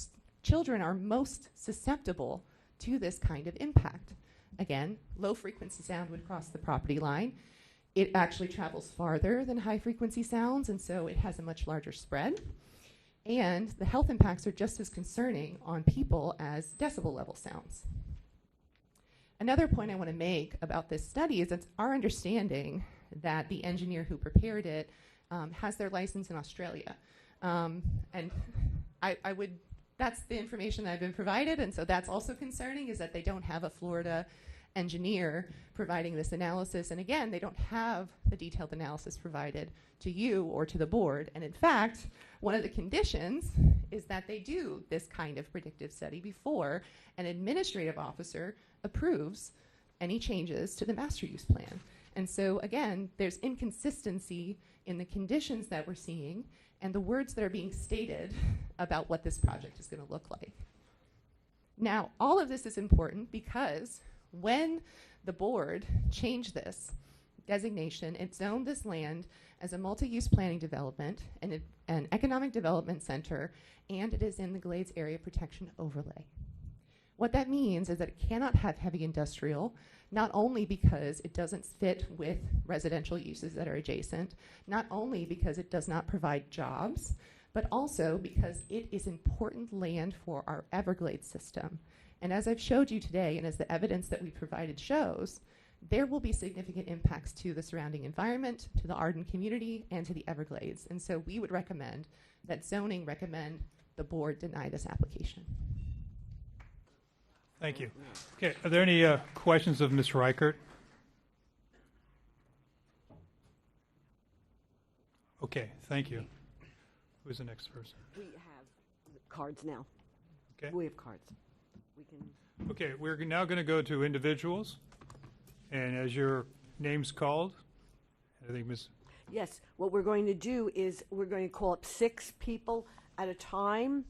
children are most susceptible to this kind of impact. Again, low frequency sound would cross the property line. It actually travels farther than high frequency sounds, and so it has a much larger spread. And the health impacts are just as concerning on people as decibel level sounds. Another point I want to make about this study is it's our understanding that the engineer who prepared it has their license in Australia. And that's the information that I've been provided, and so that's also concerning, is that they don't have a Florida engineer providing this analysis. And again, they don't have the detailed analysis provided to you or to the board. And in fact, one of the conditions is that they do this kind of predictive study before an administrative officer approves any changes to the master use plan. And so again, there's inconsistency in the conditions that we're seeing and the words that are being stated about what this project is going to look like. Now, all of this is important because when the board changed this designation, it zoned this land as a multi-use planning development and an economic development center, and it is in the Glades Area Protection Overlay. What that means is that it cannot have heavy industrial, not only because it doesn't fit with residential uses that are adjacent, not only because it does not provide jobs, but also because it is important land for our Everglades system. And as I've showed you today, and as the evidence that we provided shows, there will be significant impacts to the surrounding environment, to the Arden community, and to the Everglades. And so we would recommend that zoning recommend the board deny this application. Thank you. Okay, are there any questions of Ms. Reichert? Okay, thank you. Who's the next person? We have cards now. Okay. We have cards. We can. Okay, we're now going to go to individuals. And as your name's called, I think Ms. Yes, what we're going to do is we're going to call up 6 people at a time,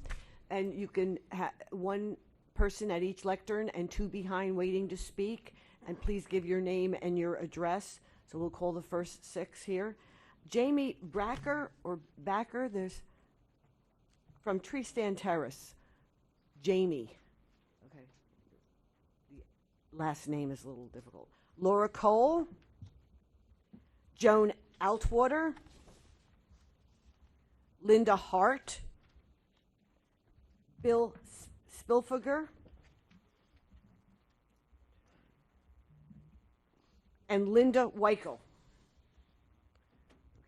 and you can have 1 person at each lectern and 2 behind waiting to speak. And please give your name and your address. So we'll call the first 6 here. Jamie Backer, there's from Tree Stand Terrace. Jamie. Okay. The last name is a little difficult. Laura Cole. Joan Outwater. Linda Hart. Bill Spilfiger. And Linda Weichel.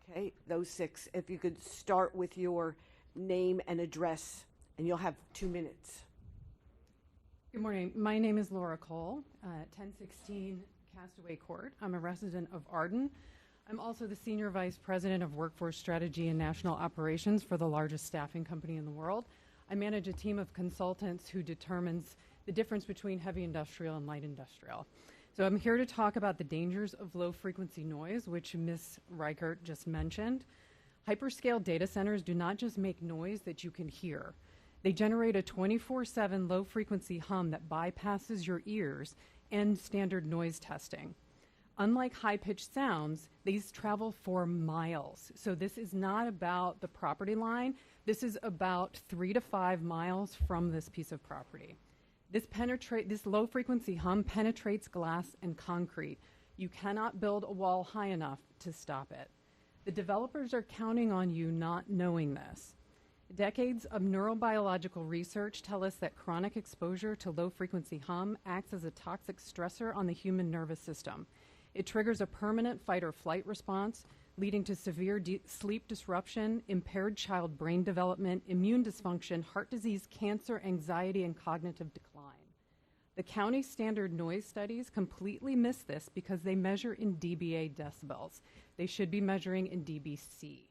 Okay, those 6. If you could start with your name and address, and you'll have 2 minutes. Good morning. My name is Laura Cole, 1016 Castaway Court. I'm a resident of Arden. I'm also the Senior Vice President of Workforce Strategy and National Operations for the largest staffing company in the world. I manage a team of consultants who determines the difference between heavy industrial and light industrial. So I'm here to talk about the dangers of low-frequency noise, which Ms. Reichert just mentioned. Hyperscale data centers do not just make noise that you can hear. They generate a 24/7 low-frequency hum that bypasses your ears and standard noise testing. Unlike high-pitched sounds, these travel for miles. So this is not about the property line. This is about 3 to 5 miles from this piece of property. This low-frequency hum penetrates glass and concrete. You cannot build a wall high enough to stop it. The developers are counting on you not knowing this. Decades of neurobiological research tell us that chronic exposure to low-frequency hum acts as a toxic stressor on the human nervous system. It triggers a permanent fight-or-flight response, leading to severe sleep disruption, impaired child brain development, immune dysfunction, heart disease, cancer, anxiety, and cognitive decline. The county standard noise studies completely miss this because they measure in dBA decibels. They should be measuring in dBc.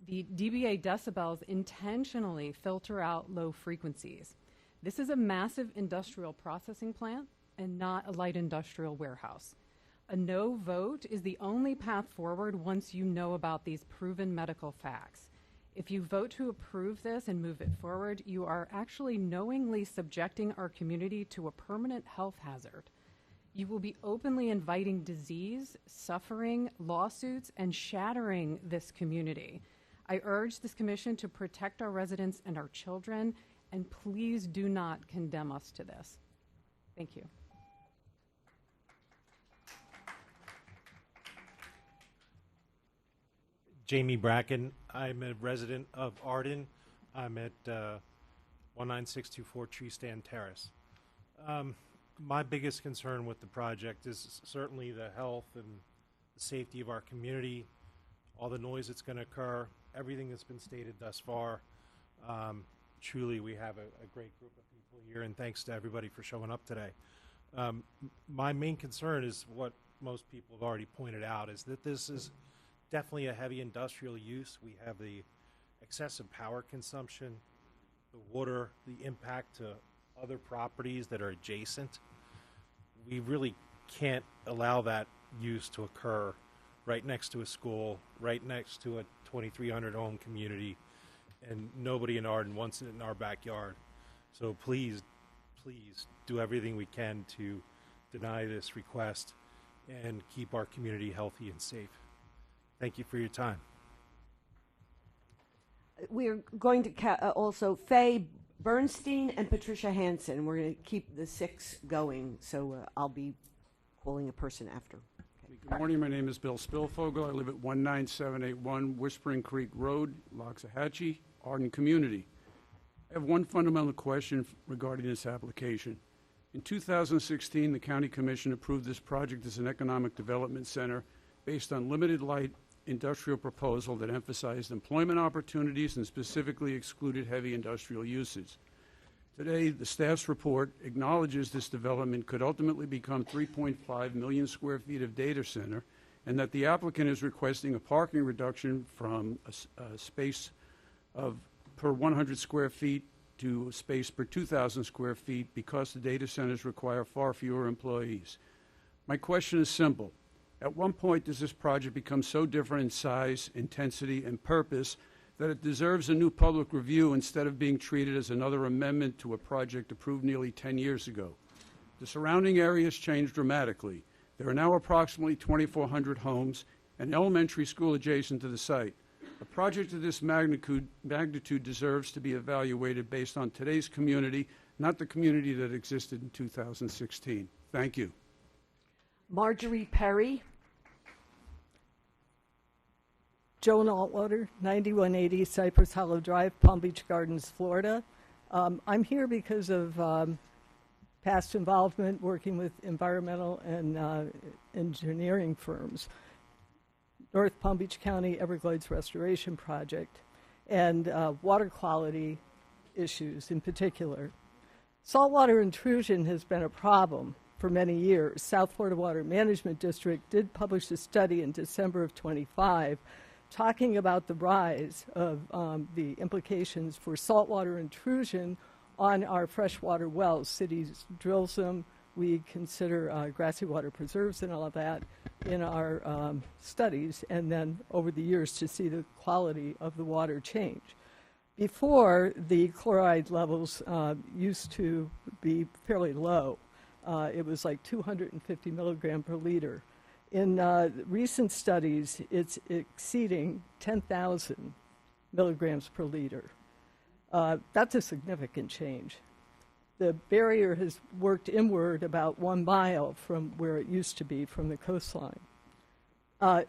The dBA decibels intentionally filter out low frequencies. This is a massive industrial processing plant and not a light industrial warehouse. A no vote is the only path forward once you know about these proven medical facts. If you vote to approve this and move it forward, you are actually knowingly subjecting our community to a permanent health hazard. You will be openly inviting disease, suffering, lawsuits, and shattering this community. I urge this commission to protect our residents and our children, and please do not condemn us to this. Thank you. Jamie Bracken. I'm a resident of Arden. I'm at 19624 Tree Stand Terrace. My biggest concern with the project is certainly the health and the safety of our community, all the noise that's going to occur, everything that's been stated thus far. Truly, we have a great group of people here, and thanks to everybody for showing up today. My main concern is what most people have already pointed out, is that this is definitely a heavy industrial use. We have the excessive power consumption, the water, the impact to other properties that are adjacent. We really can't allow that use to occur right next to a school, right next to a 2,300 home community, and nobody in Arden wants it in our backyard. So please, please do everything we can to deny this request and keep our community healthy and safe. Thank you for your time. We're going to also Faye Bernstein and Patricia Hansen. We're going to keep the 6 going, so I'll be calling a person after. Good morning. My name is Bill Spilfogel. I live at 19781 Whispering Creek Road, Loxahatchee, Arden Community. I have one fundamental question regarding this application. In 2016, the County Commission approved this project as an economic development center based on limited light industrial proposal that emphasized employment opportunities and specifically excluded heavy industrial uses. Today, the staff's report acknowledges this development could ultimately become 3.5 million square feet of data center, and that the applicant is requesting a parking reduction from a space of per 100 square feet to a space per 2,000 square feet because the data centers require far fewer employees. My question is simple. At what point does this project become so different in size, intensity, and purpose that it deserves a new public review instead of being treated as another amendment to a project approved nearly 10 years ago? The surrounding area has changed dramatically. There are now approximately 2,400 homes and an elementary school adjacent to the site. A project of this magnitude deserves to be evaluated based on today's community, not the community that existed in 2016. Thank you. Marjorie Perry. Joan Altwater, 9180 Cypress Hollow Drive, Palm Beach Gardens, Florida. I'm here because of past involvement working with environmental and engineering firms, North Palm Beach County Everglades Restoration Project, and water quality issues in particular. Saltwater intrusion has been a problem for many years. South Florida Water Management District did publish a study in December of 25 talking about the rise of the implications for saltwater intrusion on our freshwater wells. Cities drill them, we consider grassy water preserves and all of that in our studies, and then over the years to see the quality of the water change. Before, the chloride levels used to be fairly low. It was like 250 milligram per liter. In recent studies, it's exceeding 10,000 milligrams per liter. That's a significant change. The barrier has worked inward about 1 mile from where it used to be from the coastline.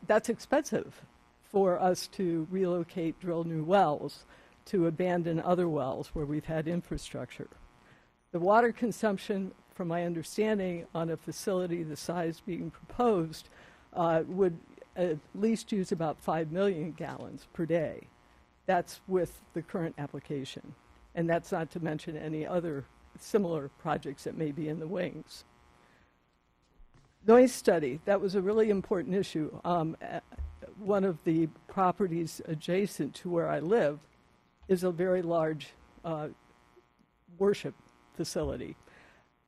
That's expensive for us to relocate, drill new wells, to abandon other wells where we've had infrastructure. The water consumption, from my understanding, on a facility the size being proposed would at least use about 5 million gallons per day. That's with the current application. And that's not to mention any other similar projects that may be in the wings. Noise study, that was a really important issue. One of the properties adjacent to where I live is a very large worship facility.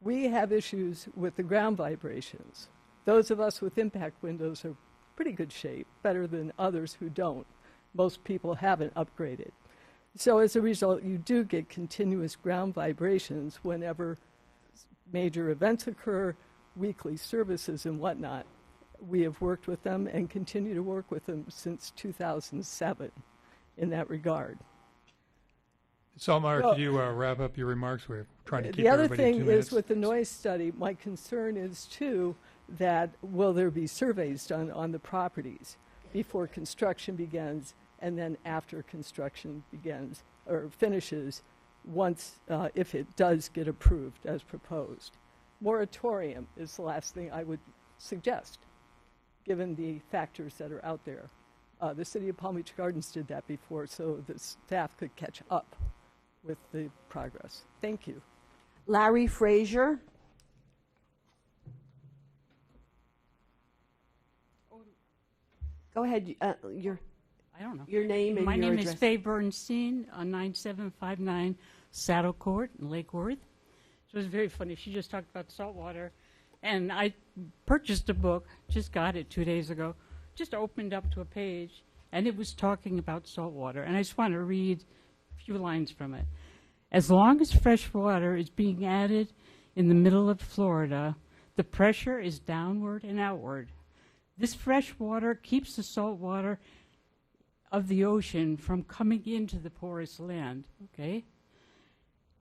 We have issues with the ground vibrations. Those of us with impact windows are pretty good shape, better than others who don't. Most people haven't upgraded. So as a result, you do get continuous ground vibrations whenever major events occur, weekly services and whatnot. We have worked with them and continue to work with them since 2007 in that regard. Saltmeyer, could you wrap up your remarks? We're trying to keep the other everybody to 2 thing minutes. is with the noise study, my concern is too that will there be surveys done on the properties before construction begins and then after construction begins or finishes once if it does get approved as proposed. Moratorium is the last thing I would suggest given the factors that are out there. The City of Palm Beach Gardens did that before so the staff could catch up with the progress. Thank you. Larry Frazier. Go ahead. I don't know. Your name and My your name address. is Faye Bernstein on 9759 Saddle Court in Lake Worth. So it was very funny. She just talked about saltwater. And I purchased a book, just got it 2 days ago, just opened up to a page, and it was talking about saltwater. And I just want to read a few lines from it. As long as fresh water is being added in the middle of Florida, the pressure is downward and outward. This fresh water keeps the salt water of the ocean from coming into the porous land, okay?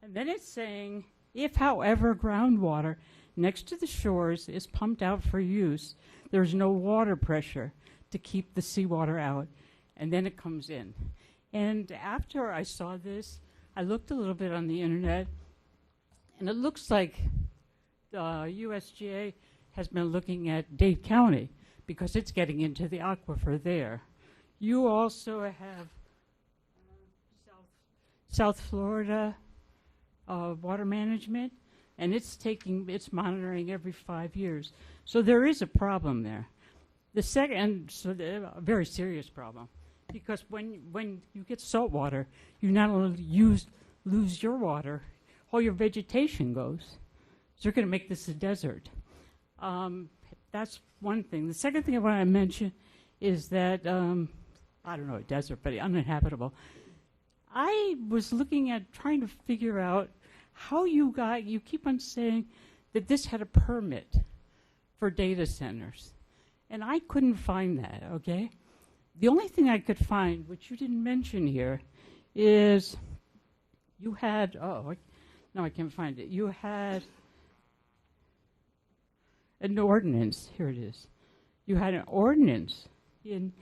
And then it's saying, if, however, groundwater next to the shores is pumped out for use, there's no water pressure to keep the seawater out, and then it comes in. And after I saw this, I looked a little bit on the internet, and it looks like the USGA has been looking at Dade County because it's getting into the aquifer there. You also have South Florida Water Management, and it's monitoring every 5 years. So there is a problem there. The second, a very serious problem, because when you get salt water, you not only lose your water, all your vegetation goes. So you're going to make this a desert. That's one thing. The second thing I want to mention is that, I don't know, a desert, but uninhabitable. I was looking at trying to figure out how you keep on saying that this had a permit for data centers. And I couldn't find that, okay? The only thing I could find, which you didn't mention here, is you had, no, I can't find it. You had an ordinance, here it is. You had an ordinance in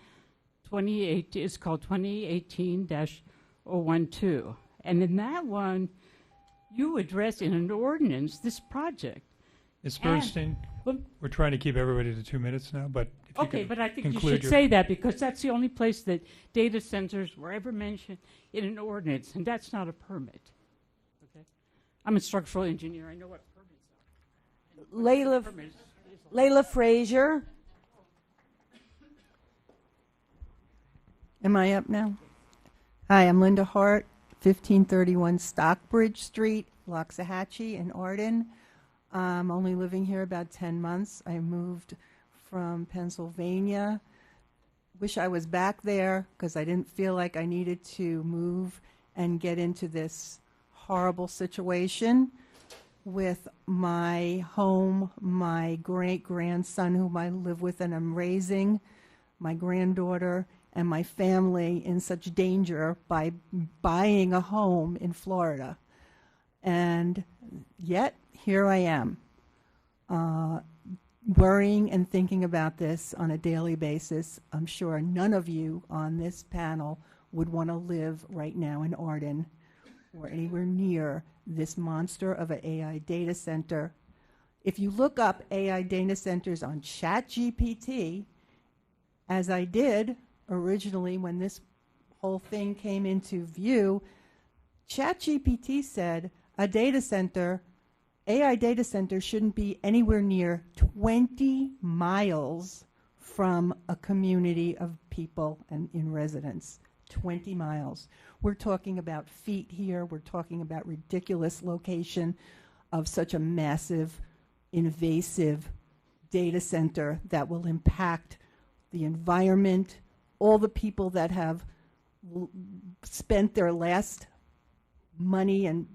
2018, it's called 2018-012. And in that one, you address in an ordinance this project. Ms. Bernstein, we're trying to keep everybody to 2 minutes now, but if you Okay, could but I think you conclude should your- say that because that's the only place that data centers were ever mentioned in an ordinance, and that's not a permit. Okay, I'm a structural engineer. I know what permits are. Layla Frazier. Am I up now? Hi, I'm Linda Hart, 1531 Stockbridge Street, Loxahatchee in Arden. I'm only living here about 10 months. I moved from Pennsylvania. Wish I was back there because I didn't feel like I needed to move and get into this horrible situation with my home, my great-grandson whom I live with and I'm raising, my granddaughter, and my family in such danger by buying a home in Florida. And yet, here I am, worrying and thinking about this on a daily basis. I'm sure none of you on this panel would want to live right now in Arden or anywhere near this monster of an AI data center. If you look up AI data centers on ChatGPT, as I did originally when this whole thing came into view, ChatGPT said a data center, AI data center, shouldn't be anywhere near 20 miles from a community of people and in residence. 20 miles. We're talking about feet here. We're talking about ridiculous location of such a massive, invasive data center that will impact the environment, all the people that have spent their last money and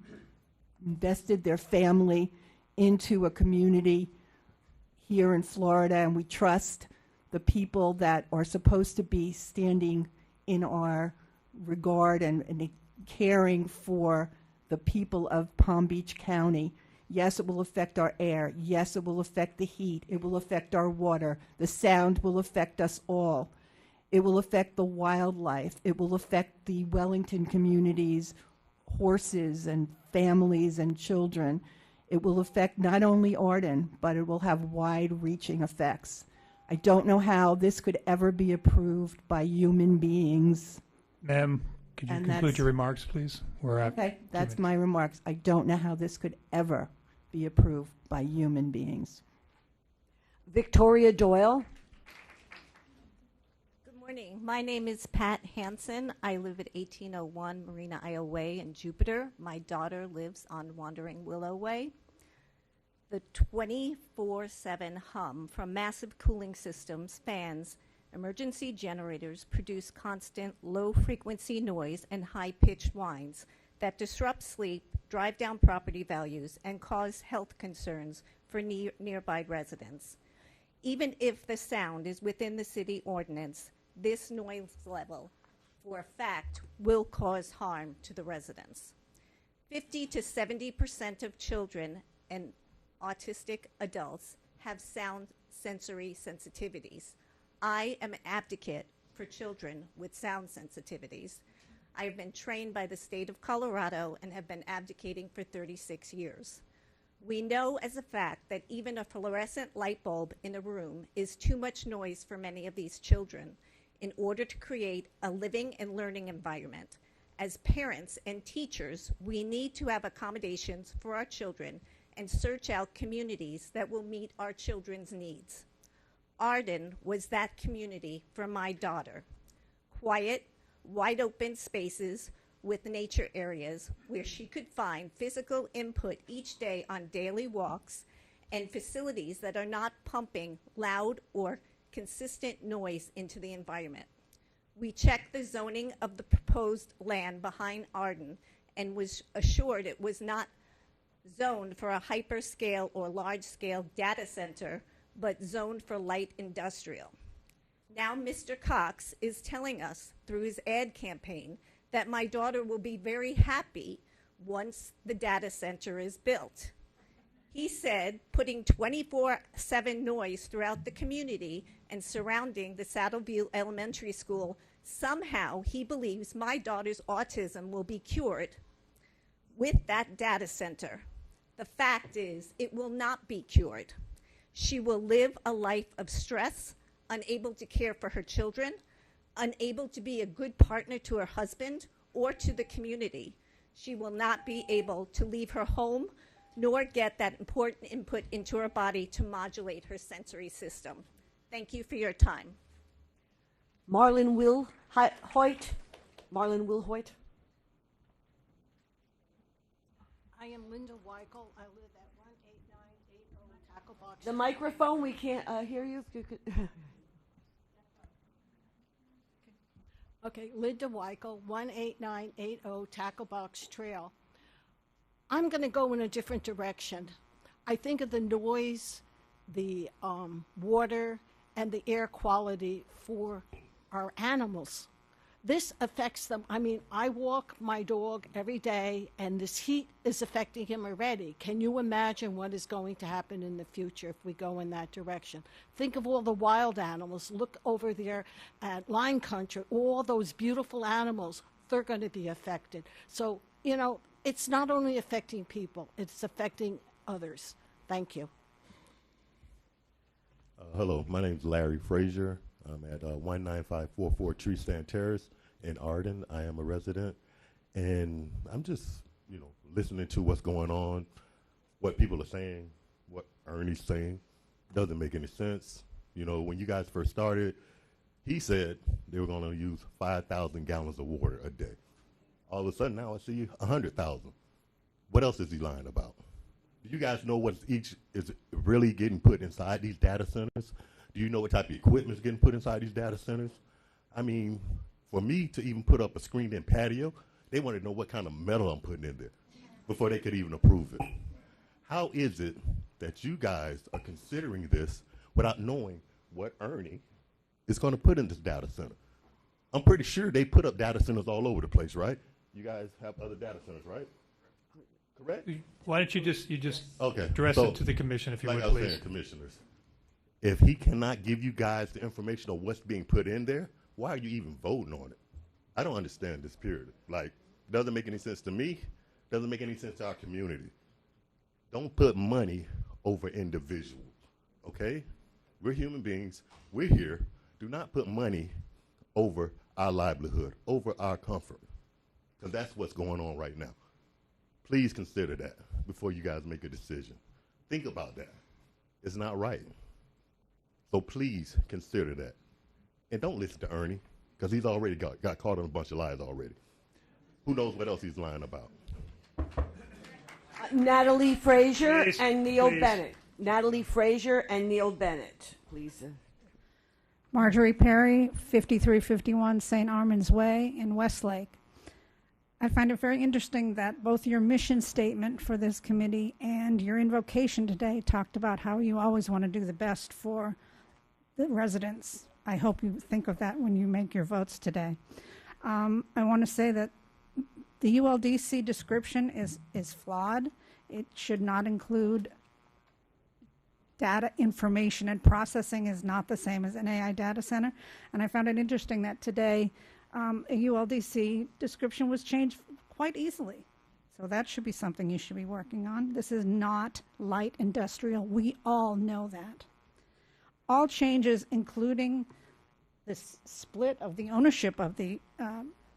invested their family into a community here in Florida, and we trust the people that are supposed to be standing in our regard and caring for the people of Palm Beach County. Yes, it will affect our air. Yes, it will affect the heat. It will affect our water. The sound will affect us all. It will affect the wildlife. It will affect the Wellington community's horses and families and children. It will affect not only Arden, but it will have wide-reaching effects. I don't know how this could ever be approved by human beings. Ma'am, could you And conclude that's- your remarks, please? We're at Okay, 2 that's minutes. my remarks. I don't know how this could ever be approved by human beings. Victoria Doyle. Good morning. My name is Pat Hansen. I live at 1801 Marina Isle Way in Jupiter. My daughter lives on Wandering Willow Way. The 24/7 hum from massive cooling systems, fans, emergency generators produce constant low-frequency noise and high-pitched whines that disrupt sleep, drive down property values, and cause health concerns for nearby residents. Even if the sound is within the city ordinance, this noise level, for a fact, will cause harm to the residents. 50 to 70% of children and autistic adults have sound sensory sensitivities. I am an advocate for children with sound sensitivities. I have been trained by the state of Colorado and have been advocating for 36 years. We know as a fact that even a fluorescent light bulb in a room is too much noise for many of these children in order to create a living and learning environment. As parents and teachers, we need to have accommodations for our children and search out communities that will meet our children's needs. Arden was that community for my daughter. Quiet, wide open spaces with nature areas where she could find physical input each day on daily walks and facilities that are not pumping loud or consistent noise into the environment. We checked the zoning of the proposed land behind Arden and was assured it was not zoned for a hyperscale or large-scale data center, but zoned for light industrial. Now Mr. Cox is telling us through his ad campaign that my daughter will be very happy once the data center is built. He said putting 24/7 noise throughout the community and surrounding the Saddleview Elementary School, somehow he believes my daughter's autism will be cured with that data center. The fact is, it will not be cured. She will live a life of stress, unable to care for her children, unable to be a good partner to her husband or to the community. She will not be able to leave her home nor get that important input into her body to modulate her sensory system. Thank you for your time. Marlon Wilhoit. Marlon Wilhoit. I am Linda Weichel. I live at 189 The microphone, we can't hear you. If you could. Okay, Linda Weichel, 18980 Tackle Box Trail. I'm going to go in a different direction. I think of the noise, the water, and the air quality for our animals. This affects them. I mean, I walk my dog every day, and this heat is affecting him already. Can you imagine what is going to happen in the future if we go in that direction? Think of all the wild animals. Look over there at Lion Country, all those beautiful animals, they're going to be affected. So, you know, it's not only affecting people, it's affecting others. Thank you. Hello, my name is Larry Frazier. I'm at 19544 Tree Stand Terrace in Arden. I am a resident, and I'm just, listening to what's going on, what people are saying, what Ernie's saying. Doesn't make any sense. When you guys first started, he said they were going to use 5,000 gallons of water a day. All of a sudden now I see 100,000. What else is he lying about? Do you guys know what each is really getting put inside these data centers? Do you know what type of equipment is getting put inside these data centers? I mean, for me to even put up a screened-in patio, they want to know what kind of metal I'm putting in there before they could even approve it. How is it that you guys are considering this without knowing what Ernie is going to put in this data center? I'm pretty sure they put up data centers all over the place, right? You guys have other data centers, right? Correct? Why don't you just okay. address it to the commission, if you would, I was please. saying, commissioners, if he cannot give you guys the information on what's being put in there, why are you even voting on it? I don't understand this period. Like, doesn't make any sense to me, doesn't make any sense to our community. Don't put money over individuals, okay? We're human beings, we're here. Do not put money over our livelihood, over our comfort, because that's what's going on right now. Please consider that before you guys make a decision. Think about that. It's not right. So please consider that. And don't listen to Ernie, because he's already got caught on a bunch of lies already. Who knows what else he's lying about? Natalie Frazier Please, and Neil please. Bennett. Natalie Frazier and Neil Bennett, please. Marjorie Perry, 5351 St. Armand's Way in Westlake. I find it very interesting that both your mission statement for this committee and your invocation today talked about how you always want to do the best for the residents. I hope you think of that when you make your votes today. I want to say that the ULDC description is flawed. It should not include data information, and processing is not the same as an AI data center. And I found it interesting that today a ULDC description was changed quite easily. So that should be something you should be working on. This is not light industrial. We all know that. All changes, including this split of the ownership of the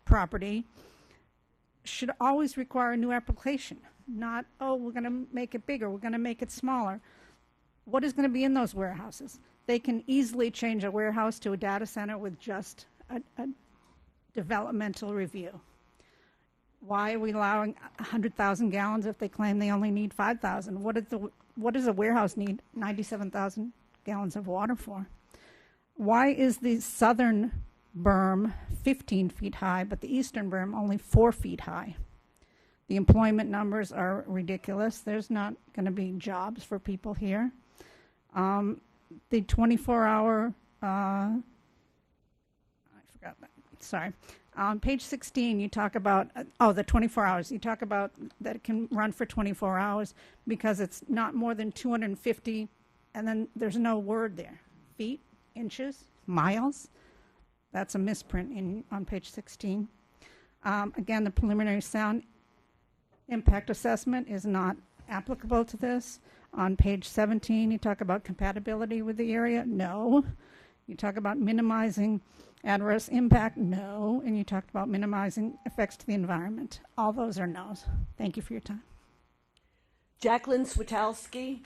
property, should always require a new application. Not, oh, we're going to make it bigger, we're going to make it smaller. What is going to be in those warehouses? They can easily change a warehouse to a data center with just a developmental review. Why are we allowing 100,000 gallons if they claim they only need 5,000? What does a warehouse need 97,000 gallons of water for? Why is the southern berm 15 feet high, but the eastern berm only 4 feet high? The employment numbers are ridiculous. There's not going to be jobs for people here. The 24-hour, I forgot that. Sorry. On page 16, you talk about, the 24 hours. You talk about that it can run for 24 hours because it's not more than 250, and then there's no word there. Feet, inches, miles. That's a misprint on page 16. Again, the preliminary sound impact assessment is not applicable to this. On page 17, you talk about compatibility with the area. No. You talk about minimizing adverse impact. No. And you talked about minimizing effects to the environment. All those are no's. Thank you for your time. Jacqueline Switalski.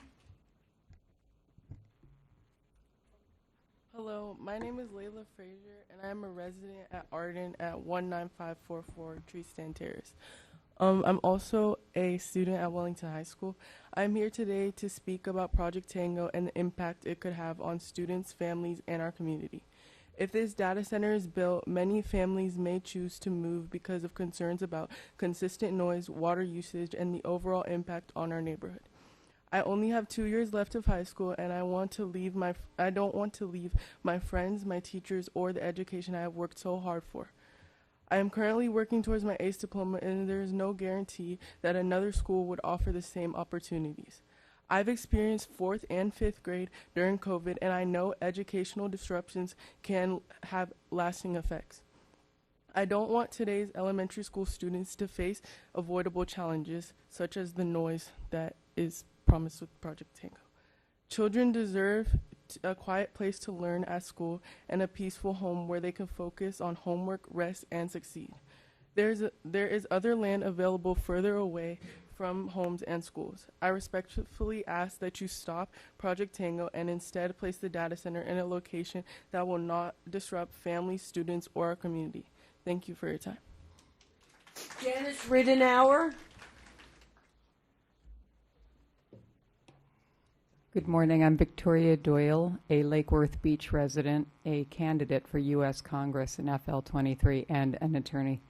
Hello, my name is Layla Frazier, and I'm a resident at Arden at 19544 Tree Stand Terrace. I'm also a student at Wellington High School. I'm here today to speak about Project Tango and the impact it could have on students, families, and our community. If this data center is built, many families may choose to move because of concerns about consistent noise, water usage, and the overall impact on our neighborhood. I only have 2 years left of high school, and I don't want to leave my friends, my teachers, or the education I have worked so hard for. I am currently working towards my ACE diploma, and there is no guarantee that another school would offer the same opportunities. I've experienced 4th and 5th grade during COVID, and I know educational disruptions can have lasting effects. I don't want today's elementary school students to face avoidable challenges, such as the noise that is promised with Project Tango. Children deserve a quiet place to learn at school and a peaceful home where they can focus on homework, rest, and succeed. There is other land available further away from homes and schools. I respectfully ask that you stop Project Tango and instead place the data center in a location that will not disrupt families, students, or our community. Thank you for your time. Janice Ridenour. Good morning. I'm Victoria Doyle, a Lake Worth Beach resident, a candidate for U.S. Congress in FL23, and an attorney.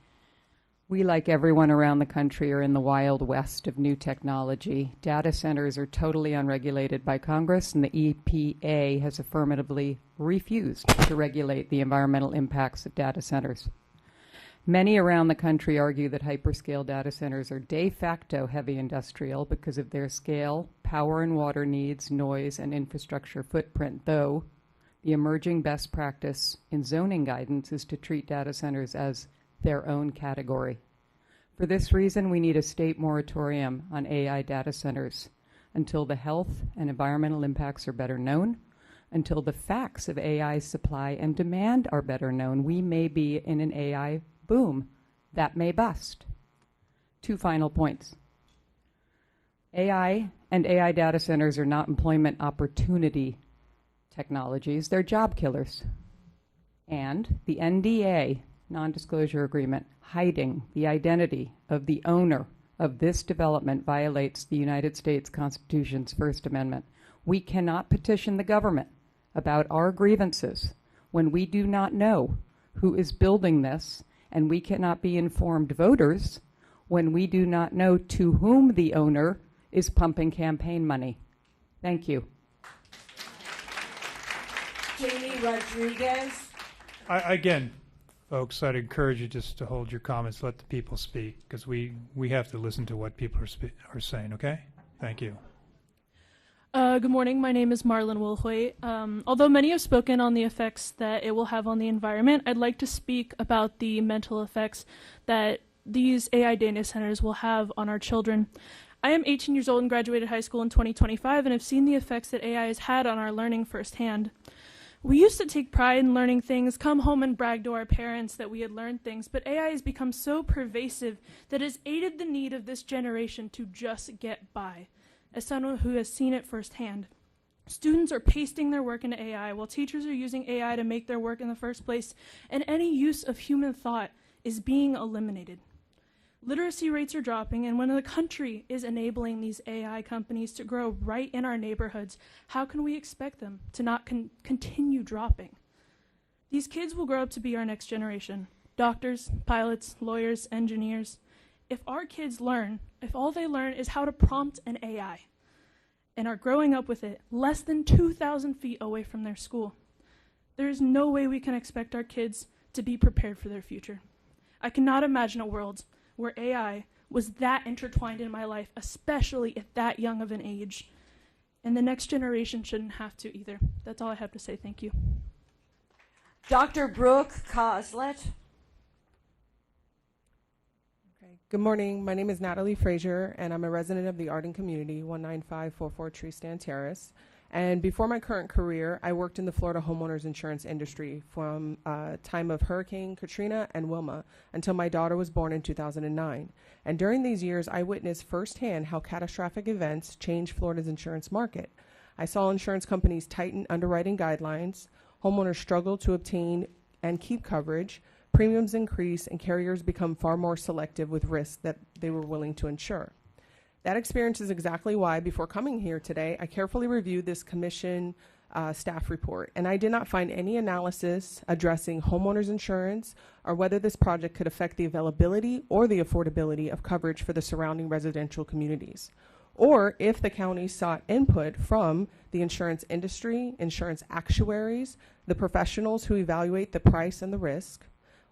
We, like everyone around the country, are in the wild west of new technology. Data centers are totally unregulated by Congress, and the EPA has affirmatively refused to regulate the environmental impacts of data centers. Many around the country argue that hyperscale data centers are de facto heavy industrial because of their scale, power and water needs, noise, and infrastructure footprint, though the emerging best practice in zoning guidance is to treat data centers as their own category. For this reason, we need a state moratorium on AI data centers until the health and environmental impacts are better known, until the facts of AI supply and demand are better known. We may be in an AI boom that may bust. 2 final points. AI and AI data centers are not employment opportunity technologies, they're job killers. And the NDA, non-disclosure agreement, hiding the identity of the owner of this development violates the United States Constitution's First Amendment. We cannot petition the government about our grievances when we do not know who is building this, and we cannot be informed voters when we do not know to whom the owner is pumping campaign money. Thank you. Jamie Rodriguez. Again, folks, I'd encourage you just to hold your comments, let the people speak, because we have to listen to what people are saying, okay? Thank you. Good morning. My name is Marlon Wilhoit. Although many have spoken on the effects that it will have on the environment, I'd like to speak about the mental effects that these AI data centers will have on our children. I am 18 years old and graduated high school in 2025 and have seen the effects that AI has had on our learning firsthand. We used to take pride in learning things, come home and brag to our parents that we had learned things, but AI has become so pervasive that it has aided the need of this generation to just get by. As someone who has seen it firsthand, students are pasting their work into AI while teachers are using AI to make their work in the first place, and any use of human thought is being eliminated. Literacy rates are dropping, and when the country is enabling these AI companies to grow right in our neighborhoods, how can we expect them to not continue dropping? These kids will grow up to be our next generation. Doctors, pilots, lawyers, engineers. If our kids learn, if all they learn is how to prompt an AI and are growing up with it less than 2,000 feet away from their school, there is no way we can expect our kids to be prepared for their future. I cannot imagine a world where AI was that intertwined in my life, especially at that young of an age. And the next generation shouldn't have to either. That's all I have to say. Thank you. Dr. Brooke Coslet. Good morning. My name is Natalie Frazier, and I'm a resident of the Arden community, 19544 Tree Stand Terrace. And before my current career, I worked in the Florida homeowners insurance industry from time of Hurricane Katrina and Wilma until my daughter was born in 2009. And during these years, I witnessed firsthand how catastrophic events changed Florida's insurance market. I saw insurance companies tighten underwriting guidelines, homeowners struggle to obtain and keep coverage, premiums increase and carriers become far more selective with risks that they were willing to insure. That experience is exactly why, before coming here today, I carefully reviewed this commission staff report, and I did not find any analysis addressing homeowners insurance or whether this project could affect the availability or the affordability of coverage for the surrounding residential communities, or if the county sought input from the insurance industry, insurance actuaries, the professionals who evaluate the price and the risk,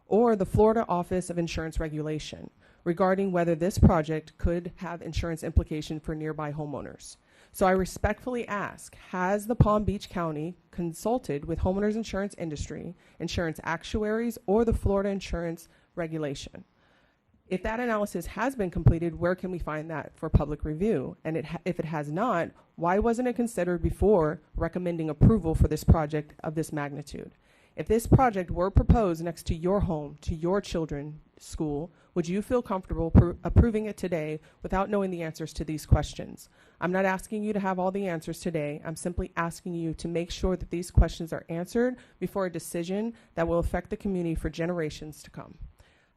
or the Florida Office of Insurance Regulation regarding whether this project could have insurance implication for nearby homeowners. So I respectfully ask, has the Palm Beach County consulted with homeowners insurance industry, insurance actuaries, or the Florida Insurance Regulation? If that analysis has been completed, where can we find that for public review? And if it has not, why wasn't it considered before recommending approval for this project of this magnitude? If this project were proposed next to your home, to your children's school, would you feel comfortable approving it today without knowing the answers to these questions? I'm not asking you to have all the answers today. I'm simply asking you to make sure that these questions are answered before a decision that will affect the community for generations to come.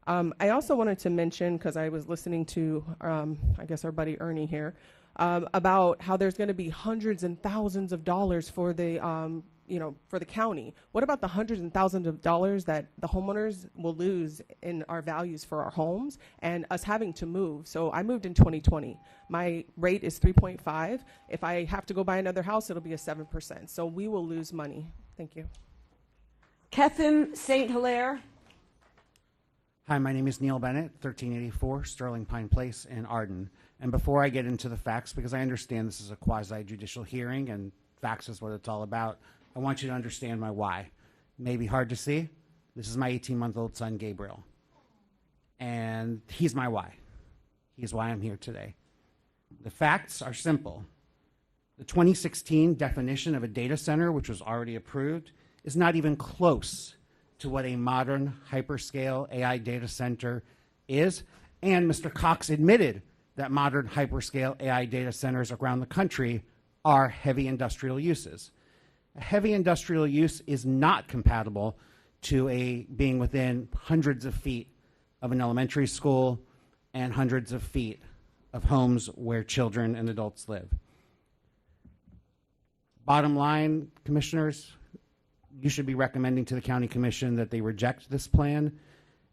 I also wanted to mention, because I was listening to, I guess our buddy Ernie here, about how there's going to be hundreds and thousands of dollars for the for the county. What about the hundreds and thousands of dollars that the homeowners will lose in our values for our homes and us having to move? So I moved in 2020. My rate is 3.5. If I have to go buy another house, it'll be a 7%. So we will lose money. Thank you. Ketham St. Hilaire. Hi, my name is Neil Bennett, 1384 Sterling Pine Place in Arden. And before I get into the facts, because I understand this is a quasi-judicial hearing and facts is what it's all about, I want you to understand my why. Maybe hard to see. This is my 18-month-old son, Gabriel. And he's my why. He's why I'm here today. The facts are simple. The 2016 definition of a data center, which was already approved, is not even close to what a modern hyperscale AI data center is. And Mr. Cox admitted that modern hyperscale AI data centers around the country are heavy industrial uses. A heavy industrial use is not compatible to being within hundreds of feet of an elementary school and hundreds of feet of homes where children and adults live. Bottom line, commissioners, you should be recommending to the county commission that they reject this plan.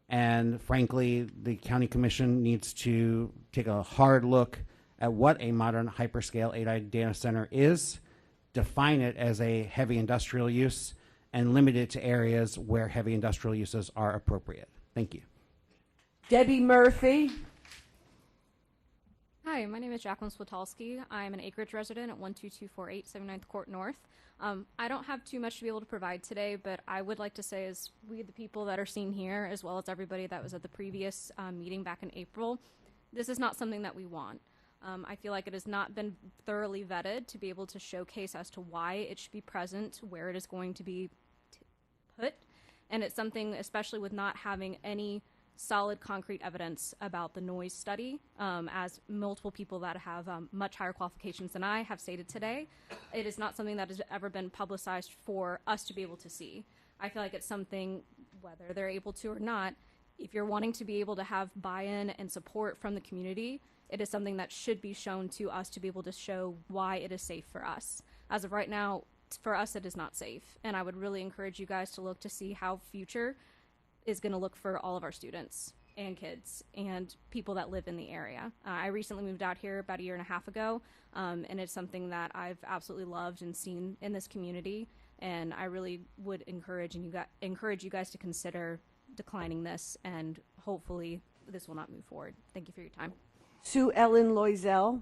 And frankly, the county commission needs to take a hard look at what a modern hyperscale AI data center is, define it as a heavy industrial use, and limit it to areas where heavy industrial uses are appropriate. Thank you. Debbie Murphy. Hi, my name is Jacqueline Switalski. I'm an Acreage resident at 12248 79th Court North. I don't have too much to be able to provide today, but I would like to say, as we, the people that are seen here, as well as everybody that was at the previous meeting back in April, this is not something that we want. I feel like it has not been thoroughly vetted to be able to showcase as to why it should be present, where it is going to be put, and it's something, especially with not having any solid concrete evidence about the noise study, as multiple people that have much higher qualifications than I have stated today, it is not something that has ever been publicized for us to be able to see. I feel like it's something, whether they're able to or not, if you're wanting to be able to have buy-in and support from the community, it is something that should be shown to us to be able to show why it is safe for us. As of right now, for us, it is not safe. And I would really encourage you guys to look to see how future is going to look for all of our students and kids and people that live in the area. I recently moved out here about 1.5 years ago, and it's something that I've absolutely loved and seen in this community. And I really would encourage you guys to consider declining this, and hopefully this will not move forward. Thank you for your time. Sue Ellen Loisel.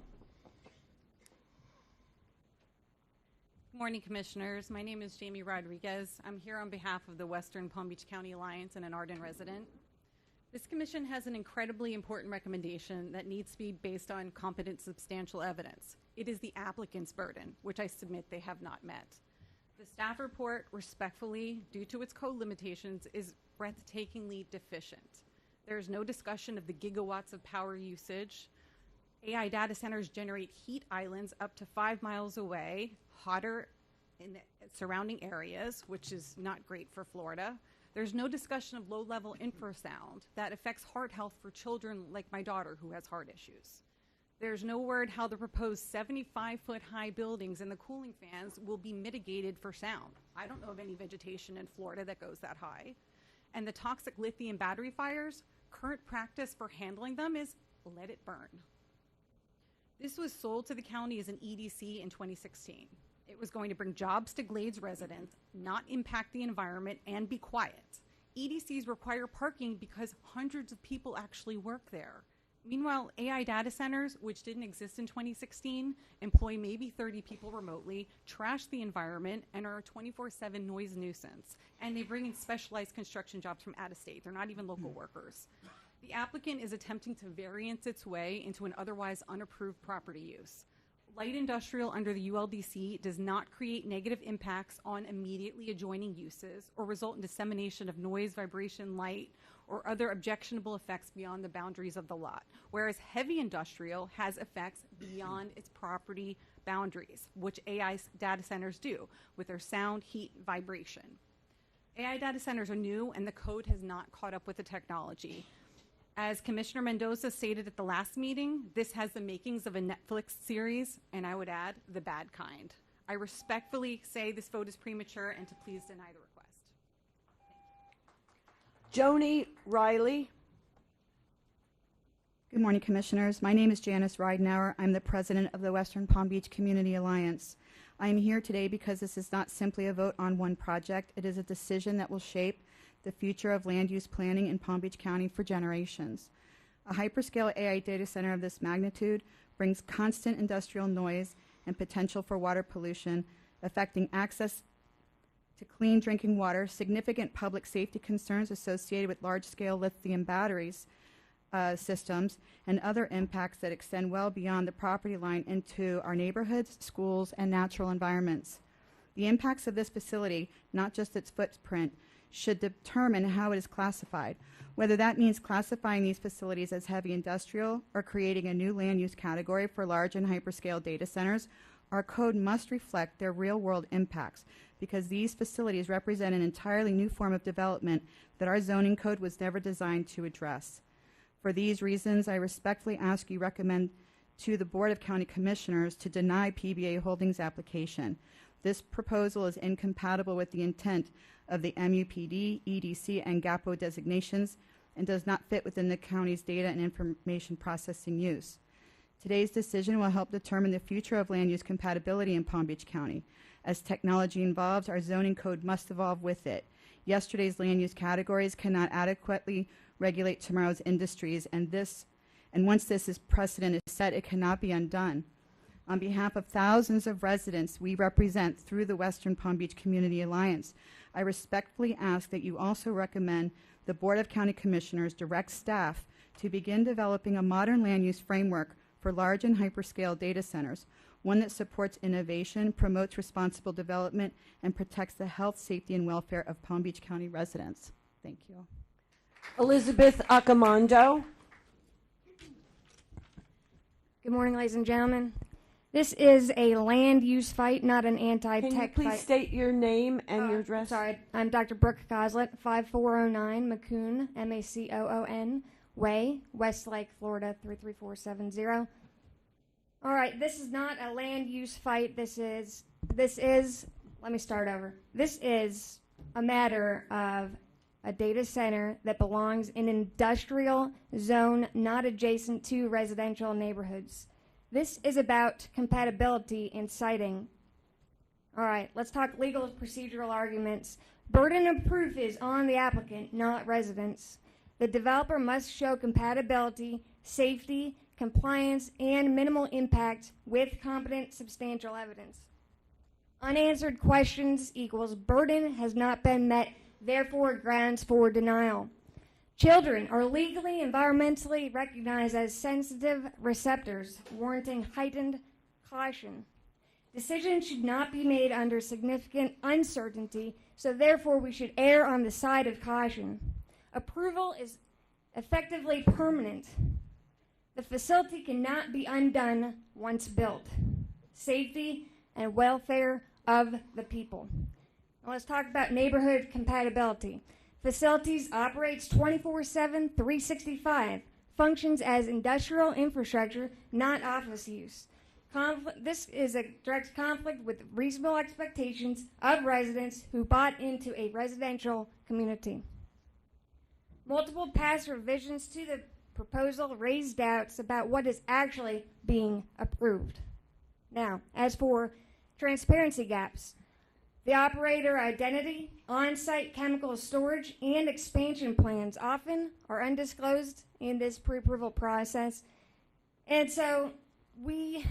Good morning, Commissioners. My name is Jamie Rodriguez. I'm here on behalf of the Western Palm Beach County Alliance and an Arden resident. This commission has an incredibly important recommendation that needs to be based on competent, substantial evidence. It is the applicant's burden, which I submit they have not met. The staff report, respectfully, due to its code limitations, is breathtakingly deficient. There is no discussion of the gigawatts of power usage. AI data centers generate heat islands up to 5 miles away, hotter in the surrounding areas, which is not great for Florida. There's no discussion of low-level infrasound that affects heart health for children like my daughter who has heart issues. There's no word how the proposed 75-foot-high buildings and the cooling fans will be mitigated for sound. I don't know of any vegetation in Florida that goes that high. And the toxic lithium battery fires, current practice for handling them is let it burn. This was sold to the county as an EDC in 2016. It was going to bring jobs to Glades residents, not impact the environment, and be quiet. EDCs require parking because hundreds of people actually work there. Meanwhile, AI data centers, which didn't exist in 2016, employ maybe 30 people remotely, trash the environment, and are a 24/7 noise nuisance. And they bring in specialized construction jobs from out of state. They're not even local workers. The applicant is attempting to variance its way into an otherwise unapproved property use. Light industrial under the ULDC does not create negative impacts on immediately adjoining uses or result in dissemination of noise, vibration, light, or other objectionable effects beyond the boundaries of the lot, whereas heavy industrial has effects beyond its property boundaries, which AI data centers do with their sound, heat, vibration. AI data centers are new and the code has not caught up with the technology. As Commissioner Mendoza stated at the last meeting, this has the makings of a Netflix series, and I would add, the bad kind. I respectfully say this vote is premature and to please deny the request. Joni Riley. Good morning, Commissioners. My name is Janice Ridenour. I'm the president of the Western Palm Beach Community Alliance. I am here today because this is not simply a vote on one project. It is a decision that will shape the future of land use planning in Palm Beach County for generations. A hyperscale AI data center of this magnitude brings constant industrial noise and potential for water pollution, affecting access to clean drinking water, significant public safety concerns associated with large-scale lithium batteries systems, and other impacts that extend well beyond the property line into our neighborhoods, schools, and natural environments. The impacts of this facility, not just its footprint, should determine how it is classified, whether that means classifying these facilities as heavy industrial or creating a new land use category for large and hyperscale data centers. Our code must reflect their real-world impacts because these facilities represent an entirely new form of development that our zoning code was never designed to address. For these reasons, I respectfully ask you recommend to the Board of County Commissioners to deny PBA Holdings' application. This proposal is incompatible with the intent of the MUPD, EDC, and GAPO designations and does not fit within the county's data and information processing use. Today's decision will help determine the future of land use compatibility in Palm Beach County. As technology evolves, our zoning code must evolve with it. Yesterday's land use categories cannot adequately regulate tomorrow's industries, and once this is precedent is set, it cannot be undone. On behalf of thousands of residents we represent through the Western Palm Beach Community Alliance, I respectfully ask that you also recommend the Board of County Commissioners direct staff to begin developing a modern land use framework for large and hyperscale data centers, one that supports innovation, promotes responsible development, and protects the health, safety, and welfare of Palm Beach County residents. Thank you. Elizabeth Accomando. Good morning, ladies and gentlemen. This is a land use fight, not an anti-tech fight. Can you please state your name and your address? Sorry, I'm Dr. Brooke Goslett, 5409 Macoon, Macoon Way, Westlake, Florida, 33470. All right, this is not a land use fight. This is, let me start over. This is a matter of a data center that belongs in an industrial zone not adjacent to residential neighborhoods. This is about compatibility and siting. All right, let's talk legal procedural arguments. Burden of proof is on the applicant, not residents. The developer must show compatibility, safety, compliance, and minimal impact with competent substantial evidence. Unanswered questions equals burden has not been met, therefore grounds for denial. Children are legally, environmentally recognized as sensitive receptors, warranting heightened caution. Decisions should not be made under significant uncertainty, so therefore we should err on the side of caution. Approval is effectively permanent. The facility cannot be undone once built. Safety and welfare of the people. Now let's talk about neighborhood compatibility. Facilities operates 24/7, 365. Functions as industrial infrastructure, not office use. This is a direct conflict with reasonable expectations of residents who bought into a residential community. Multiple past revisions to the proposal raised doubts about what is actually being approved. Now, as for transparency gaps, the operator identity, on-site chemical storage, and expansion plans often are undisclosed in this pre-approval process. And so we,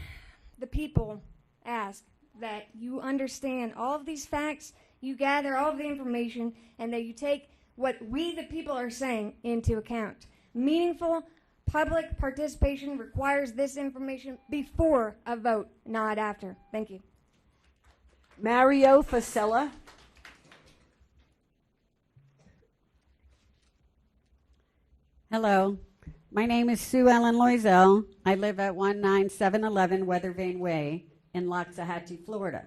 the people, ask that you understand all of these facts, you gather all of the information, and that you take what we, the people, are saying into account. Meaningful public participation requires this information before a vote, not after. Thank you. Mario Fasella. Hello, my name is Sue Ellen Loisel. I live at 19711 Weathervane Way in Loxahatchee, Florida.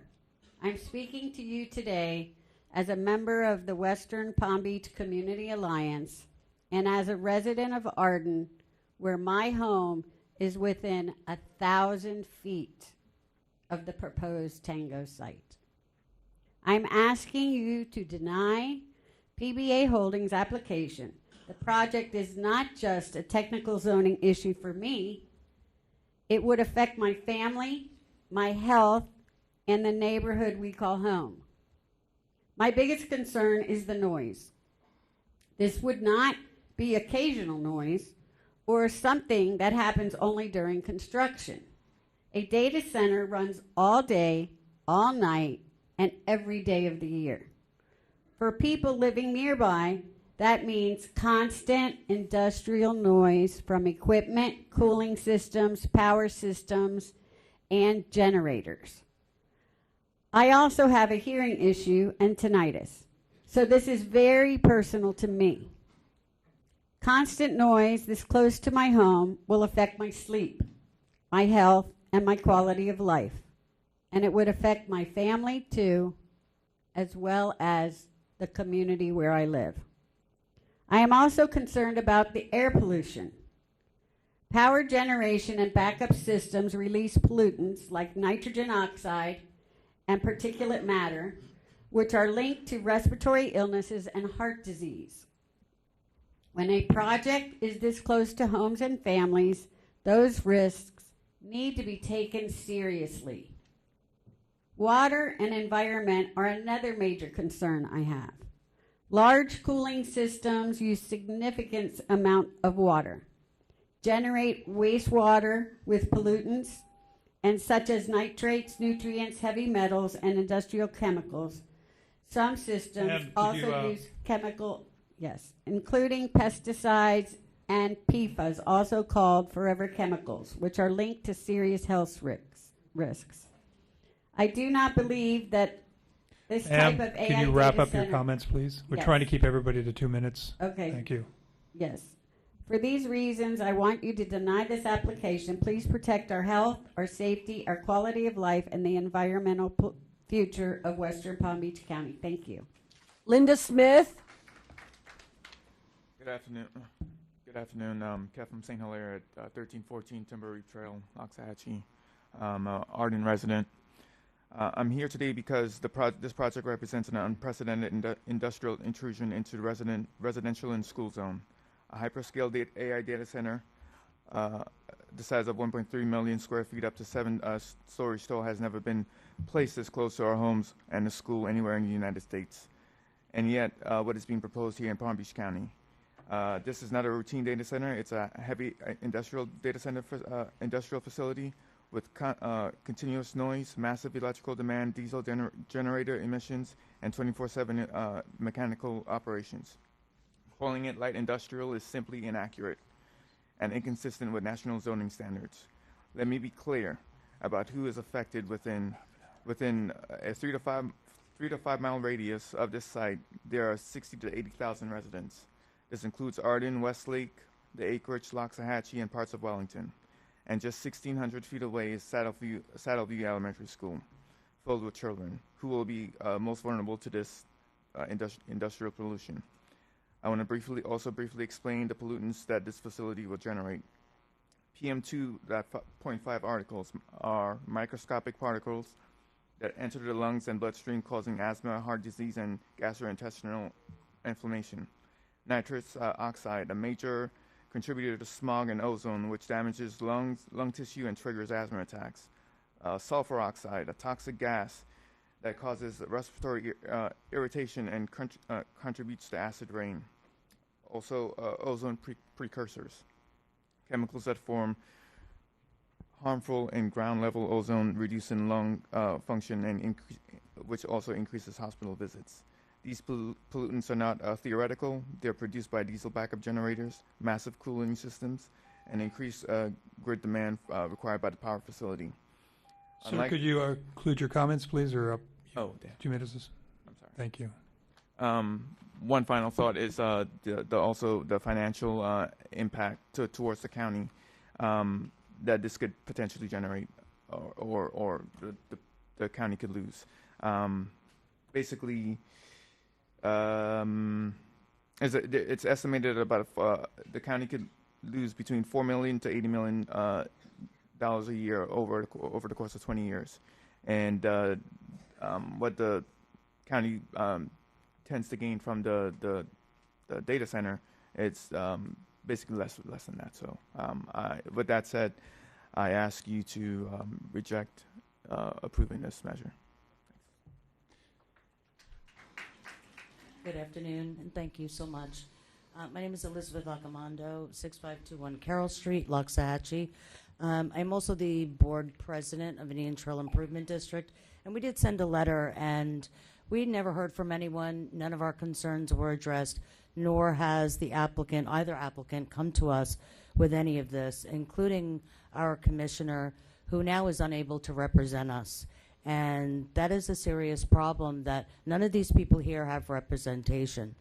I'm speaking to you today as a member of the Western Palm Beach Community Alliance and as a resident of Arden, where my home is within 1,000 feet of the proposed Tango site. I'm asking you to deny PBA Holdings' application. The project is not just a technical zoning issue for me. It would affect my family, my health, and the neighborhood we call home. My biggest concern is the noise. This would not be occasional noise or something that happens only during construction. A data center runs all day, all night, and every day of the year. For people living nearby, that means constant industrial noise from equipment, cooling systems, power systems, and generators. I also have a hearing issue and tinnitus, so this is very personal to me. Constant noise this close to my home will affect my sleep, my health, and my quality of life. And it would affect my family too, as well as the community where I live. I am also concerned about the air pollution. Power generation and backup systems release pollutants like nitrogen oxide and particulate matter, which are linked to respiratory illnesses and heart disease. When a project is this close to homes and families, those risks need to be taken seriously. Water and environment are another major concern I have. Large cooling systems use significant amount of water, generate wastewater with pollutants, and such as nitrates, nutrients, heavy metals, and industrial chemicals. Some systems also use chemical, including pesticides and PFAS, also called forever chemicals, which are linked to serious health risks. I do not believe that this type of AI can you wrap data up your center- comments, please? We're Yes. trying to keep everybody to 2 minutes. Okay. Thank you. Yes. For these reasons, I want you to deny this application. Please protect our health, our safety, our quality of life, and the environmental future of Western Palm Beach County. Thank you. Linda Smith. Good afternoon. Good afternoon. Kev from St. Hilaire at 1314 Timber Reef Trail, Loxahatchee. I'm an Arden resident. I'm here today because this project represents an unprecedented industrial intrusion into the residential and school zone. A hyperscale AI data center, the size of 1.3 million square feet, up to 7 storage tall, has never been placed this close to our homes and the school anywhere in the United States. And yet, what is being proposed here in Palm Beach County. This is not a routine data center. It's a heavy industrial data center, industrial facility with continuous noise, massive electrical demand, diesel generator emissions, and 24/7 mechanical operations. Calling it light industrial is simply inaccurate and inconsistent with national zoning standards. Let me be clear about who is affected within a 3 to 5 mile radius of this site. There are 60 to 80,000 residents. This includes Arden, Westlake, the Acreage, Loxahatchee, and parts of Wellington. And just 1,600 feet away is Saddleview Elementary School, filled with children who will be most vulnerable to this industrial pollution. I want to also briefly explain the pollutants that this facility will generate. PM2.5 articles are microscopic particles that enter the lungs and bloodstream, causing asthma, heart disease, and gastrointestinal inflammation. Nitrous oxide, a major contributor to smog and ozone, which damages lung tissue and triggers asthma attacks. Sulfur oxide, a toxic gas that causes respiratory irritation and contributes to acid rain. Also, ozone precursors, chemicals that form harmful in ground-level ozone, reducing lung function, and which also increases hospital visits. These pollutants are not theoretical. They're produced by diesel backup generators, massive cooling systems, and increased grid demand required by the power facility. Sir, could you include your comments, please, or 2 minutes? I'm sorry. Thank you. One final thought is also the financial impact towards the county that this could potentially generate, or the county could lose. Basically, it's estimated about the county could lose between $4 million to $80 million dollars a year over the course of 20 years, and what the county tends to gain from the data center, it's basically less than that. So, with that said, I ask you to reject approving this measure. Good afternoon, and thank you so much. My name is Elizabeth Accomando, 6521 Carroll Street, Loxahatchee. I'm also the board president of Indian Trail Improvement District, and we did send a letter, and we never heard from anyone. None of our concerns were addressed, nor has either applicant come to us with any of this, including our commissioner, who now is unable to represent us. And that is a serious problem, that none of these people here have representation.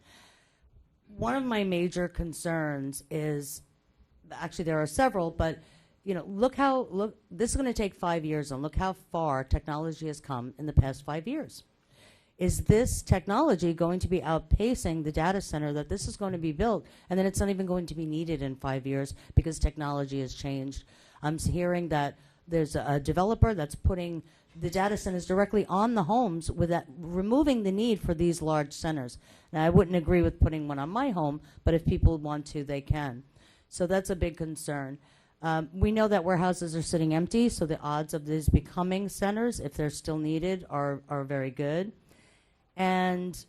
One of my major concerns is, actually there are several, but look, this is going to take 5 years, and look how far technology has come in the past 5 years. Is this technology going to be outpacing the data center that this is going to be built, and then it's not even going to be needed in 5 years because technology has changed? I'm hearing that there's a developer that's putting the data centers directly on the homes, with that, removing the need for these large centers. Now, I wouldn't agree with putting one on my home, but if people want to, they can. So that's a big concern. We know that warehouses are sitting empty, so the odds of these becoming centers, if they're still needed, are very good. And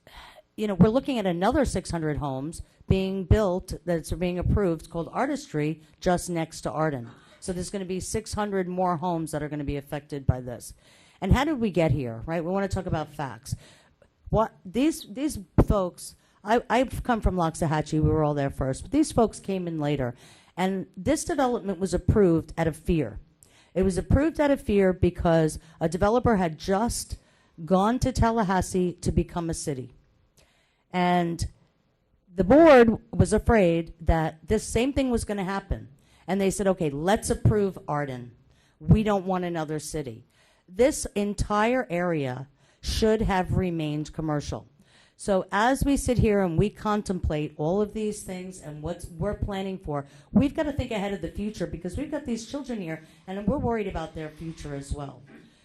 we're looking at another 600 homes being built that's being approved, called Artistry, just next to Arden. So there's going to be 600 more homes that are going to be affected by this. And how did we get here, right? We want to talk about facts. What these folks, I've come from Loxahatchee, we were all there first, but these folks came in later. And this development was approved out of fear. It was approved out of fear because a developer had just gone to Tallahassee to become a city. And the board was afraid that this same thing was going to happen. And they said, okay, let's approve Arden. We don't want another city. This entire area should have remained commercial. So as we sit here and we contemplate all of these things and what we're planning for, we've got to think ahead of the future, because we've got these children here and we're worried about their future as well.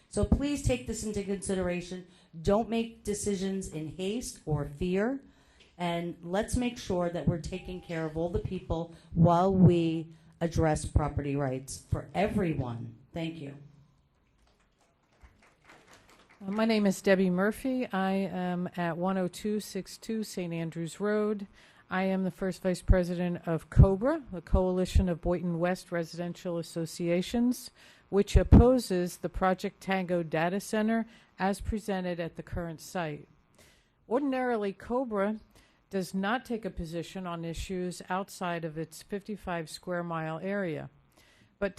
So please take this into consideration. Don't make decisions in haste or fear. And let's make sure that we're taking care of all the people while we address property rights for everyone. Thank you. My name is Debbie Murphy. I am at 10262 St. Andrews Road. I am the first vice president of COBRA, the Coalition of Boynton West Residential Associations, which opposes the Project Tango data center as presented at the current site. Ordinarily, COBRA does not take a position on issues outside of its 55 square mile area. But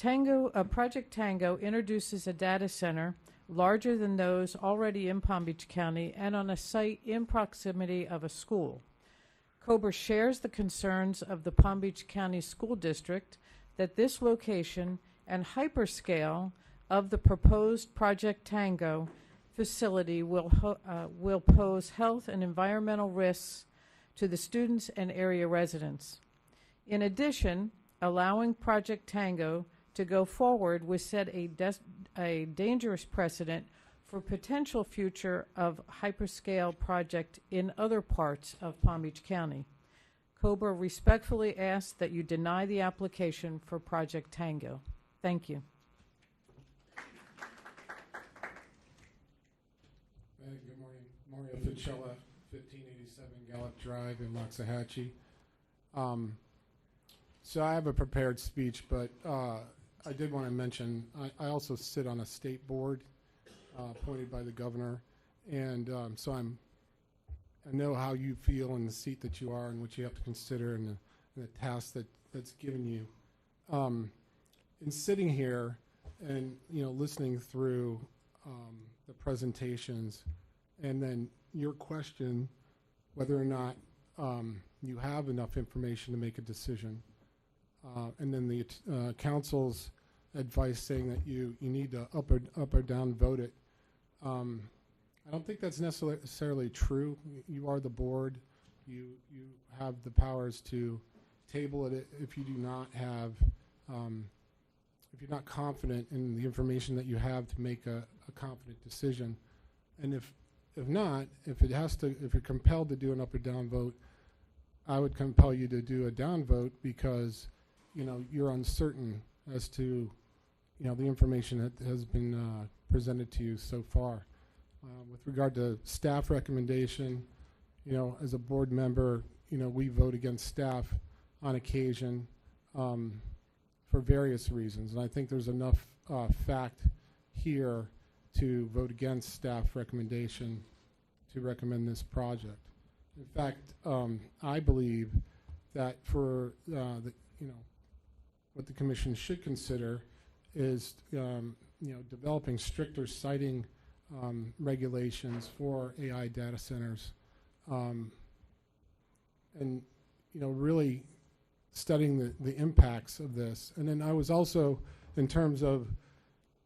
Project Tango introduces a data center larger than those already in Palm Beach County and on a site in proximity of a school. COBRA shares the concerns of the Palm Beach County School District that this location and hyperscale of the proposed Project Tango facility will pose health and environmental risks to the students and area residents. In addition, allowing Project Tango to go forward would set a dangerous precedent for potential future of hyperscale project in other parts of Palm Beach County. COBRA respectfully asks that you deny the application for Project Tango. Thank you. Good morning. Mario Ficella, 1587 Gallup Drive in Loxahatchee. So I have a prepared speech, but I did want to mention I also sit on a state board appointed by the governor, and so I know how you feel in the seat that you are and what you have to consider and the task that's given you. In sitting here and listening through the presentations, and then your question whether or not you have enough information to make a decision, and then the council's advice saying that you need to up or down vote it. I don't think that's necessarily true. You are the board. You have the powers to table it if you do not have, if you're not confident in the information that you have to make a confident decision. And if not, if you're compelled to do an up or down vote, I would compel you to do a down vote because you're uncertain as to the information that has been presented to you so far. With regard to staff recommendation, as a board member, we vote against staff on occasion for various reasons, and I think there's enough fact here to vote against staff recommendation to recommend this project. In fact, I believe that for what the commission should consider is developing stricter siting regulations for AI data centers, and really studying the impacts of this. And then I was also, in terms of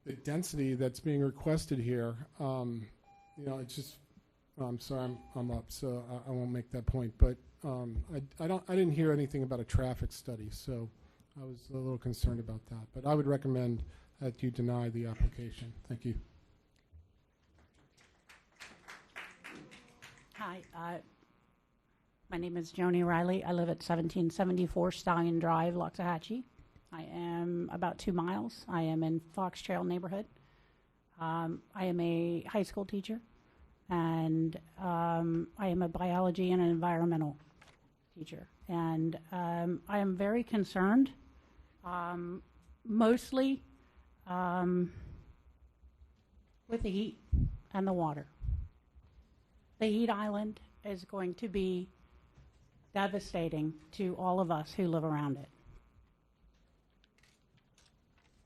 the density that's being requested here, it's just, I'm sorry, I'm up, so I won't make that point. But I didn't hear anything about a traffic study, so I was a little concerned about that. But I would recommend that you deny the application. Thank you. Hi, my name is Joni Riley. I live at 1774 Stallion Drive, Loxahatchee. I am about 2 miles. I am in Fox Trail neighborhood. I am a high school teacher, and I am a biology and an environmental teacher. And I am very concerned, mostly with the heat and the water. The heat island is going to be devastating to all of us who live around it.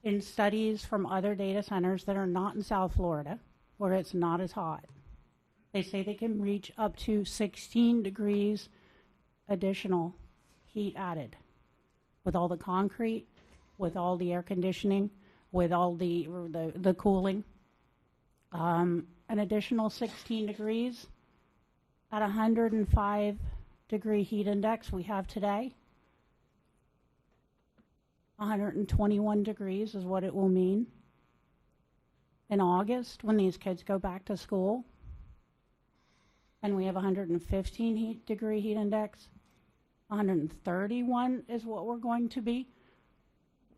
In studies from other data centers that are not in South Florida, where it's not as hot, they say they can reach up to 16 degrees additional heat added with all the concrete, with all the air conditioning, with all the cooling. An additional 16 degrees at 105 degree heat index we have today. 121 degrees is what it will mean in August when these kids go back to school. And we have 115 degree heat index. 131 is what we're going to be.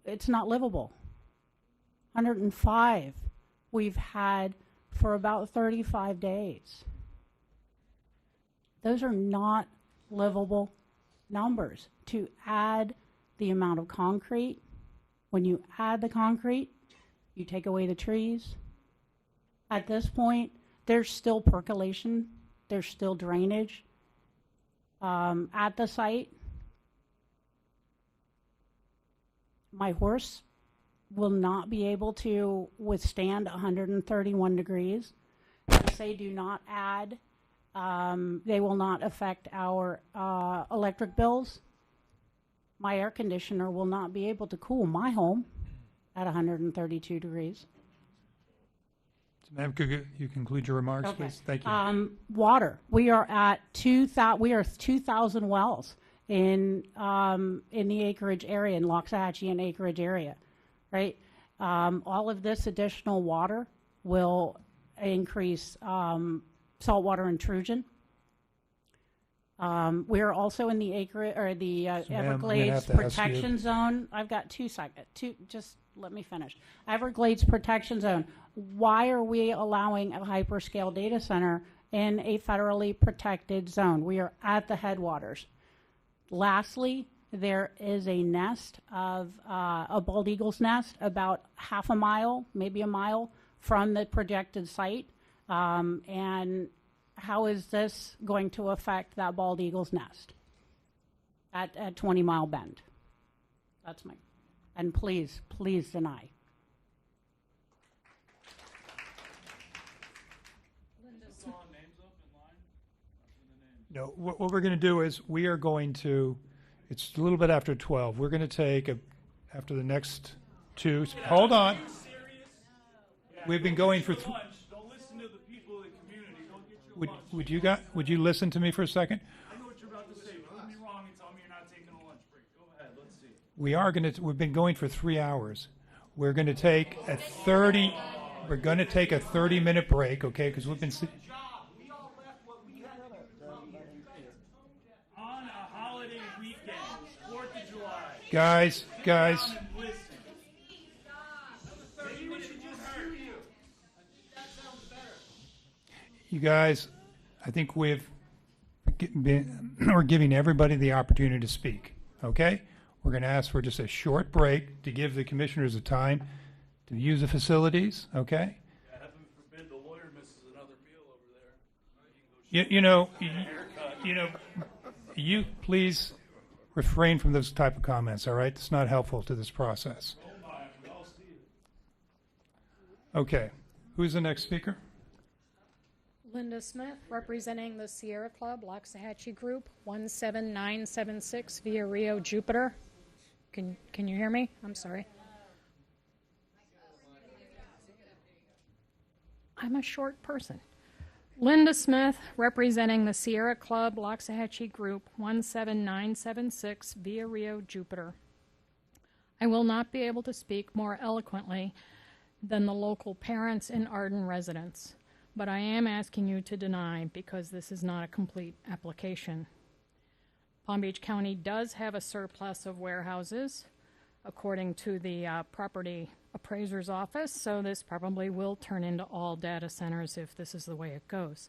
It's not livable. 105 we've had for about 35 days. Those are not livable numbers. To add the amount of concrete, when you add the concrete, you take away the trees. At this point, there's still percolation, there's still drainage at the site. My horse will not be able to withstand 131 degrees. If they do not add, they will not affect our electric bills. My air conditioner will not be able to cool my home at 132 degrees. Ma'am, could you conclude your remarks, Okay. please? Thank you. Water. We are at 2,000 wells in the acreage area, in Loxahatchee and acreage area, right? All of this additional water will increase saltwater intrusion. We are also in the ma'am, I'm gonna Everglades have to ask you- protection zone. I've got 2 seconds. Just let me finish. Everglades protection zone. Why are we allowing a hyperscale data center in a federally protected zone? We are at the headwaters. Lastly, there is a nest of a bald eagle's nest about half a mile, maybe a mile from the projected site. And how is this going to affect that bald eagle's nest at 20 Mile Bend? That's my, and please deny. No, what we're going to do is we are going to, it's a little bit after 12. We're going to take, after the next two, hold on. We've been going for, would you listen to me for a second? I know what you're about to say. Prove me wrong and tell me you're not taking a lunch break. Go ahead, let's see. We've been going for 3 hours. We're going to take a 30-minute break, okay? Because we've been, On a holiday weekend, 4th of July. guys, Listen. Maybe we should just hear you. That sounds better. you guys, I think we're giving everybody the opportunity to speak, okay? We're going to ask for just a short break to give the commissioners a time to use the facilities, okay? Yeah, heaven forbid the lawyer misses another meal over there. You please refrain from those type of comments, all right? It's not helpful to this process. Oh my, we all see it. Okay, who's the next speaker? Linda Smith, representing the Sierra Club, Loxahatchee Group, 17976 via Rio Jupiter. Can you hear me? I'm sorry. I'm a short person. Linda Smith, representing the Sierra Club, Loxahatchee Group, 17976 via Rio Jupiter. I will not be able to speak more eloquently than the local parents and Arden residents, but I am asking you to deny because this is not a complete application. Palm Beach County does have a surplus of warehouses, according to the property appraiser's office, so this probably will turn into all data centers if this is the way it goes.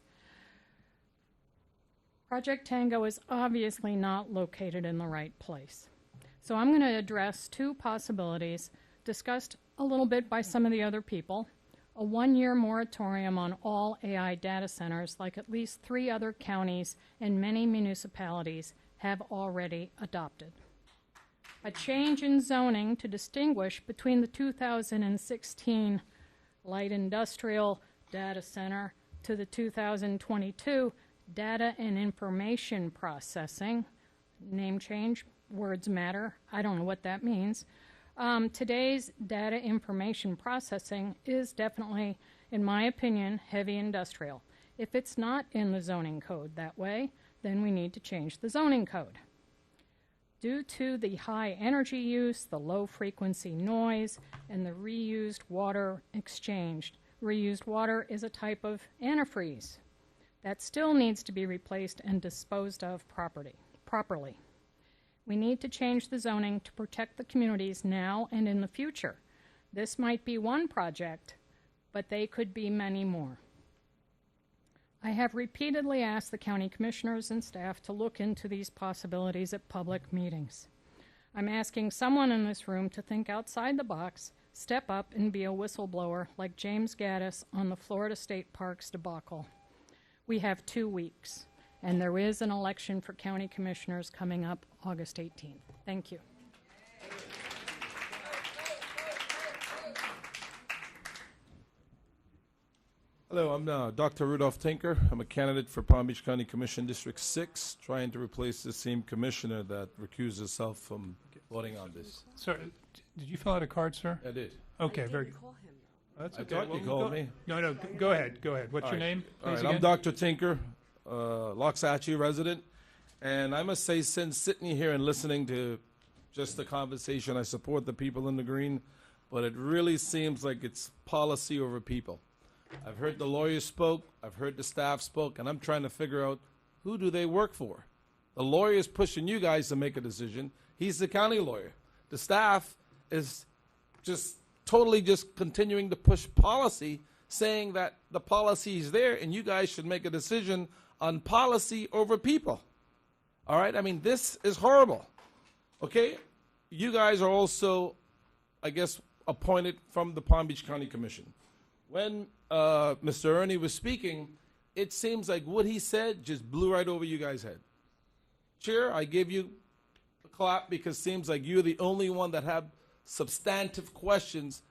Project Tango is obviously not located in the right place. So I'm going to address 2 possibilities discussed a little bit by some of the other people. A 1-year moratorium on all AI data centers, like at least 3 other counties and many municipalities have already adopted. A change in zoning to distinguish between the 2016 light industrial data center to the 2022 data and information processing. Name change, words matter. I don't know what that means. Today's data information processing is definitely, in my opinion, heavy industrial. If it's not in the zoning code that way, then we need to change the zoning code. Due to the high energy use, the low frequency noise, and the reused water exchanged, reused water is a type of antifreeze that still needs to be replaced and disposed of properly. We need to change the zoning to protect the communities now and in the future. This might be one project, but they could be many more. I have repeatedly asked the county commissioners and staff to look into these possibilities at public meetings. I'm asking someone in this room to think outside the box, step up and be a whistleblower like James Gaddis on the Florida State Parks debacle. We have 2 weeks, and there is an election for county commissioners coming up August 18th. Thank you. Hello, I'm Dr. Rudolph Tinker. I'm a candidate for Palm Beach County Commission District 6, trying to replace the same commissioner that recused herself from voting on this. Sir, did you fill out a card, sir? I did. Okay, very good. That's I okay. thought you called me. No, go ahead. Go ahead. What's All your right. name? All please, right, I'm again? Dr. Tinker, Loxahatchee resident, and I must say, since sitting here and listening to just the conversation, I support the people in the green, but it really seems like it's policy over people. I've heard the lawyers spoke, I've heard the staff spoke, and I'm trying to figure out who do they work for. The lawyer is pushing you guys to make a decision. He's the county lawyer. The staff is just totally just continuing to push policy, saying that the policy is there and you guys should make a decision on policy over people. All right? I mean, this is horrible. Okay? You guys are also, I guess, appointed from the Palm Beach County Commission. When Mr. Ernie was speaking, it seems like what he said just blew right over you guys' head. Chair, I give you a clap because it seems like you're the only one that have substantive questions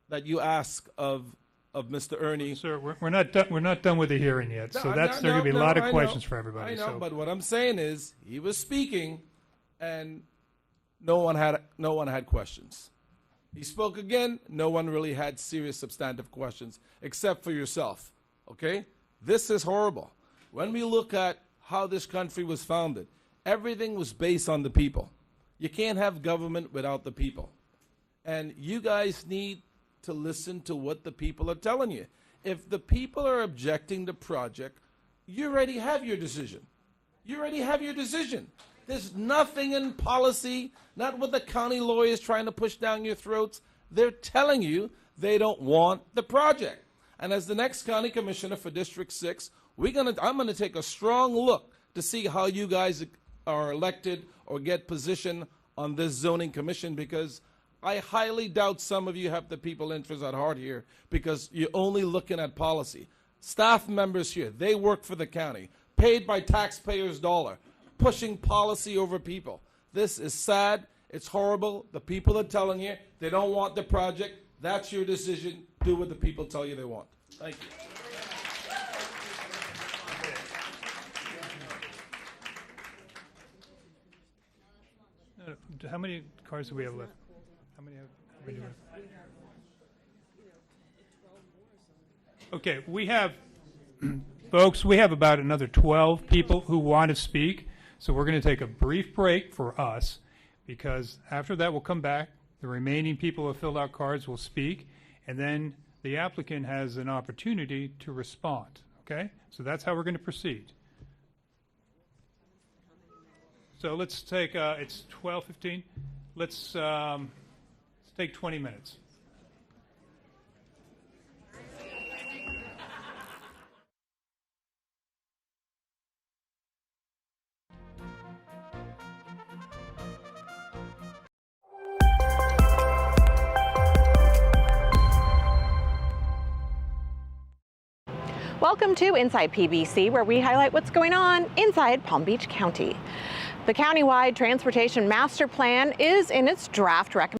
that you ask of Mr. Ernie. Sir, we're not done. We're not done with the hearing yet. So there's going to be a lot of questions for everybody. I know, so. but what I'm saying is he was speaking, and no one had questions. He spoke again. No one really had serious, substantive questions, except for yourself. Okay, this is horrible. When we look at how this country was founded, everything was based on the people. You can't have government without the people. And you guys need to listen to what the people are telling you. If the people are objecting to project, you already have your decision. You already have your decision. There's nothing in policy, not what the county lawyers trying to push down your throats. They're telling you they don't want the project. And as the next county commissioner for District 6, I'm gonna take a strong look to see how you guys are elected or get position on this zoning commission, because I highly doubt some of you have the people interest at heart here, because you're only looking at policy. Staff members here, they work for the county, paid by taxpayers' dollar, pushing policy over people. This is sad. It's horrible. The people are telling you they don't want the project. That's your decision. Do what the people tell you they want. Thank you. How many cards do we have left? How many do we have? Okay, we have, folks, we have about another 12 people who want to speak. So we're going to take a brief break for us, because after that we'll come back. The remaining people who have filled out cards will speak, and then the applicant has an opportunity to respond. Okay? So that's how we're going to proceed. So let's take, it's 12:15. Let's take 20 minutes. Welcome to Inside PBC, where we highlight what's going on inside Palm Beach County. The countywide transportation master plan is in its draft recommendation.